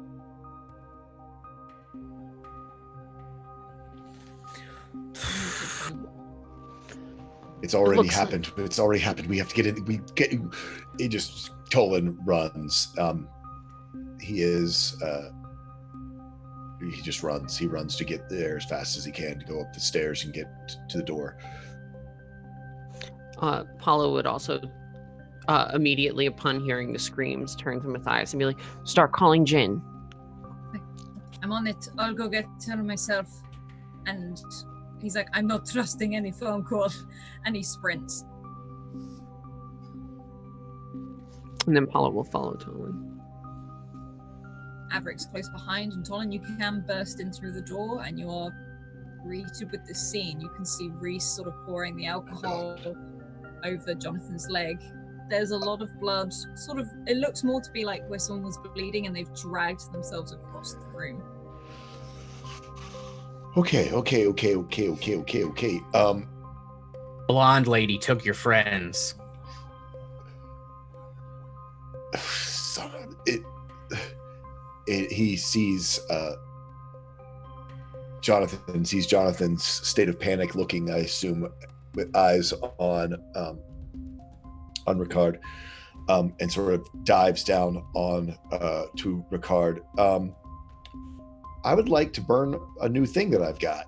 It's already happened. It's already happened. We have to get in. He just Tolan runs. He just runs. He runs to get there as fast as he can to go up the stairs and get to the door. Paula would also immediately upon hearing the screams turn to Matthias and be like, start calling Jin. I'm on it. I'll go get her myself. And he's like, I'm not trusting any phone call. And he sprints. And then Paula will follow Tolan. Avric's close behind, and Tolan, you can burst in through the door, and you are greeted with this scene. You can see Reese sort of pouring the alcohol over Jonathan's leg. There's a lot of blood. Sort of, it looks more to be like where someone was bleeding and they've dragged themselves across the room. Okay. Blonde lady took your friends. He sees Jonathan, sees Jonathan's state of panic, looking, I assume, with eyes on Ricard, and sort of dives down on to Ricard. I would like to burn a new thing that I've got.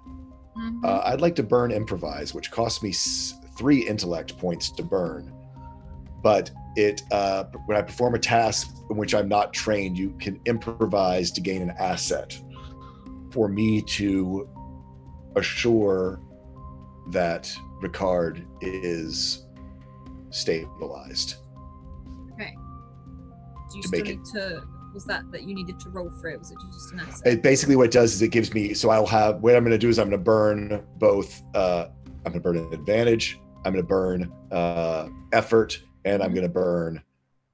Mm-hmm. I'd like to burn improvise, which costs me 3 intellect points to burn. But it when I perform a task in which I'm not trained, you can improvise to gain an asset for me to assure that Ricard is stabilized. Okay. Do you still need to... Was that you needed to roll for it? Was it just an asset? Basically what it does is it gives me, so I'll have, what I'm going to do is I'm going to burn both I'm going to burn an advantage. I'm going to burn effort, and I'm going to burn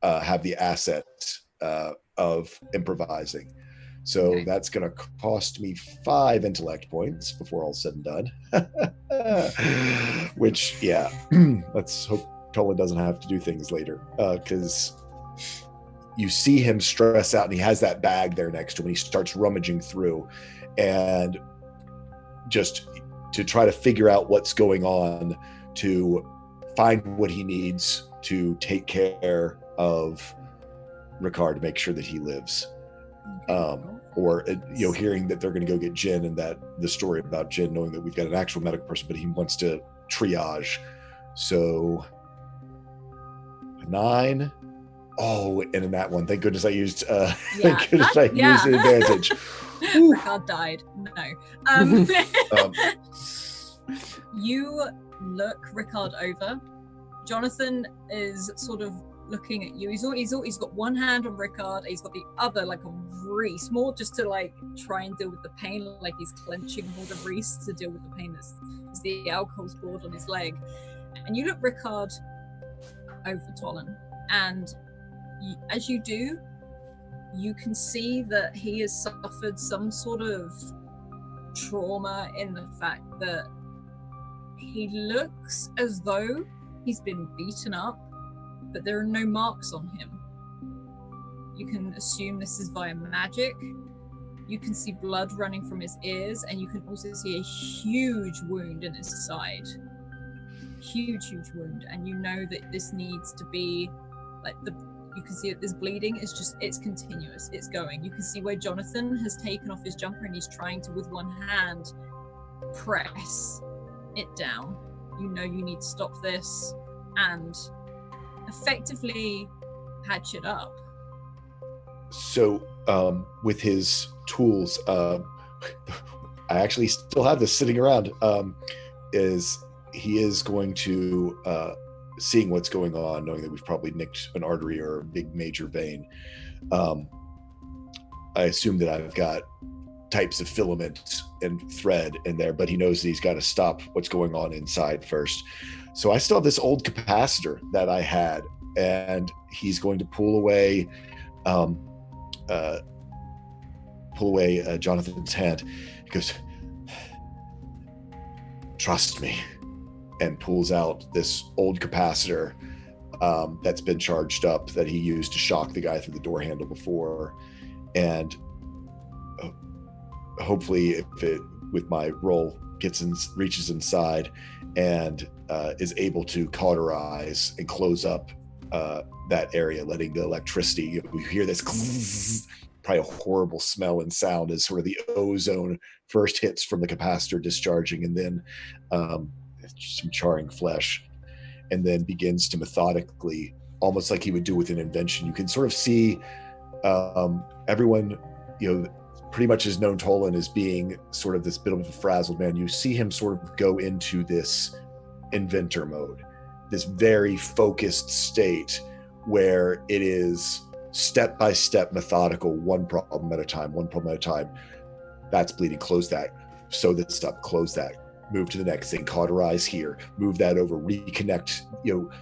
have the asset of improvising. So Okay. that's going to cost me 5 intellect points before all's said and done. Which, yeah, let's hope Tola doesn't have to do things later, because you see him stress out, and he has that bag there next to him, and he starts rummaging through, and just to try to figure out what's going on, to find what he needs to take care of Ricard, to make sure that he lives. Or hearing that they're going to go get Jin, and that the story about Jin, knowing that we've got an actual medical person, but he wants to triage. So 9. Oh, and in that one, thank goodness I used thank goodness I used an advantage. Ricard died. No. You look Ricard over. Jonathan is sort of looking at you. He's got one hand on Ricard. He's got the other like on Reese, more just to like try and deal with the pain. Like he's clenching hold of Reese to deal with the pain that's the alcohol's poured on his leg. And you look Ricard over Tolan, and as you do, you can see that he has suffered some sort of trauma in the fact that he looks as though he's been beaten up, but there are no marks on him. You can assume this is via magic. You can see blood running from his ears, and you can also see a huge wound in his side. Huge wound, and you know that this needs to be like you can see that this bleeding is it's continuous, it's going. You can see where Jonathan has taken off his jumper, and he's trying to, with one hand, press it down. You know you need to stop this and effectively patch it up. So with his tools, I actually still have this sitting around, he is going to, seeing what's going on, knowing that we've probably nicked an artery or a big major vein, I assume that I've got types of filament and thread in there, but he knows that he's got to stop what's going on inside first. So I still have this old capacitor that I had, and he's going to pull away Jonathan's hand. He goes, "Trust me," and pulls out this old capacitor that's been charged up, that he used to shock the guy through the door handle before. And hopefully, if it, with my roll, reaches inside and is able to cauterize and close up that area, letting the electricity, we hear this probably a horrible smell and sound as sort of the ozone first hits from the capacitor discharging, and then some charring flesh, and then begins to methodically, almost like he would do with an invention. You can sort of see everyone, pretty much has known Tolan as being sort of this bit of a frazzled man. You see him sort of go into this inventor mode, this very focused state where it is step by step, methodical, one problem at a time. That's bleeding, close that. Sew this up, close that. Move to the next thing, cauterize here, move that over, reconnect,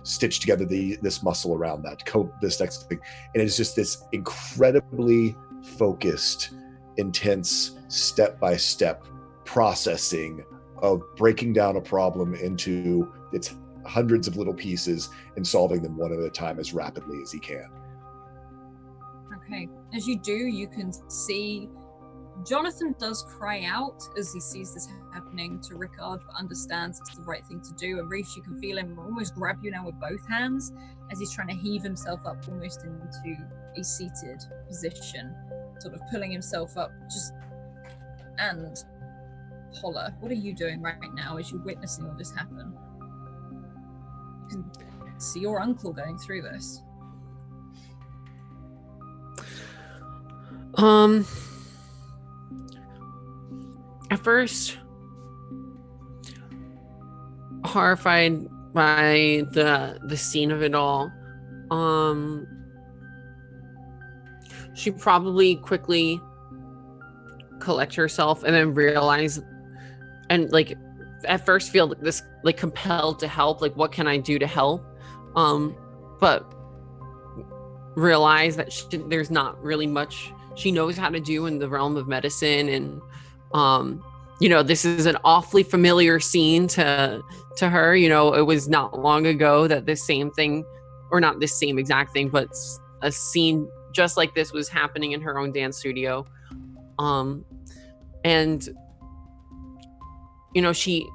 stitch together this muscle around that, coat this next thing. And it's just this incredibly focused, intense, step-by-step processing of breaking down a problem into its hundreds of little pieces and solving them one at a time as rapidly as he can. Okay. As you do, you can see Jonathan does cry out as he sees this happening to Ricard, but understands it's the right thing to do. And Reese, you can feel him almost grab you now with both hands as he's trying to heave himself up almost into a seated position, sort of pulling himself up. And Paula, what are you doing right now as you're witnessing all this happen? You can see your uncle going through this. At first, horrified by the scene of it all, she probably quickly collect herself and then realize and at first feel this like compelled to help, like what can I do to help, but realize that there's not really much she knows how to do in the realm of medicine. And this is an awfully familiar scene to her. It was not long ago that this same thing, or not this same exact thing, but a scene just like this was happening in her own dance studio. And she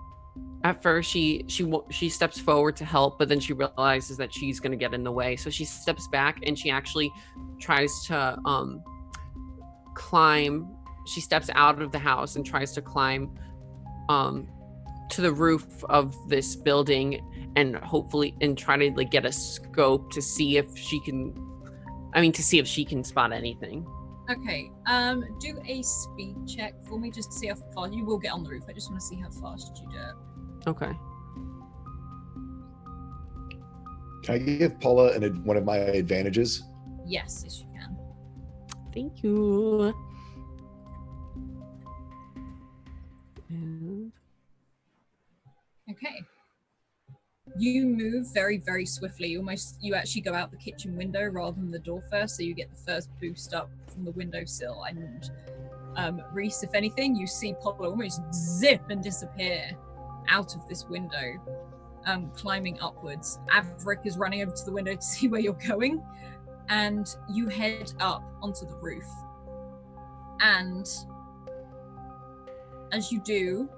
at first she steps forward to help, but then she realizes that she's going to get in the way, so she steps back and she actually tries to climb. She steps out of the house and tries to climb to the roof of this building, and hopefully try to like get a scope to see if she can spot anything. Okay, do a speed check for me just to see how far you will get on the roof. I just want to see how fast you do it. Okay. Can I give Paula one of my advantages? Yes, you can. Thank you. And... Okay. You move very, very swiftly. You actually go out the kitchen window rather than the door first, so you get the first boost up from the windowsill. And Reese, if anything, you see Paula almost zip and disappear out of this window, climbing upwards. Averick is running over to the window to see where you're going, and you head up onto the roof. And as you do,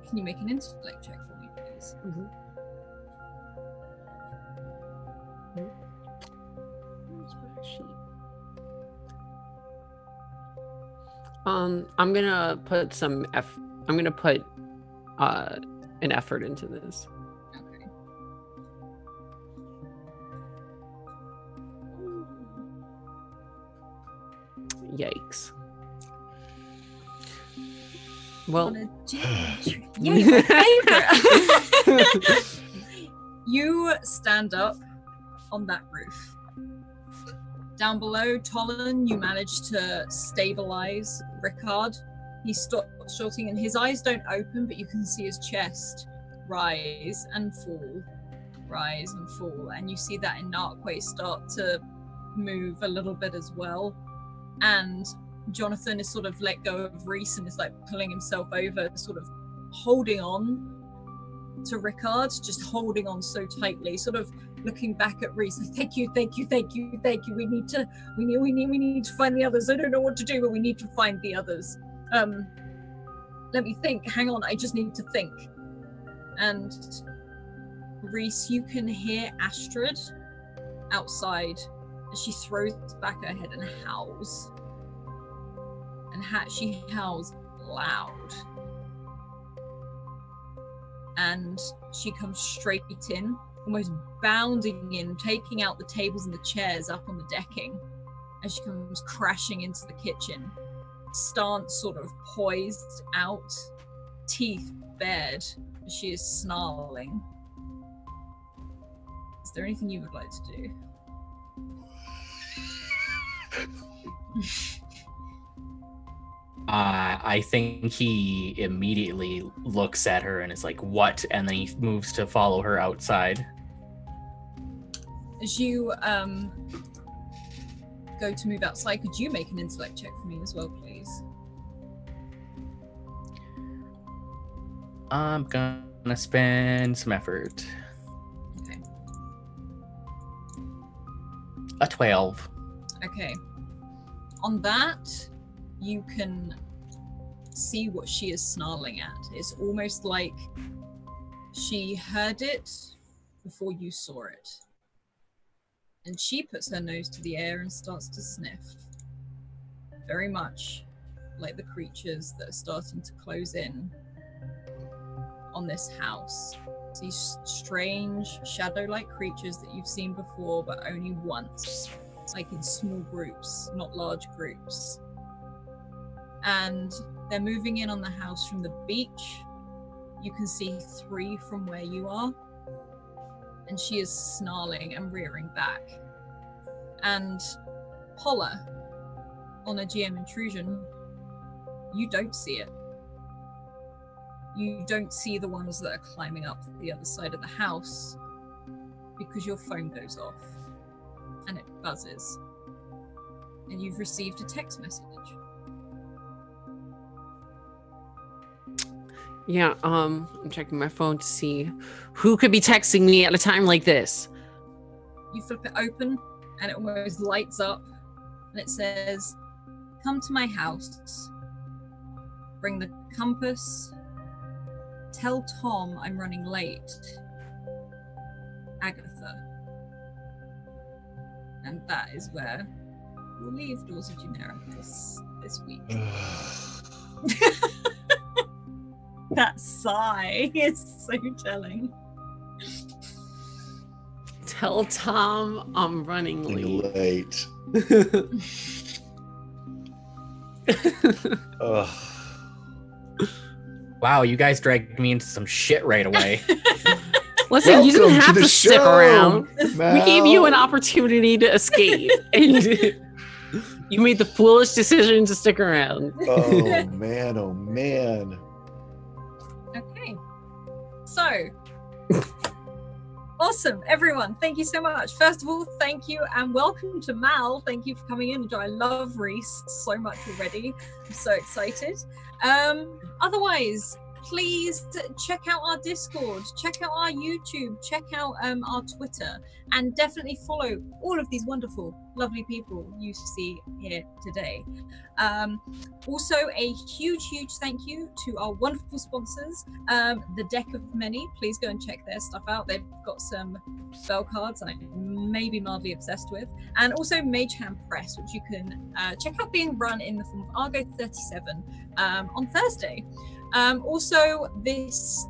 can you make an intellect check for me, please? Mm-hmm. I'm gonna put an effort into this. Okay. Yikes. Well, yay, my favorite. You stand up on that roof. Down below, Tolan, you manage to stabilize Rickard. He stops shouting and his eyes don't open, but you can see his chest rise and fall, rise and fall. And you see that Inarque start to move a little bit as well. And Jonathan is sort of let go of Reese and is like pulling himself over, sort of holding on to Rickard, just holding on so tightly, sort of looking back at Reese. Thank you. We need to find the others. I don't know what to do, but we need to find the others. Let me think. Hang on, I just need to think. And Reese, you can hear Astrid outside as she throws back her head and howls. And she howls loud. And she comes straight in, almost bounding in, taking out the tables and the chairs up on the decking as she comes crashing into the kitchen, stance sort of poised out, teeth bared as she is snarling. Is there anything you would like to do? I think he immediately looks at her and is like, what? And then he moves to follow her outside. As you go to move outside, could you make an intellect check for me as well, please? I'm gonna spend some effort. Okay. A 12. Okay. On that, you can see what she is snarling at. It's almost like she heard it before you saw it. And she puts her nose to the air and starts to sniff. Very much like the creatures that are starting to close in on this house. These strange shadow-like creatures that you've seen before, but only once. Like in small groups, not large groups. And they're moving in on the house from the beach. You can see 3 from where you are. And she is snarling and rearing back. And Paula, on a GM intrusion, you don't see it. You don't see the ones that are climbing up the other side of the house because your phone goes off and it buzzes. And you've received a text message. Yeah, I'm checking my phone to see who could be texting me at a time like this. You flip it open and it almost lights up and it says, "Come to my house. Bring the compass. Tell Tom I'm running late. Agatha." And that is where we'll leave Doors of Dunera this week. That sigh is so telling. Tell Tom I'm running late. Ugh. Wow, you guys dragged me into some shit right away. Listen, you didn't Welcome to have the to stick show, around. Mal. We gave you an opportunity to escape. And you made the foolish decision to stick around. Oh man, oh man. Okay. So, awesome, everyone. Thank you so much. First of all, thank you and welcome to Mal. Thank you for coming in. I love Reese so much already. I'm so excited. Otherwise, please check out our Discord, check out our YouTube, check out our Twitter, and definitely follow all of these wonderful, lovely people you see here today. Also, a huge thank you to our wonderful sponsors, The Deck of Many. Please go and check their stuff out. They've got some spell cards I may be mildly obsessed with, and also Mage Hand Press, which you can check out being run in the form of Argo 37 on Thursday. Also, this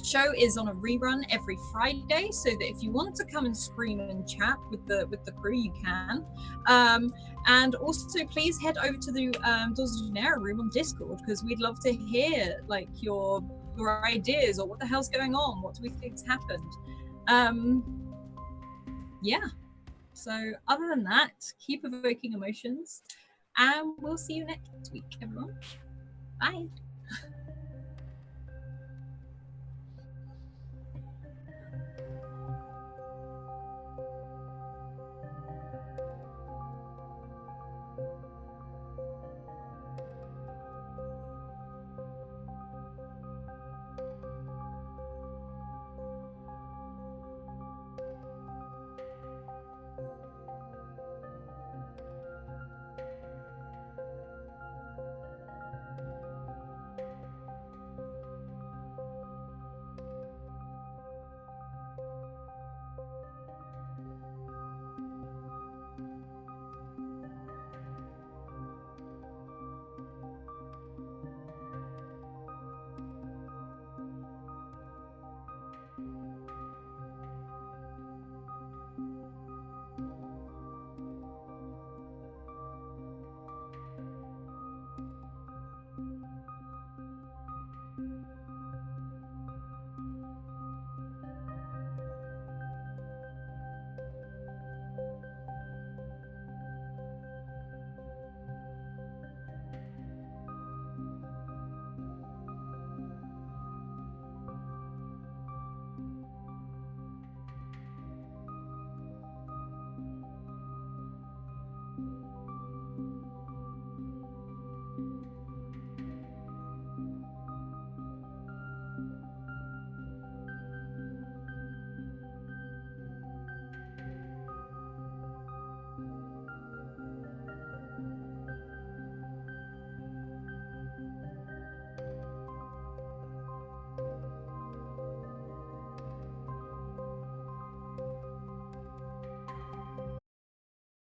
show is on a rerun every Friday, so that if you want to come and scream and chat with the crew, you can. And also, please head over to the Doors of Dunera room on Discord, because we'd love to hear like your ideas, or what the hell's going on, what do we think's happened. Yeah. So other than that, keep evoking emotions, and we'll see you next week, everyone. Bye.